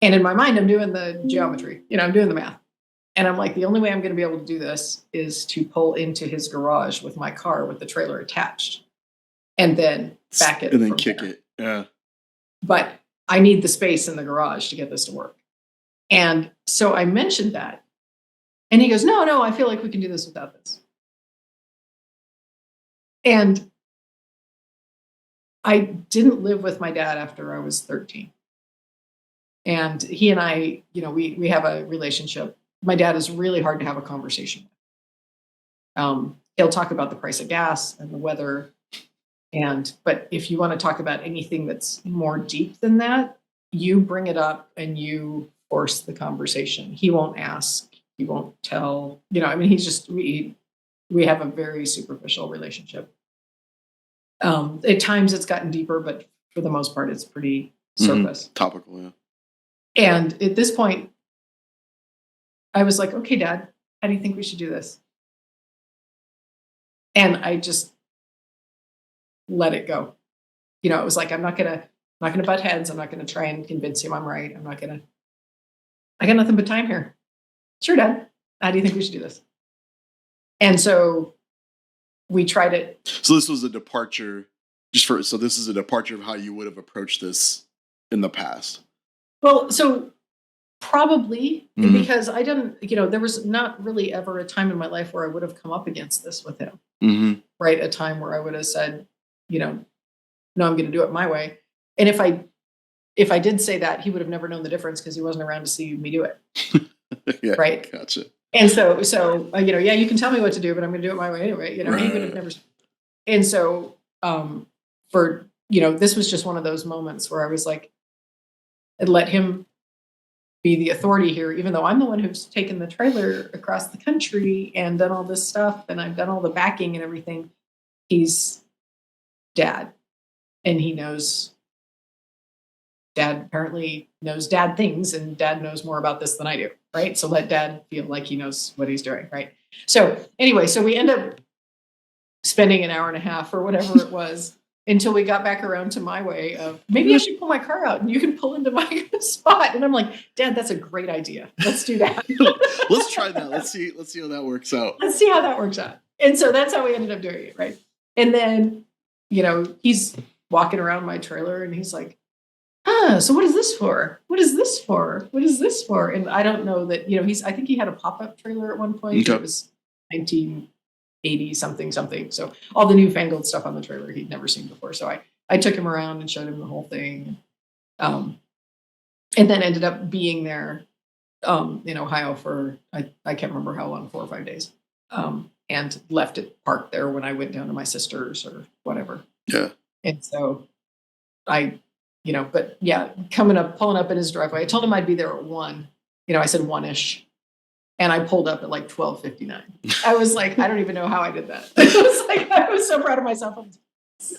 Speaker 2: And in my mind, I'm doing the geometry, I'm doing the math. And I'm like, the only way I'm going to be able to do this is to pull into his garage with my car with the trailer attached and then back it.
Speaker 1: And then kick it. Yeah.
Speaker 2: But I need the space in the garage to get this to work. And so I mentioned that. And he goes, no, I feel like we can do this without this. And I didn't live with my dad after I was 13. And he and I, we have a relationship. My dad is really hard to have a conversation with. He'll talk about the price of gas and the weather. But if you want to talk about anything that's more deep than that, you bring it up and you force the conversation. He won't ask. He won't tell. He's just, we have a very superficial relationship. At times it's gotten deeper, but for the most part, it's pretty surface.
Speaker 1: Topical, yeah.
Speaker 2: And at this point, I was like, okay, Dad, how do you think we should do this? And I just let it go. It was like, I'm not gonna butt heads. I'm not gonna try and convince him I'm right. I got nothing but time here. Sure, Dad. How do you think we should do this? And so we tried it.
Speaker 1: So this was a departure so this is a departure of how you would have approached this in the past.
Speaker 2: Well, so probably because I didn't, there was not really ever a time in my life where I would have come up against this with him, right? A time where I would have said, no, I'm going to do it my way. And if I did say that, he would have never known the difference because he wasn't around to see me do it.
Speaker 1: Yeah,
Speaker 2: right.
Speaker 1: Gotcha.
Speaker 2: And so, yeah, you can tell me what to do, but I'm going to do it my way anyway. He would have never. And so, this was just one of those moments where I was like, I'd let him be the authority here, even though I'm the one who's taken the trailer across the country and done all this stuff, and I've done all the backing and everything. He's Dad, and he knows. Dad apparently knows Dad things, and Dad knows more about this than I do, right? So let Dad feel like he knows what he's doing, right? So anyway, so we end up spending an hour and a half or whatever it was until we got back around to my way of maybe I should pull my car out and you can pull into my spot. And I'm like, Dad, that's a great idea. Let's do that.
Speaker 1: Let's try that. Let's see how that works out.
Speaker 2: Let's see how that works out. And so that's how we ended up doing it, right? And then, he's walking around my trailer and he's like, so what is this for? What is this for? What is this for? And I don't know that, I think he had a pop-up trailer at one point.
Speaker 1: Okay.
Speaker 2: It was 1980 something. So all the newfangled stuff on the trailer he'd never seen before. So I took him around and showed him the whole thing. And then ended up being there in Ohio for, I can't remember how long, 4 or 5 days. And left it parked there when I went down to my sister's or whatever.
Speaker 1: Yeah.
Speaker 2: And so but yeah, pulling up in his driveway. I told him I'd be there at 1. I said 1-ish. And I pulled up at like 12:59. I was like, I don't even know how I did that. I was so proud of myself.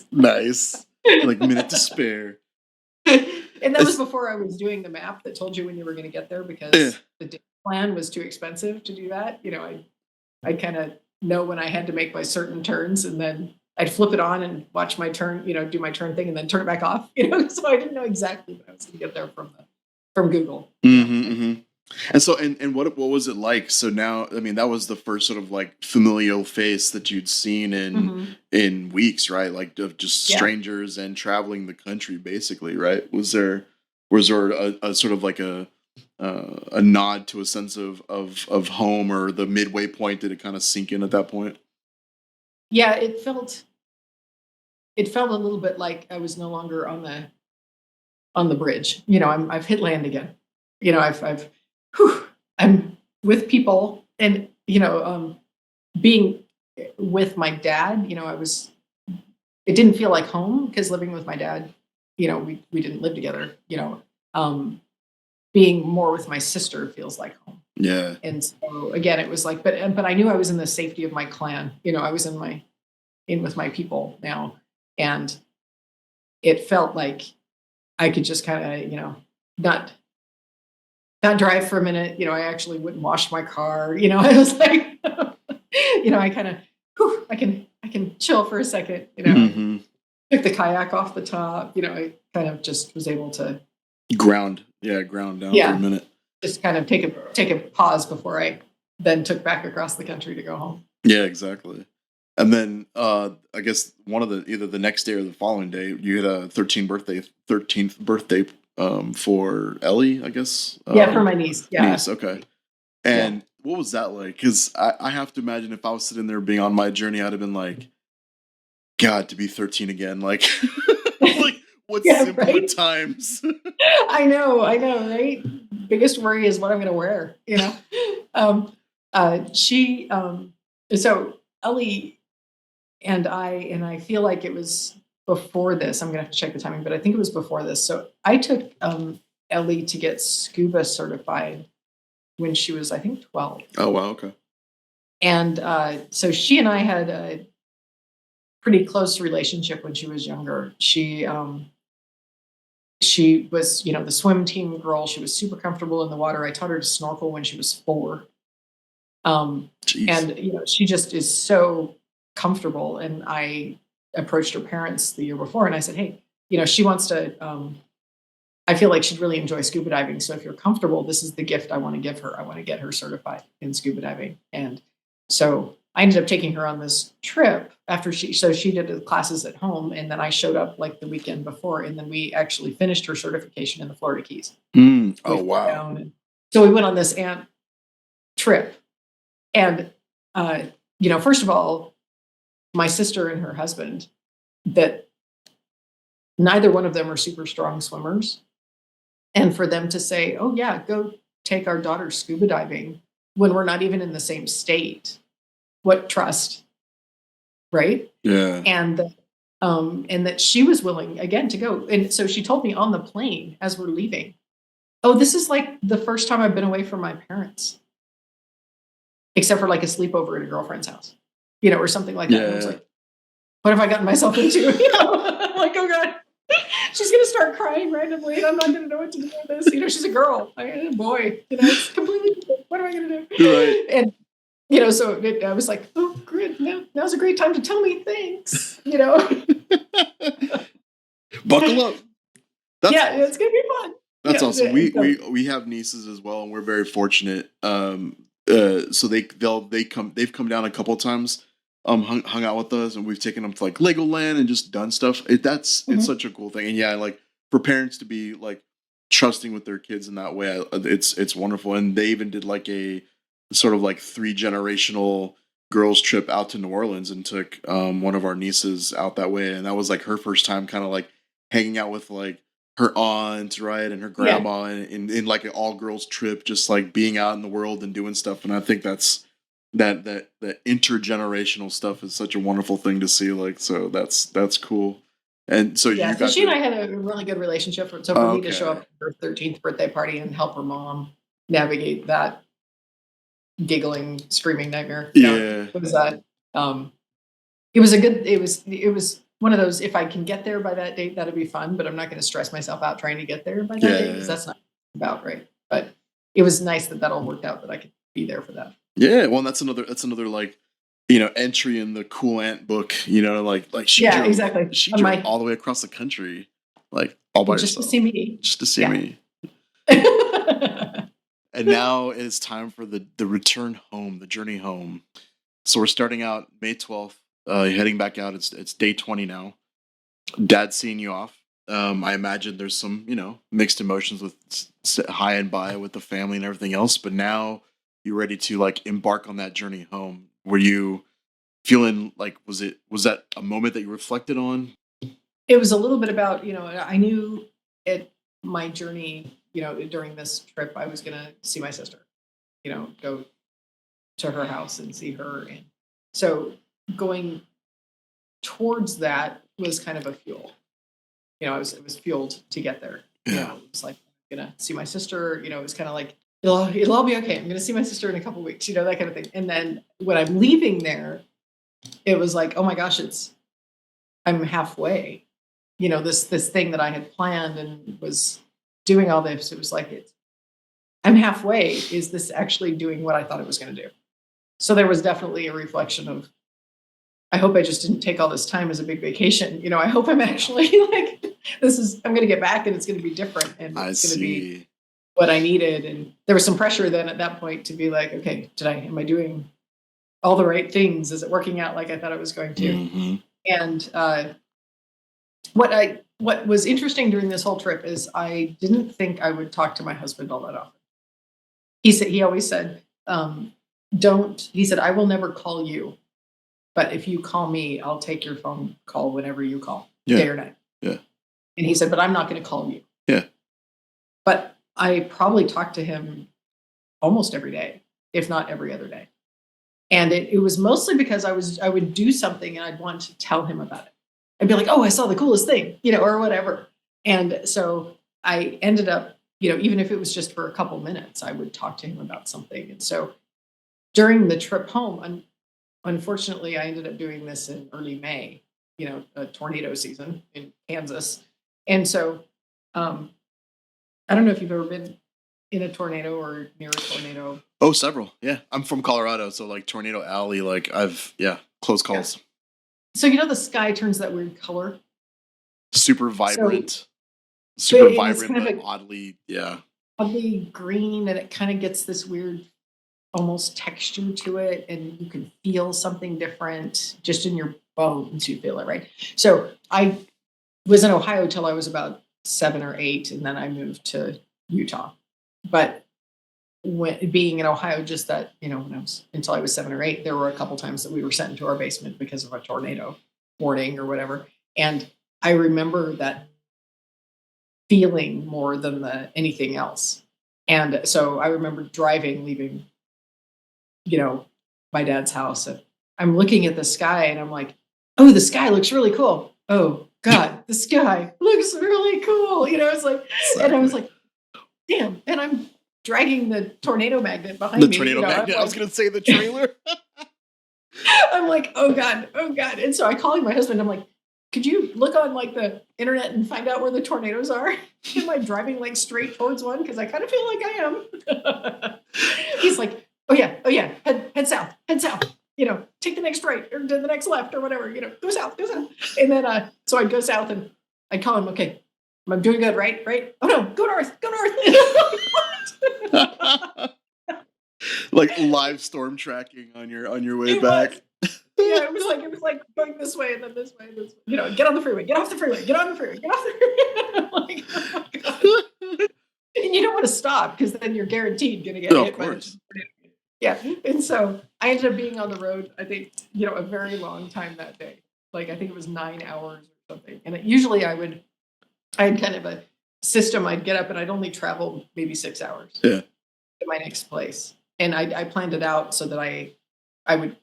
Speaker 1: Nice. Like minute to spare.
Speaker 2: And that was before I was doing the map that told you when you were going to get there because the day plan was too expensive to do that. I kind of know when I had to make my certain turns, and then I'd flip it on and watch my turn, do my turn thing and then turn it back off, so I didn't know exactly when I was going to get there from Google.
Speaker 1: And so, and what was it like? So now, I mean, that was the first sort of like familial face that you'd seen in weeks, right? Like of just strangers and traveling the country, basically, right? Was there a sort of like a nod to a sense of home, or the midway point? Did it kind of sink in at that point?
Speaker 2: Yeah, it felt a little bit like I was no longer on the bridge. I've hit land again. I'm with people, and being with my dad. It didn't feel like home because living with my dad, we didn't live together. Being more with my sister feels like home.
Speaker 1: Yeah.
Speaker 2: And so again, it was like, but I knew I was in the safety of my clan. I was in with my people now, and it felt like I could just kind of, not drive for a minute. I actually wouldn't wash my car. I was like, I kind of, I can chill for a second. Took the kayak off the top. I kind of just was able to
Speaker 1: ground down for a minute.
Speaker 2: Just kind of take a pause before I then took back across the country to go home.
Speaker 1: Yeah, exactly. And then I guess either the next day or the following day, you had a 13th birthday for Ellie, I guess.
Speaker 2: For my niece. Yeah.
Speaker 1: Niece, okay. And what was that like? Because I have to imagine if I was sitting there being on my journey, I'd have been like, God, to be 13 again. Like, like what simpler times.
Speaker 2: I know, right? Biggest worry is what I'm going to wear, so Ellie and I feel like it was before this. I'm going to have to check the timing, but I think it was before this. So I took Ellie to get scuba certified when she was, I think, 12.
Speaker 1: Oh, wow. Okay.
Speaker 2: And so she and I had pretty close relationship when she was younger. She was, the swim team girl. She was super comfortable in the water. I taught her to snorkel when she was 4.
Speaker 1: Jeez.
Speaker 2: And, she just is so comfortable. And I approached her parents the year before and I said, hey, she wants to, I feel like she'd really enjoy scuba diving. So if you're comfortable, this is the gift I want to give her. I want to get her certified in scuba diving. And so I ended up taking her on this trip after she did the classes at home. And then I showed up like the weekend before. And then we actually finished her certification in the Florida Keys.
Speaker 1: Oh,
Speaker 2: We flew
Speaker 1: wow.
Speaker 2: down so we went on this aunt trip. And, first of all, my sister and her husband, that neither one of them are super strong swimmers. And for them to say, oh, yeah, go take our daughter scuba diving when we're not even in the same state. What trust, right?
Speaker 1: Yeah.
Speaker 2: And that she was willing, again, to go. And so she told me on the plane as we're leaving, oh, this is like the first time I've been away from my parents, except for like a sleepover at a girlfriend's house, or something like that.
Speaker 1: Yeah.
Speaker 2: And I was like, what have I gotten myself into? I'm like, oh God. She's going to start crying randomly and I'm not going to know what to do with this. She's a girl. Boy, it's completely different. What am I going to do?
Speaker 1: Right.
Speaker 2: And, so I was like, oh, good. Now's a great time to tell me thanks,
Speaker 1: Buckle up. That's
Speaker 2: yeah,
Speaker 1: awesome.
Speaker 2: it's going to be fun.
Speaker 1: That's
Speaker 2: Yeah,
Speaker 1: awesome.
Speaker 2: so-
Speaker 1: We have nieces as well, and we're very fortunate. So they've come down a couple of times, hung out with us, and we've taken them to like Legoland and just done stuff. It's such a cool thing, and yeah, like for parents to be like trusting with their kids in that way, it's wonderful. And they even did like a sort of like 3-generational girls trip out to New Orleans and took one of our nieces out that way, and that was like her first time, kind of like hanging out with like her aunt, right, and her grandma, in like an all girls trip, just like being out in the world and doing stuff. And I think that's that intergenerational stuff is such a wonderful thing to see. Like, so that's cool. And so
Speaker 2: yeah,
Speaker 1: you
Speaker 2: so
Speaker 1: got
Speaker 2: she and I had a really good relationship. So for me to show
Speaker 1: Okay.
Speaker 2: up at her 13th birthday party and help her mom navigate that giggling, screaming nightmare,
Speaker 1: Yeah.
Speaker 2: it was it was one of those, if I can get there by that date, that'd be fun, but I'm not going to stress myself out trying to get there by that date because that's not about right. But it was nice that all worked out, that I could be there for that.
Speaker 1: Yeah, well, that's another like, entry in the Cool Ant book, like she drove,
Speaker 2: exactly.
Speaker 1: She drove all the way across the country, like all by
Speaker 2: just
Speaker 1: herself.
Speaker 2: to see me.
Speaker 1: Just to see me. And now it's time for the return home, the journey home. So we're starting out May 12th, heading back out. It's day 20 now. Dad's seeing you off. I imagine there's some, mixed emotions with high and by with the family and everything else. But now you're ready to like embark on that journey home. Were you feeling like, was that a moment that you reflected on?
Speaker 2: It was a little bit about, I knew my journey, during this trip, I was going to see my sister, go to her house and see her. And so going towards that was kind of a fuel. It was fueled to get there.
Speaker 1: Yeah.
Speaker 2: It was like, I'm going to see my sister, it was kind of like, it'll all be okay. I'm going to see my sister in a couple of weeks, that kind of thing. And then when I'm leaving there, it was like, oh my gosh, I'm halfway. This thing that I had planned and was doing all this, it was like, I'm halfway. Is this actually doing what I thought it was going to do? So there was definitely a reflection of, I hope I just didn't take all this time as a big vacation. I hope I'm actually like, I'm going to get back and it's going to be different. And it's going to be what I needed. And there was some pressure then at that point to be like, okay, am I doing all the right things? Is it working out like I thought it was going to?
Speaker 1: Mm-hmm.
Speaker 2: And what was interesting during this whole trip is I didn't think I would talk to my husband all that often. He always said, he said, I will never call you, but if you call me, I'll take your phone call whenever you call, day or night.
Speaker 1: Yeah.
Speaker 2: And he said, but I'm not going to call you.
Speaker 1: Yeah.
Speaker 2: But I probably talked to him almost every day, if not every other day. And it was mostly because I would do something and I'd want to tell him about it. I'd be like, oh, I saw the coolest thing, or whatever. And so I ended up, even if it was just for a couple minutes, I would talk to him about something. And so during the trip home, unfortunately, I ended up doing this in early May. a tornado season in Kansas. And so I don't know if you've ever been in a tornado or near a tornado.
Speaker 1: Oh, several. Yeah. I'm from Colorado, so like Tornado Alley, like close calls.
Speaker 2: Yeah. So the sky turns that weird color.
Speaker 1: Super vibrant.
Speaker 2: So,
Speaker 1: super
Speaker 2: and it's
Speaker 1: vibrant,
Speaker 2: kind
Speaker 1: but
Speaker 2: of
Speaker 1: oddly
Speaker 2: green, and it kind of gets this weird almost texture to it, and you can feel something different just in your bones. You feel it, right? So I was in Ohio till I was about 7 or 8, and then I moved to Utah. But being in Ohio, just that, until I was 7 or 8, there were a couple times that we were sent into our basement because of a tornado warning or whatever. And I remember that feeling more than anything else. And so I remember leaving, my dad's house. And I'm looking at the sky and I'm like, oh, the sky looks really cool. Oh God, the sky looks really cool. It's like, exactly. And I was like, damn. And I'm dragging the tornado magnet behind me.
Speaker 1: The tornado magnet. I was going to say the trailer.
Speaker 2: I'm like, oh God. And so I called my husband. I'm like, could you look on like the internet and find out where the tornadoes are? Am I driving like straight towards one? Because I kind of feel like I am. He's like, oh yeah, head south. Take the next right or the next left or whatever. Go south. And then so I'd go south and I'd call him. Okay, I'm doing good, right? Oh no, go north.
Speaker 1: Like live storm tracking on your way back.
Speaker 2: Yeah, it was like going this way and then this way. Get on the freeway, get off the freeway, get on the freeway, get off the freeway. Like, oh my God. And you don't want to stop because then you're guaranteed going to get hit. Of course. Yeah. And so I ended up being on the road, I think, a very long time that day. Like, I think it was 9 hours or something. And usually I had kind of a system. I'd get up and I'd only travel maybe 6 hours to my next place. And I planned it out so that I would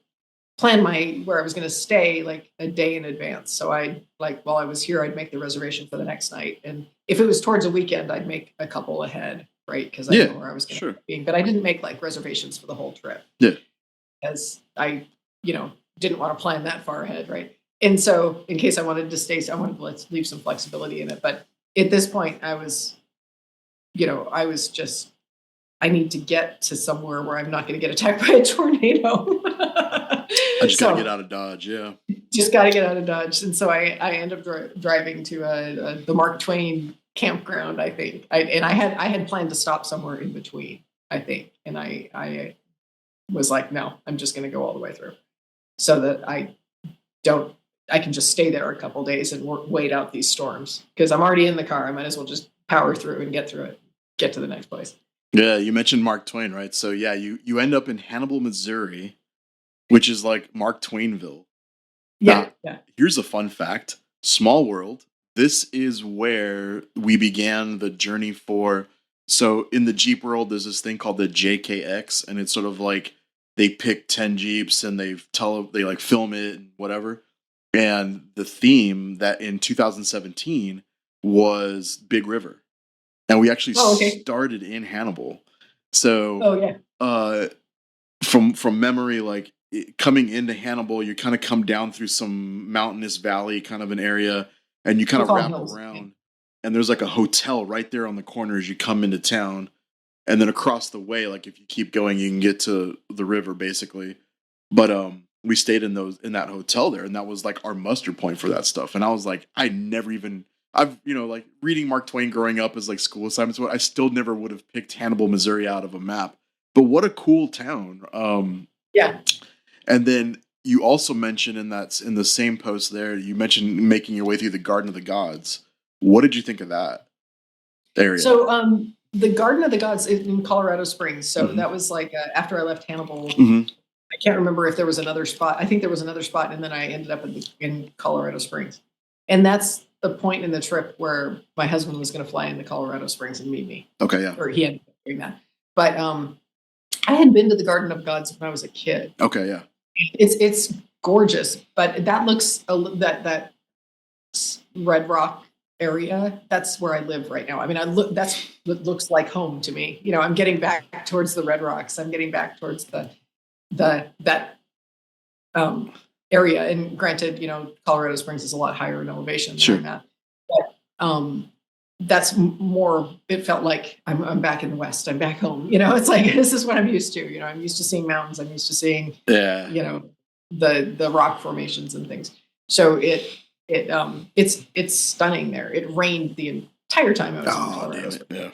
Speaker 2: plan where I was going to stay like a day in advance. So while I was here, I'd make the reservation for the next night. And if it was towards a weekend, I'd make a couple ahead, right? Because I know where I was going to be. But I didn't make like reservations for the whole trip.
Speaker 1: Yeah.
Speaker 2: Because I, didn't want to plan that far ahead, right? And so in case I wanted to stay, so I wanted to leave some flexibility in it. But at this point, I was just, I need to get to somewhere where I'm not going to get attacked by a tornado.
Speaker 1: I just got to get out of Dodge, yeah.
Speaker 2: Just got to get out of Dodge. And so I end up driving to the Mark Twain campground, I think. I had planned to stop somewhere in between, I think. And I was like, no, I'm just going to go all the way through so that I can just stay there a couple days and wait out these storms. Because I'm already in the car. I might as well just power through and get through it, get to the next place.
Speaker 1: Yeah, you mentioned Mark Twain, right? So yeah, you end up in Hannibal, Missouri, which is like Mark Twainville.
Speaker 2: Yeah.
Speaker 1: Here's a fun fact. Small world. This is where we began the journey so in the Jeep world, there's this thing called the JKX, and it's sort of like they pick 10 Jeeps and they like film it and whatever. And the theme that in 2017 was Big River. And we actually started in Hannibal. So from memory, like coming into Hannibal, you kind of come down through some mountainous valley kind of an area, and you kind of wrap around. And there's like a hotel right there on the corner as you come into town. And then across the way, like if you keep going, you can get to the river basically. But we stayed in that hotel there, and that was like our muster point for that stuff. And I was like, I've like reading Mark Twain growing up as like school assignments. I still never would have picked Hannibal, Missouri out of a map. But what a cool town.
Speaker 2: Yeah.
Speaker 1: And then you also mentioned in the same post there, you mentioned making your way through the Garden of the Gods. What did you think of that area?
Speaker 2: So the Garden of the Gods in Colorado Springs. So that was like after I left Hannibal. I can't remember if there was another spot. I think there was another spot, and then I ended up in Colorado Springs. And that's the point in the trip where my husband was going to fly into Colorado Springs and meet me.
Speaker 1: Okay, yeah.
Speaker 2: Or he had been doing that. But I had been to the Garden of Gods when I was a kid.
Speaker 1: Okay, yeah.
Speaker 2: It's gorgeous, but that looks that Red Rock area. That's where I live right now. I mean, that's what looks like home to me. I'm getting back towards the Red Rocks. I'm getting back towards area. And granted, Colorado Springs is a lot higher in elevation than
Speaker 1: Sure.
Speaker 2: I'm at. But that's more, it felt like I'm back in the West. I'm back home. It's like, this is what I'm used to. I'm used to seeing mountains. I'm used to seeing, the rock formations and things. So it's stunning there. It rained the entire time I was in Colorado.
Speaker 1: Yeah.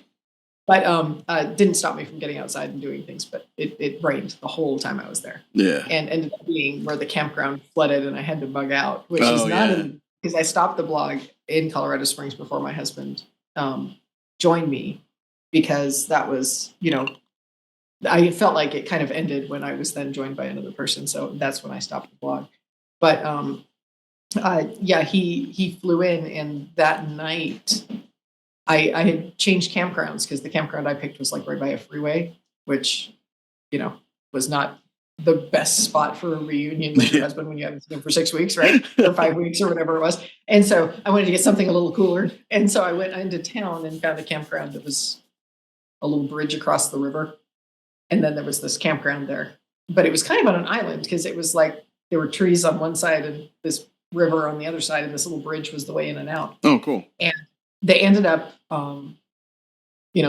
Speaker 2: But didn't stop me from getting outside and doing things. But it rained the whole time I was there.
Speaker 1: Yeah.
Speaker 2: And ended up being where the campground flooded and I had to bug out, which is not because I stopped the blog in Colorado Springs before my husband joined me, because that was, I felt like it kind of ended when I was then joined by another person. So that's when I stopped the blog. But he flew in, and that night I had changed campgrounds because the campground I picked was like right by a freeway, which, was not the best spot for a reunion with your husband when you haven't seen him for 6 weeks, right? Or 5 weeks or whatever it was. And so I wanted to get something a little cooler. And so I went into town and found a campground that was a little bridge across the river. And then there was this campground there. But it was kind of on an island because it was like there were trees on one side and this river on the other side, and this little bridge was the way in and out.
Speaker 1: Oh, cool.
Speaker 2: And they ended up,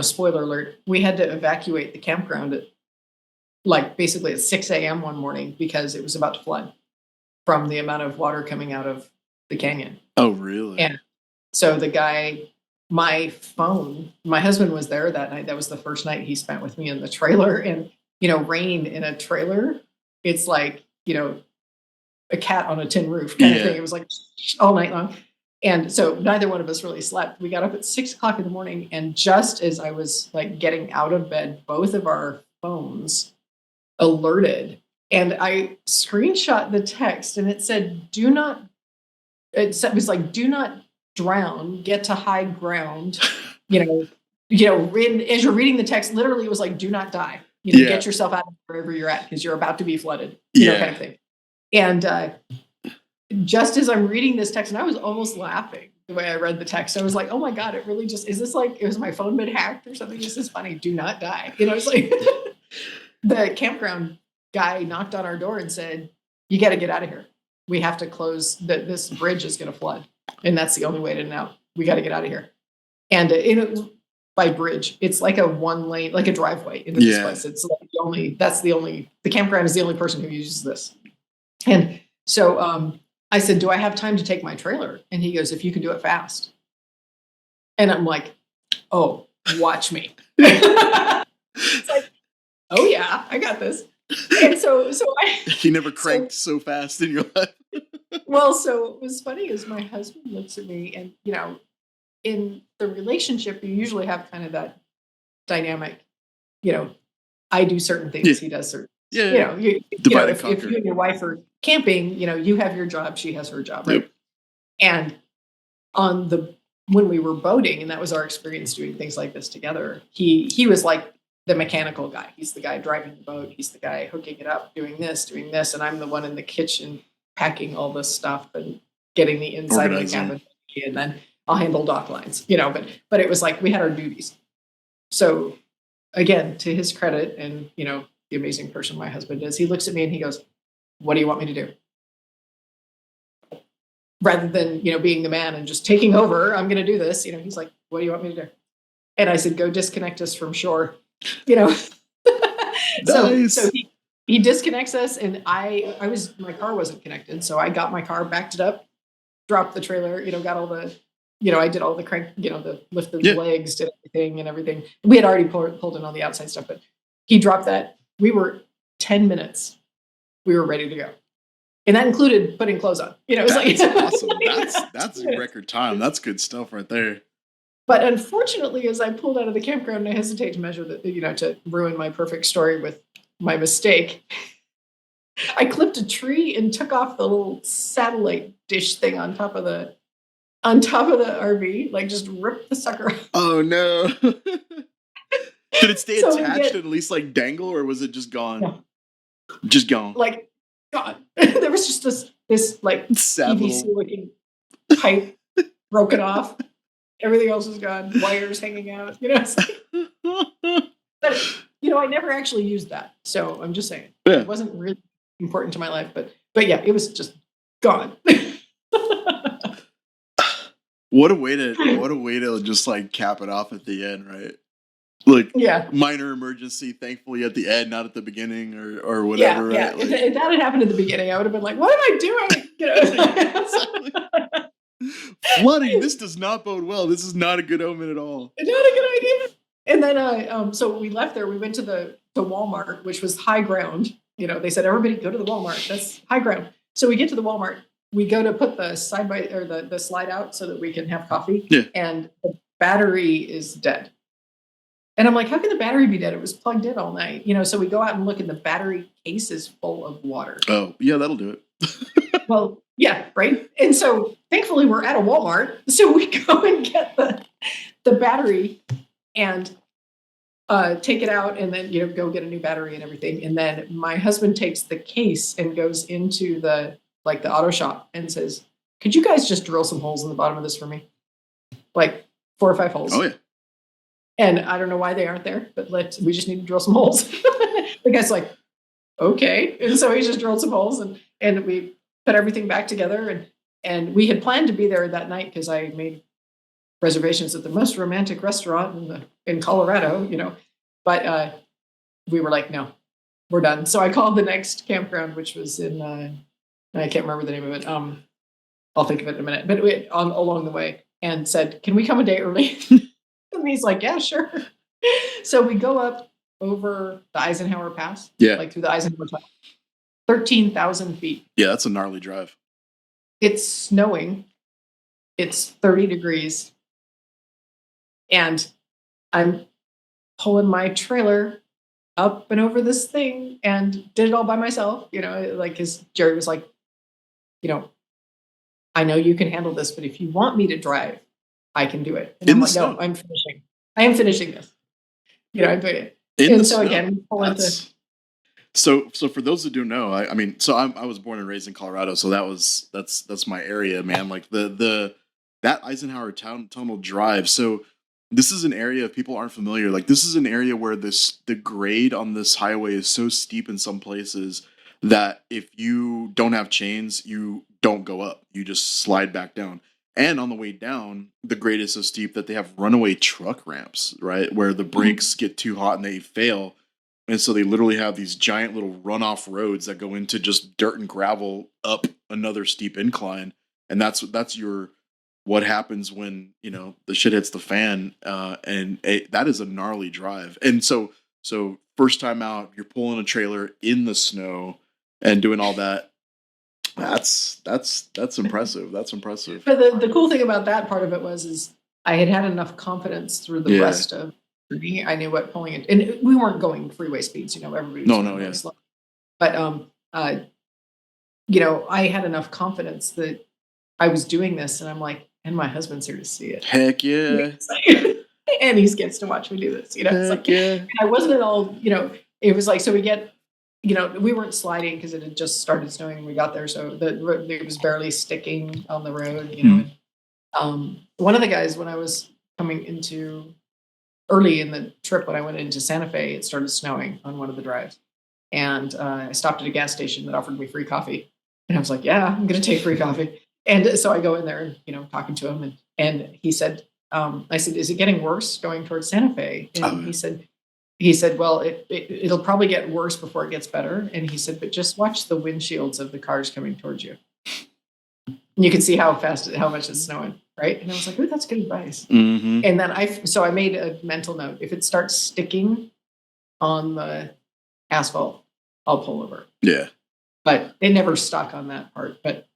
Speaker 2: spoiler alert, we had to evacuate the campground at basically at 6 a.m. one morning because it was about to flood from the amount of water coming out of the canyon.
Speaker 1: Oh, really?
Speaker 2: And so the guy, my husband was there that night. That was the first night he spent with me in the trailer. And, rain in a trailer, it's like, a cat on a tin roof kind of thing. It was like all night long. And so neither one of us really slept. We got up at 6 o'clock in the morning. And just as I was getting out of bed, both of our phones alerted. And I screenshot the text, and it said, do not drown, get to high ground. As you're reading the text, literally it was like, do not die. Get yourself out of wherever you're at because you're about to be flooded, kind of thing. And just as I'm reading this text, and I was almost laughing the way I read the text, I was like, oh my God, it really just, is this like, was my phone been hacked or something? This is funny. Do not die. It's like the campground guy knocked on our door and said, you got to get out of here. We have to close, this bridge is going to flood. And that's the only way to know. We got to get out of here. And it was by bridge. It's like a one lane, like a driveway into this place. It's like the campground is the only person who uses this. And so I said, do I have time to take my trailer? And he goes, if you can do it fast. And I'm like, oh, watch me. It's like, oh yeah, I got this. And so
Speaker 1: you never cranked so fast in your life.
Speaker 2: Well, so what was funny is my husband looks at me, and in the relationship, you usually have kind of that dynamic. I do certain things, he does certain. If you and your wife are camping, you have your job, she has her job, right? Yep. And when we were boating, and that was our experience doing things like this together, he was like the mechanical guy. He's the guy driving the boat. He's the guy hooking it up, doing this, and I'm the one in the kitchen packing all this stuff and getting the inside of the cabin, and then I'll handle dock lines, but it was like we had our duties. So again, to his credit, and the amazing person my husband is, he looks at me and he goes, what do you want me to do? Rather than, being the man and just taking over, I'm going to do this. He's like, what do you want me to do? And I said, go disconnect us from shore,
Speaker 1: Nice.
Speaker 2: So he disconnects us, and my car wasn't connected. So I got my car, backed it up, dropped the trailer, got all the, I did all the crank, the lift the legs, did everything. We had already pulled in all the outside stuff, but he dropped that. We were 10 minutes. We were ready to go. And that included putting clothes on. It's
Speaker 1: that's awesome. That's a record time. That's good stuff right there.
Speaker 2: But unfortunately, as I pulled out of the campground, and I hesitate to measure that, to ruin my perfect story with my mistake, I clipped a tree and took off the little satellite dish thing on top of the RV, like just ripped the sucker off.
Speaker 1: Oh no. Did it stay attached and at least dangle, or was it just gone?
Speaker 2: No.
Speaker 1: Just gone.
Speaker 2: Gone. There was just this PVC looking pipe broken off. Everything else is gone. Wires hanging out. But I never actually used that. So I'm just saying it wasn't really important to my life. But But yeah, it was just gone.
Speaker 1: What a way to just like cap it off at the end, right? Like
Speaker 2: Yeah.
Speaker 1: minor emergency, thankfully at the end, not at the beginning or
Speaker 2: Yeah.
Speaker 1: whatever,
Speaker 2: Yeah.
Speaker 1: right? Like,
Speaker 2: If that had happened at the beginning, I would have been like, what am I doing? You know?
Speaker 1: exactly. Flooding, this does not bode well. This is not a good omen at all.
Speaker 2: Not a good idea. And then so we left there, we went to the Walmart, which was high ground. You know, they said, everybody go to the Walmart. That's high ground. So we get to the Walmart, we go to put the the slide out so that we can have coffee.
Speaker 1: Yeah.
Speaker 2: And the battery is dead. And I'm like, how can the battery be dead? It was plugged in all night. You know, so we go out and look, and the battery case is full of water.
Speaker 1: Oh, yeah, that'll do it.
Speaker 2: Well, yeah, right. And so thankfully we're at a Walmart. So we go and get the battery and take it out, and then, you know, go get a new battery and everything. And then my husband takes the case and goes into the auto shop and says, could you guys just drill some holes in the bottom of this for me? Like 4 or 5 holes.
Speaker 1: Oh yeah.
Speaker 2: And I don't know why they aren't there, but we just need to drill some holes. The guy's like, okay. And so he just drilled some holes, and we put everything back together. And we had planned to be there that night because I made reservations at the most romantic restaurant in Colorado, you know, but we were like, no, we're done. So I called the next campground, which was in, I can't remember the name of it. I'll think of it in a minute, but along the way, and said, can we come a day early? And he's like, yeah, sure. So we go up over the Eisenhower Pass, like through the Eisenhower Tunnel, 13,000 feet.
Speaker 1: Yeah, that's a gnarly drive.
Speaker 2: It's snowing. It's 30 degrees. And I'm pulling my trailer up and over this thing, and did it all by myself, you know, like, because Jerry was like, you know, I know you can handle this, but if you want me to drive, I can do it. And I'm like, no, I'm finishing. I am finishing this. You know, I'm doing it. And so again, we pull into.
Speaker 1: So for those that don't know, I mean, so I was born and raised in Colorado, so that's my area, man. Like that Eisenhower Tunnel Drive. So this is an area, if people aren't familiar, like this is an area where the grade on this highway is so steep in some places that if you don't have chains, you don't go up. You just slide back down. And on the way down, the grade is so steep that they have runaway truck ramps, right? Where the brakes get too hot and they fail. And so they literally have these giant little runoff roads that go into just dirt and gravel up another steep incline. And that's what happens when, you know, the shit hits the fan. That is a gnarly drive. And so first time out, you're pulling a trailer in the snow and doing all that. That's impressive. That's impressive.
Speaker 2: But the cool thing about that part of it is I had enough confidence through the rest of me. I knew what pulling it, and we weren't going freeway speeds, you know, everybody was slow. But you know, I had enough confidence that I was doing this, and I'm like, and my husband's here to see it.
Speaker 1: Heck yeah.
Speaker 2: And he gets to watch me do this, you know. It's like, I wasn't at all, you know, it was like, so we get, you know, we weren't sliding because it had just started snowing when we got there. So it was barely sticking on the road, you know. And, one of the guys, when I was coming into early in the trip, when I went into Santa Fe, it started snowing on one of the drives. And I stopped at a gas station that offered me free coffee. And I was like, yeah, I'm going to take free coffee. And so I go in there and, you know, talking to him. And he said, I said, is it getting worse going towards Santa Fe? And he said, well, it'll probably get worse before it gets better. And he said, but just watch the windshields of the cars coming towards you. And you can see how much it's snowing, right? And I was like, oh, that's good advice.
Speaker 1: Mm-hmm.
Speaker 2: And then I made a mental note. If it starts sticking on the asphalt, I'll pull over.
Speaker 1: Yeah.
Speaker 2: But it never stuck on that part. But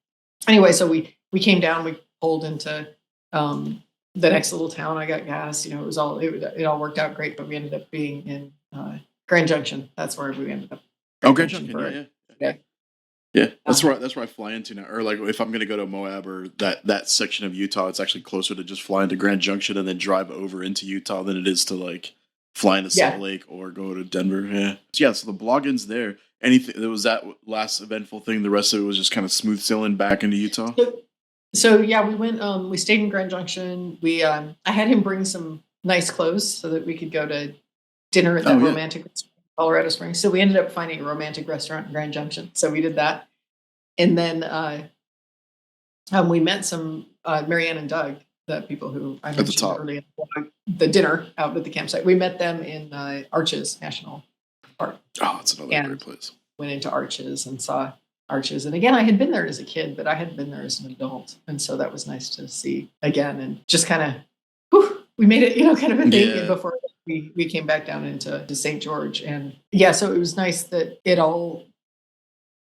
Speaker 2: anyway, so we came down, we pulled into the next little town. I got gas, you know, it all worked out great, but we ended up being in Grand Junction. That's where we ended up.
Speaker 1: Grand Junction, yeah. That's where I fly into now. Or like if I'm going to go to Moab or that section of Utah, it's actually closer to just fly into Grand Junction and then drive over into Utah than it is to like fly into Salt Lake or go to Denver. Yeah. So the blog ends there. Anything, was that last eventful thing? The rest of it was just kind of smooth sailing back into Utah.
Speaker 2: So yeah, we went. We stayed in Grand Junction. I had him bring some nice clothes so that we could go to dinner at that romantic restaurant in Colorado Springs. So we ended up finding a romantic restaurant in Grand Junction. So we did that, And then we met some Marianne and Doug, the people who I mentioned earlier in the blog, the dinner out at the campsite. We met them in Arches National Park.
Speaker 1: Oh, it's another great place.
Speaker 2: Went into Arches and saw Arches. And again, I had been there as a kid, but I hadn't been there as an adult. And so that was nice to see again, and just kind of, we made it, kind of a thing before we came back down into St. George. And so it was nice that it all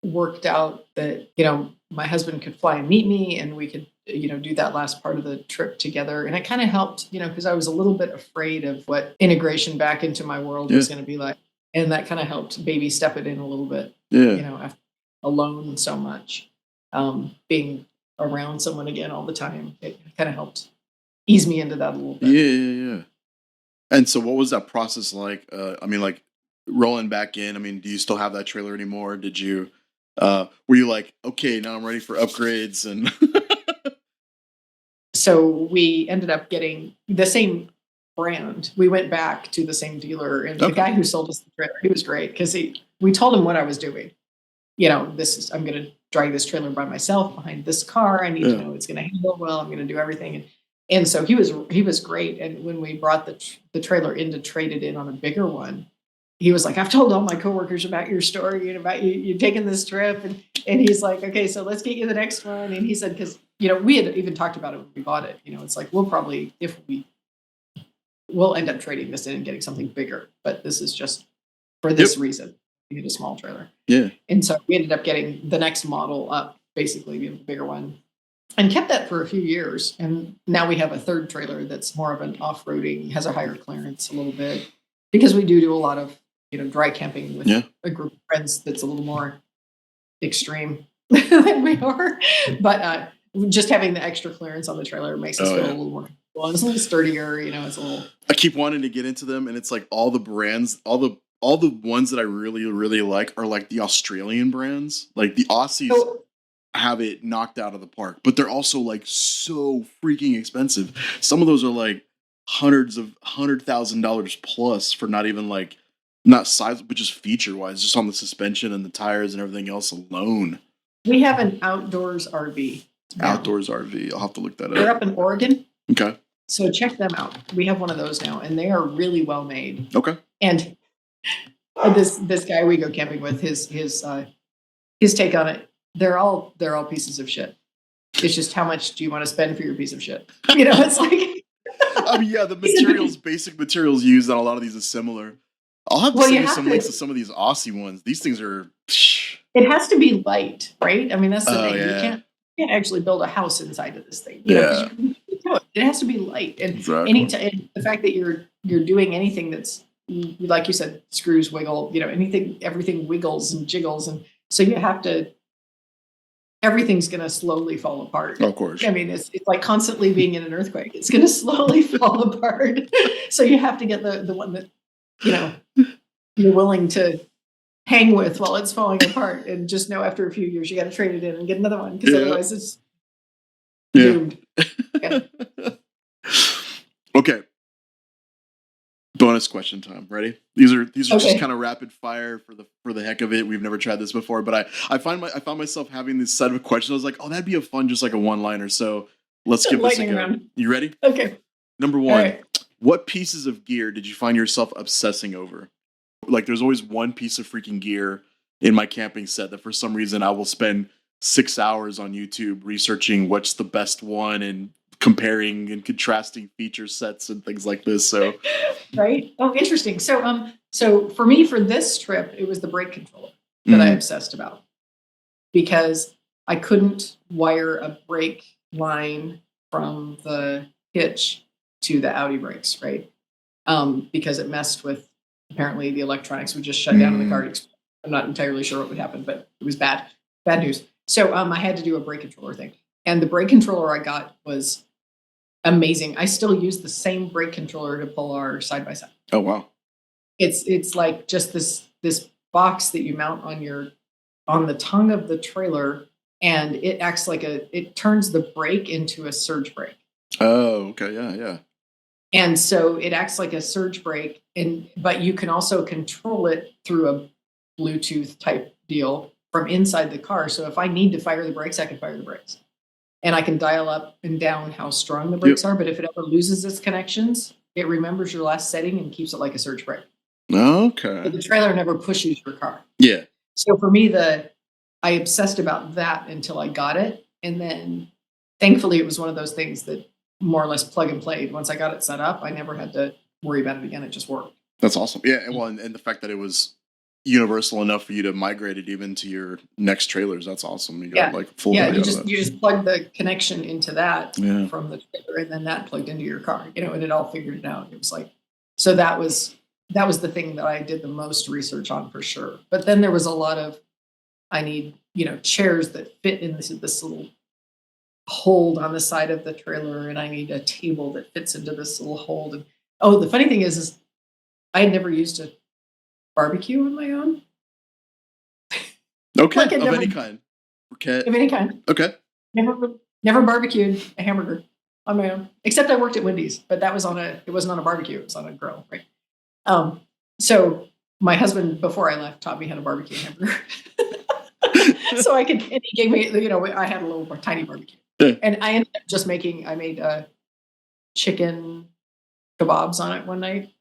Speaker 2: worked out that, my husband could fly and meet me, and we could, do that last part of the trip together. And it kind of helped, because I was a little bit afraid of what integration back into my world was going to be like. And that kind of helped baby step it in a little bit, after alone so much, being around someone again all the time. It kind of helped ease me into that a little bit.
Speaker 1: Yeah. And so what was that process like? Like rolling back in, do you still have that trailer anymore? Did you, were you like, okay, now I'm ready for upgrades? And
Speaker 2: so we ended up getting the same brand. We went back to the same dealer, and the guy who sold us the trailer, he was great because we told him what I was doing. I'm going to drag this trailer by myself behind this car. I need to know it's going to handle well. I'm going to do everything. And so he was great. And when we brought the trailer in to trade it in on a bigger one, he was like, I've told all my coworkers about your story and about you taking this trip. And he's like, okay, so let's get you the next one. And he said, because, we had even talked about it when we bought it. It's like, we'll probably, we'll end up trading this in and getting something bigger. But this is just for this reason. We need a small trailer. Yeah. And so we ended up getting the next model up, basically, the bigger one, and kept that for a few years. And now we have a third trailer that's more of an off-roading, has a higher clearance a little bit, because we do a lot of, dry camping with a group of friends that's a little more extreme than we are. But just having the extra clearance on the trailer makes us feel a little more comfortable. It's a little sturdier, it's a little...
Speaker 1: I keep wanting to get into them, and it's like all the brands, all the ones that I really, really like are like the Australian brands. Like the Aussies have it knocked out of the park, but they're also like so freaking expensive. Some of those are like $100,000 plus for not even like, not size, but just feature wise, just on the suspension and the tires and everything else alone.
Speaker 2: We have an outdoors RV.
Speaker 1: Outdoors RV. I'll have to look that up.
Speaker 2: They're up in Oregon.
Speaker 1: Okay.
Speaker 2: So check them out. We have one of those now, and they are really well made.
Speaker 1: Okay.
Speaker 2: And this guy we go camping with, his take on it, they're all pieces of shit. It's just, how much do you want to spend for your piece of shit? It's like
Speaker 1: the basic materials used on a lot of these is similar. I'll have to send you some links to some of these Aussie ones. These things are...
Speaker 2: It has to be light, right? That's the thing. Yeah. You can't actually build a house inside of this thing. It has to be light. And and the fact that you're doing anything that's, like you said, screws wiggle, everything wiggles and jiggles. And so you have to, everything's going to slowly fall apart.
Speaker 1: Of course.
Speaker 2: It's like constantly being in an earthquake. It's going to slowly fall apart. So you have to get the one that, you're willing to hang with while it's falling apart, and just know after a few years, you got to trade it in and get another one, because otherwise it's doomed. Yeah.
Speaker 1: Okay. Bonus question time. Ready? These are just kind of rapid fire for the heck of it. We've never tried this before, but I found myself having this set of questions. I was like, oh, that'd be a fun, just like a one-liner. So let's give this a go. Round. You ready?
Speaker 2: Okay.
Speaker 1: Number one, what pieces of gear did you find yourself obsessing over? Like, there's always one piece of freaking gear in my camping set that for some reason I will spend 6 hours on YouTube researching what's the best one and comparing and contrasting feature sets and things like this. So,
Speaker 2: right. Oh, interesting. So for me, for this trip, it was the brake controller that I obsessed about, because I couldn't wire a brake line from the hitch to the Audi brakes, right? Because it messed with, apparently, the electronics would just shut down in the car. I'm not entirely sure what would happen, but it was bad news. So I had to do a brake controller thing, and the brake controller I got was amazing. I still use the same brake controller to pull our side by side.
Speaker 1: Oh wow!
Speaker 2: It's like just this box that you mount on the tongue of the trailer, and it acts like it turns the brake into a surge brake.
Speaker 1: Oh, okay, yeah.
Speaker 2: And so it acts like a surge brake, but you can also control it through a Bluetooth type deal. from inside the car. So if I need to fire the brakes, I can fire the brakes. And I can dial up and down how strong the brakes are. But if it ever loses its connections, it remembers your last setting and keeps it like a surge brake.
Speaker 1: Okay.
Speaker 2: But the trailer never pushes your car.
Speaker 1: Yeah.
Speaker 2: So for me, I obsessed about that until I got it. And then thankfully it was one of those things that more or less plug and played. Once I got it set up, I never had to worry about it again. It just worked.
Speaker 1: That's awesome. Yeah. And, well, and the fact that it was universal enough for you to migrate it even to your next trailers. That's awesome. You got like full value
Speaker 2: you
Speaker 1: out of that.
Speaker 2: just plug the connection into that
Speaker 1: Yeah.
Speaker 2: from the trailer, and then that plugged into your car, and it all figured it out. It was like, so that was the thing that I did the most research on for sure. But then there was a lot of, I need, chairs that fit in this little hold on the side of the trailer, and I need a table that fits into this little hold. And the funny thing is I had never used a barbecue on my own.
Speaker 1: Okay, of any kind. Okay.
Speaker 2: Of any kind.
Speaker 1: Okay.
Speaker 2: Never barbecued a hamburger on my own, except I worked at Wendy's, but that was it wasn't on a barbecue, it was on a grill, right? So my husband, before I left, taught me how to barbecue a hamburger. So and he gave me, I had a little tiny barbecue.
Speaker 1: Yeah.
Speaker 2: And I ended up just I made chicken kebabs on it one night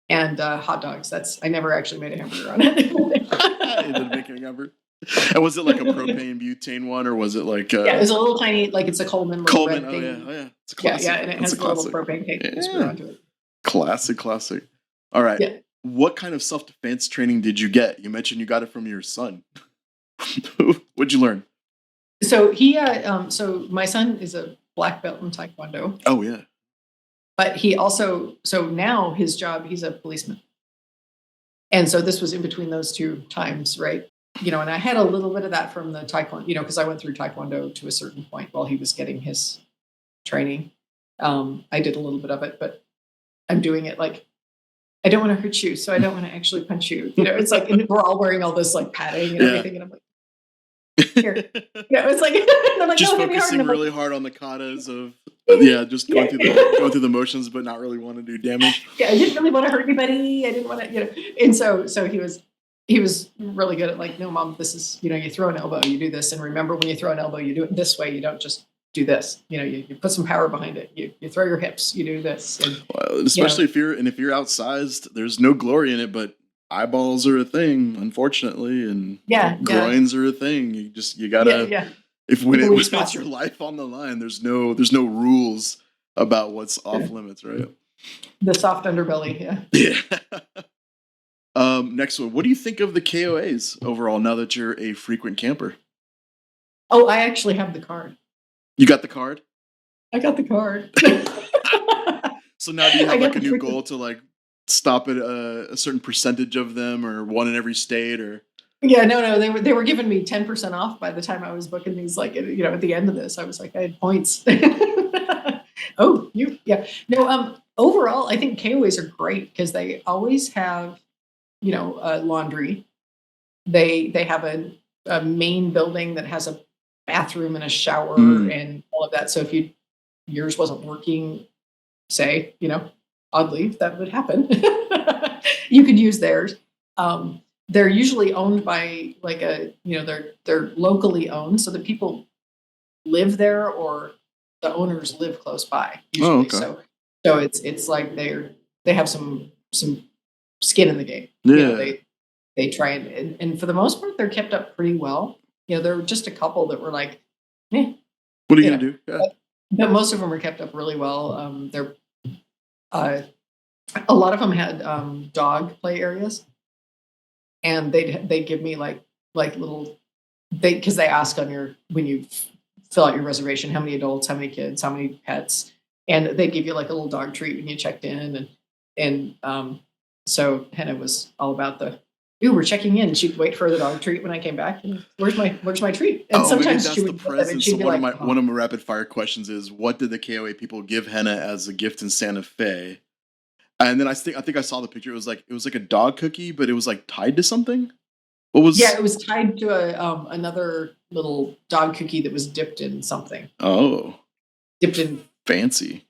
Speaker 2: and hot dogs. I never actually made a hamburger on it.
Speaker 1: You didn't make any hamburger? And was it like a propane butane one, or was it like
Speaker 2: yeah, it was a little tiny, like it's a Coleman.
Speaker 1: Coleman, oh yeah. It's a classic.
Speaker 2: Yeah, and it has a little propane tank to screw onto it.
Speaker 1: Classic. All right.
Speaker 2: Yeah.
Speaker 1: What kind of self-defense training did you get? You mentioned you got it from your son. What'd you learn?
Speaker 2: So so my son is a black belt in Taekwondo.
Speaker 1: Oh yeah.
Speaker 2: But he also, so now his job, he's a policeman. And so this was in between those two times, right? And I had a little bit of that from the Taekwondo, because I went through Taekwondo to a certain point while he was getting his training. I did a little bit of it, but I'm doing it like, I don't want to hurt you, so I don't want to actually punch you. It's like, and we're all wearing all this like padding and everything, and I'm like, here. It's like, and I'm like,
Speaker 1: just focusing really hard on the katas of just going through the motions, but not really want to do damage.
Speaker 2: Yeah, I didn't really want to hurt anybody. I didn't want to, and so he was really good at like, no, Mom, this is, you throw an elbow, you do this, and remember when you throw an elbow, you do it this way. You don't just do this. You put some power behind it. You throw your hips. You do this. And,
Speaker 1: well, especially if you're outsized, there's no glory in it, but eyeballs are a thing, unfortunately, and groins are a thing. You gotta if when it's your life on the line, there's no rules about what's off limits, right?
Speaker 2: The soft underbelly,
Speaker 1: Next one. What do you think of the KOAs overall now that you're a frequent camper?
Speaker 2: Oh, I actually have the card.
Speaker 1: You got the card?
Speaker 2: I got the card.
Speaker 1: So now do you have like a new goal to like stop at a certain percentage of them, or one in every state, or?
Speaker 2: Yeah, no, they were giving me 10% off by the time I was booking these. Like, at the end of this, I was like, I had points. Overall, I think KOAs are great because they always have, laundry. They have a main building that has a bathroom and a shower and all of that. So if yours wasn't working, say, oddly, if that would happen, you could use theirs. They're usually owned by like they're locally owned, so that people live there or the owners live close by. Usually.
Speaker 1: Oh, okay.
Speaker 2: So it's like they have some skin in the game.
Speaker 1: Yeah.
Speaker 2: They try and for the most part they're kept up pretty well. There were just a couple that were like, what
Speaker 1: are you gonna do? Yeah.
Speaker 2: But most of them are kept up really well. They're a lot of them had dog play areas. And they give me like little, because they ask when you fill out your reservation, how many adults, how many kids, how many pets, and they give you like a little dog treat when you checked in, and so Hannah was all about we're checking in. She'd wait for the dog treat when I came back, and where's my treat? And sometimes she would
Speaker 1: the present. So one of my rapid fire questions is, what did the KOA people give Hannah as a gift in Santa Fe? And then I think I saw the picture. It was like a dog cookie, but it was like tied to something. What was? Yeah,
Speaker 2: it was tied to another little dog cookie that was dipped in something.
Speaker 1: Oh,
Speaker 2: dipped in
Speaker 1: fancy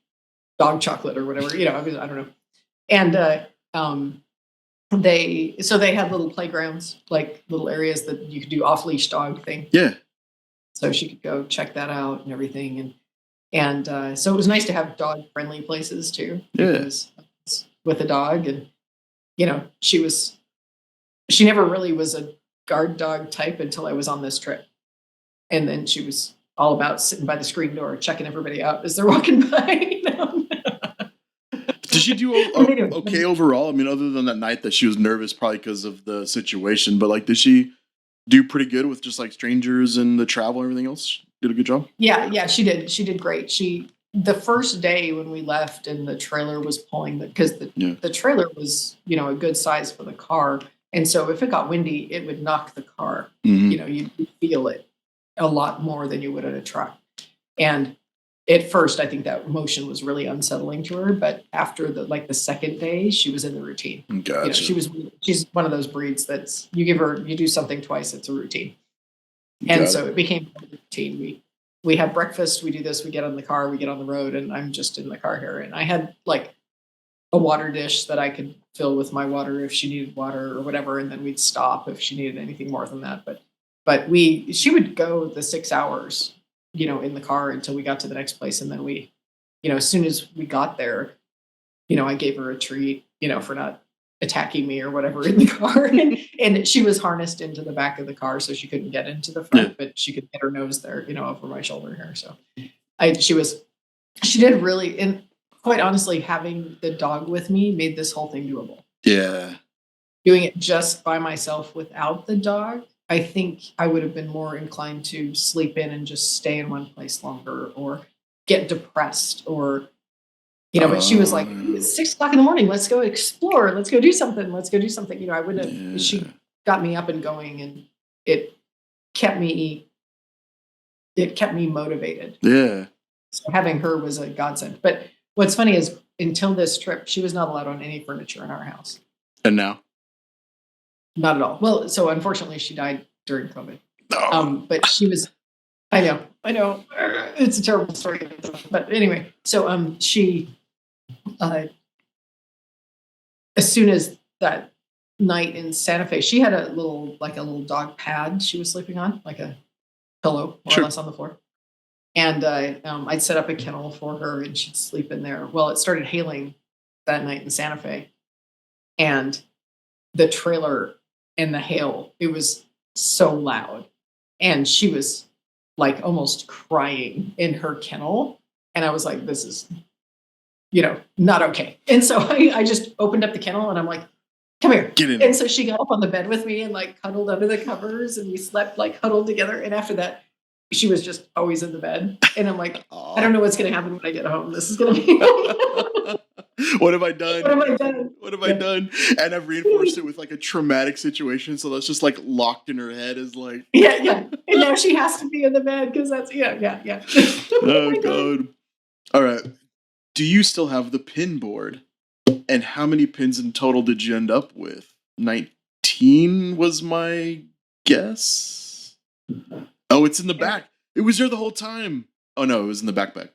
Speaker 2: dog chocolate or whatever. I don't know. And they had little playgrounds, like little areas that you could do off leash dog thing.
Speaker 1: Yeah.
Speaker 2: So she could go check that out and everything. And so it was nice to have dog friendly places too,
Speaker 1: Yeah.
Speaker 2: because with a dog, and she never really was a guard dog type until I was on this trip. And then she was all about sitting by the screen door, checking everybody out as they're walking by.
Speaker 1: Did she do okay overall? I mean, other than that night that she was nervous, probably because of the situation, but like, did she do pretty good with just like strangers and the travel and everything else? Did a good job?
Speaker 2: Yeah, she did. She did great. The first day when we left and the trailer was pulling, because the trailer was, a good size for the car. And so if it got windy, it would knock the car.
Speaker 1: Mm-hmm.
Speaker 2: You'd feel it a lot more than you would in a truck. And at first, I think that motion was really unsettling to her. But after the second day, she was in the routine.
Speaker 1: Gotcha.
Speaker 2: She's one of those breeds that's, you do something twice, it's a routine. And so it became a routine. We have breakfast, we do this, we get on the car, we get on the road, and I'm just in the car here. And I had like a water dish that I could fill with my water if she needed water or whatever, and then we'd stop if she needed anything more than that. But she would go the 6 hours, in the car until we got to the next place. And then we, as soon as we got there, I gave her a treat, for not attacking me or whatever in the car. And she was harnessed into the back of the car, so she couldn't get into the front, but she could get her nose there, over my shoulder here. So she did really, and quite honestly, having the dog with me made this whole thing doable.
Speaker 1: Yeah.
Speaker 2: Doing it just by myself without the dog, I think I would have been more inclined to sleep in and just stay in one place longer, or get depressed, or but she was like, it's 6 o'clock in the morning. Let's go explore. Let's go do something. I wouldn't have, she got me up and going, and it kept me motivated.
Speaker 1: Yeah.
Speaker 2: So having her was a godsend. But what's funny is, until this trip, she was not allowed on any furniture in our house.
Speaker 1: And now?
Speaker 2: Not at all. Well, so unfortunately she died during COVID.
Speaker 1: Oh.
Speaker 2: But she was, I know, it's a terrible story. But anyway, so she, as soon as that night in Santa Fe, she had a little dog pad she was sleeping on, like a pillow, more or less, on the floor. And I'd set up a kennel for her, and she'd sleep in there. Well, it started hailing that night in Santa Fe, and the trailer and the hail, it was so loud, and she was like almost crying in her kennel. And I was like, this is, not okay. And so I just opened up the kennel, and I'm like, come here.
Speaker 1: Get in.
Speaker 2: And so she got up on the bed with me and like cuddled under the covers, and we slept like huddled together. And after that, she was just always in the bed. And I'm like, I don't know what's going to happen when I get home. This is going to be.
Speaker 1: What have I done?
Speaker 2: What have I done?
Speaker 1: And I've reinforced it with like a traumatic situation. So that's just like locked in her head as like.
Speaker 2: Yeah. And now she has to be in the bed because that's, yeah.
Speaker 1: Oh, God. All right. Do you still have the pin board? And how many pins in total did you end up with? 19 was my guess. Oh, it's in the back. It was there the whole time. Oh, no, it was in the backpack.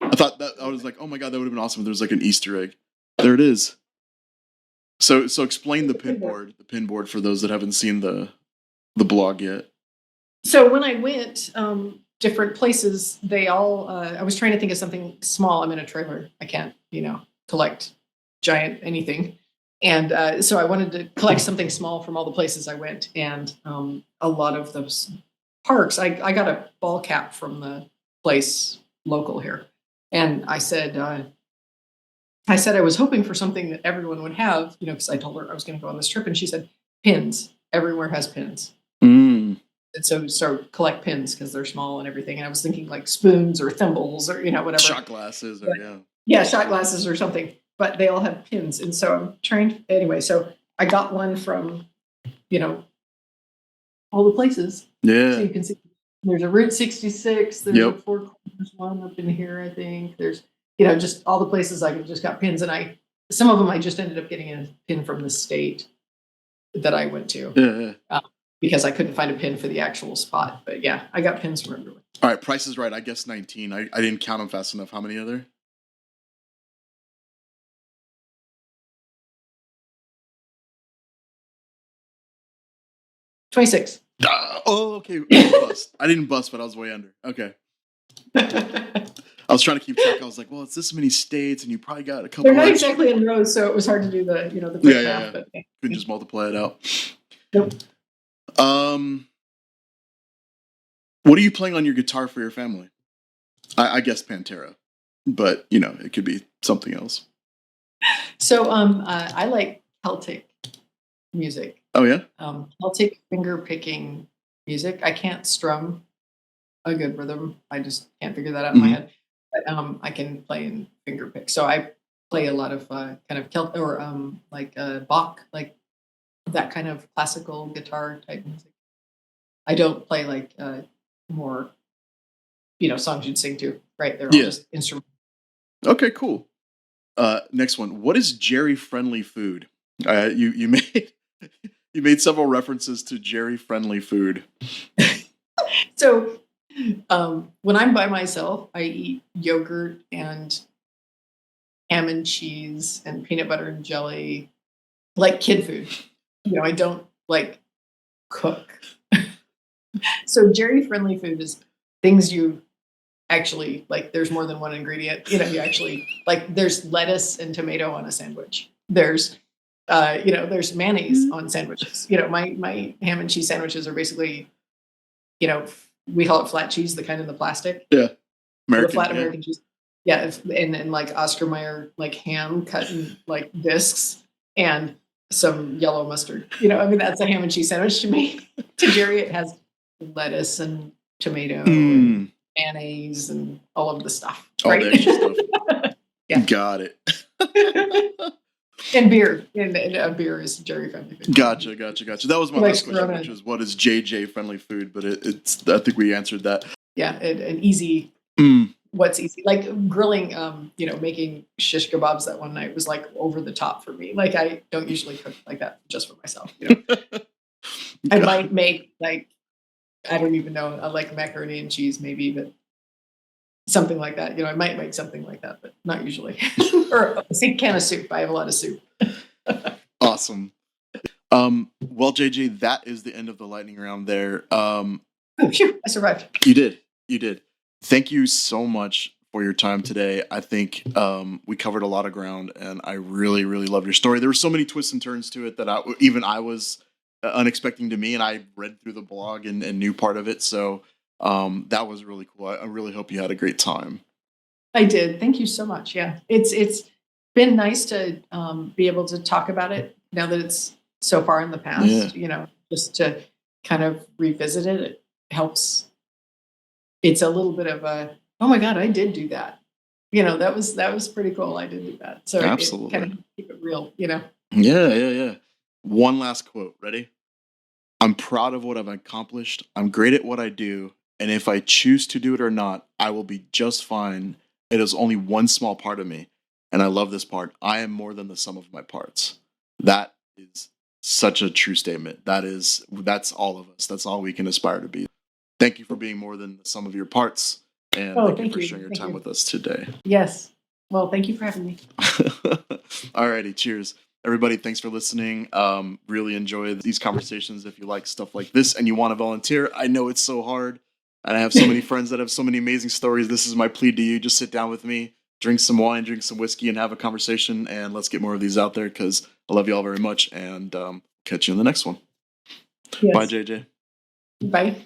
Speaker 1: I was like, oh my God, that would have been awesome if there was like an Easter egg. There it is. So explain the pin board for those that haven't seen the blog yet.
Speaker 2: So when I went different places, they all, I was trying to think of something small. I'm in a trailer. I can't, collect giant anything. And so I wanted to collect something small from all the places I went. And a lot of those parks, I got a ball cap from the place local here. And I said I was hoping for something that everyone would have, because I told her I was going to go on this trip. And she said, pins. Everywhere has pins.
Speaker 1: Mm.
Speaker 2: And so collect pins because they're small and everything. And I was thinking like spoons or thimbles or, whatever.
Speaker 1: Shot glasses or, yeah.
Speaker 2: Yeah, shot glasses or something. But they all have pins. And so I'm trying, anyway, so I got one from, all the places.
Speaker 1: Yeah.
Speaker 2: So you can see there's a Route 66. There's a Four Corners one up in here, I think. There's, just all the places I just got pins. And some of them I just ended up getting a pin from the state that I went to.
Speaker 1: Yeah.
Speaker 2: Because I couldn't find a pin for the actual spot. But yeah, I got pins from everywhere.
Speaker 1: All right, Price is Right. I guess 19. I didn't count them fast enough. How many are there?
Speaker 2: 26.
Speaker 1: Oh, okay. I didn't bust. I didn't bust, but I was way under. Okay. I was trying to keep track. I was like, well, it's this many states, and you probably got a couple.
Speaker 2: They're not exactly in rows, so it was hard to do the quick math. But
Speaker 1: couldn't just multiply it out.
Speaker 2: Nope.
Speaker 1: What are you playing on your guitar for your family? I guess Pantera, but it could be something else.
Speaker 2: So I like Celtic music.
Speaker 1: Oh yeah.
Speaker 2: Celtic finger picking music. I can't strum a good rhythm. I just can't figure that out in my head. But I can play in finger pick. So I play a lot of kind of Celtic or like Bach, like that kind of classical guitar type music. I don't play like more, songs you'd sing to. Right? They're all just instruments.
Speaker 1: Okay, cool. Next one. What is Jerry friendly food? You made several references to Jerry friendly food.
Speaker 2: So when I'm by myself, I eat yogurt and ham and cheese and peanut butter and jelly, like kid food. I don't like cook. So Jerry friendly food is things you actually like. There's more than one ingredient. You actually like. There's lettuce and tomato on a sandwich. There's there's mayonnaise on sandwiches. My ham and cheese sandwiches are basically, we call it flat cheese, the kind in the plastic.
Speaker 1: Yeah.
Speaker 2: The flat American cheese. Yeah. And like Oscar Mayer, like ham cut in like discs and some yellow mustard. That's a ham and cheese sandwich to me. To Jerry, it has lettuce and tomato and mayonnaise and all of the stuff.
Speaker 1: All
Speaker 2: right?
Speaker 1: the extra stuff. Yeah. Got it.
Speaker 2: And beer. And beer is Jerry friendly food.
Speaker 1: Gotcha. That was my last question, which was what is JJ friendly food? But it's I think we answered that.
Speaker 2: Yeah, an easy. What's easy? Like grilling, making shish kebabs that one night was like over the top for me. Like I don't usually cook like that just for myself. I might make like, I don't even know, like macaroni and cheese maybe, but something like that. I might make something like that, but not usually. Or a can of soup. I have a lot of soup.
Speaker 1: Awesome. Well, JJ, that is the end of the lightning round there.
Speaker 2: Oh, phew, I survived.
Speaker 1: You did. Thank you so much for your time today. I think we covered a lot of ground, and I really, really loved your story. There were so many twists and turns to it that I was unexpected to me, and I read through the blog and knew part of it. So that was really cool. I really hope you had a great time.
Speaker 2: I did. Thank you so much. Yeah, it's been nice to be able to talk about it now that it's so far in the past. Just to kind of revisit it. It helps. It's a little bit of a, oh my God, I did do that. That was pretty cool. I did do that. So
Speaker 1: absolutely,
Speaker 2: it kind of keep it real.
Speaker 1: Yeah. One last quote. Ready? I'm proud of what I've accomplished. I'm great at what I do. And if I choose to do it or not, I will be just fine. It is only one small part of me. And I love this part. I am more than the sum of my parts. That is such a true statement. That's all of us. That's all we can aspire to be. Thank you for being more than the sum of your parts. And thank you for sharing your time with us today.
Speaker 2: Yes. Well, thank you for having me.
Speaker 1: Alrighty. Cheers. Everybody, thanks for listening. Really enjoy these conversations. If you like stuff like this and you want to volunteer, I know it's so hard. And I have so many friends that have so many amazing stories. This is my plea to you. Just sit down with me, drink some wine, drink some whiskey, and have a conversation. And let's get more of these out there because I love you all very much. And catch you in the next one. Yes. Bye, JJ.
Speaker 2: Bye.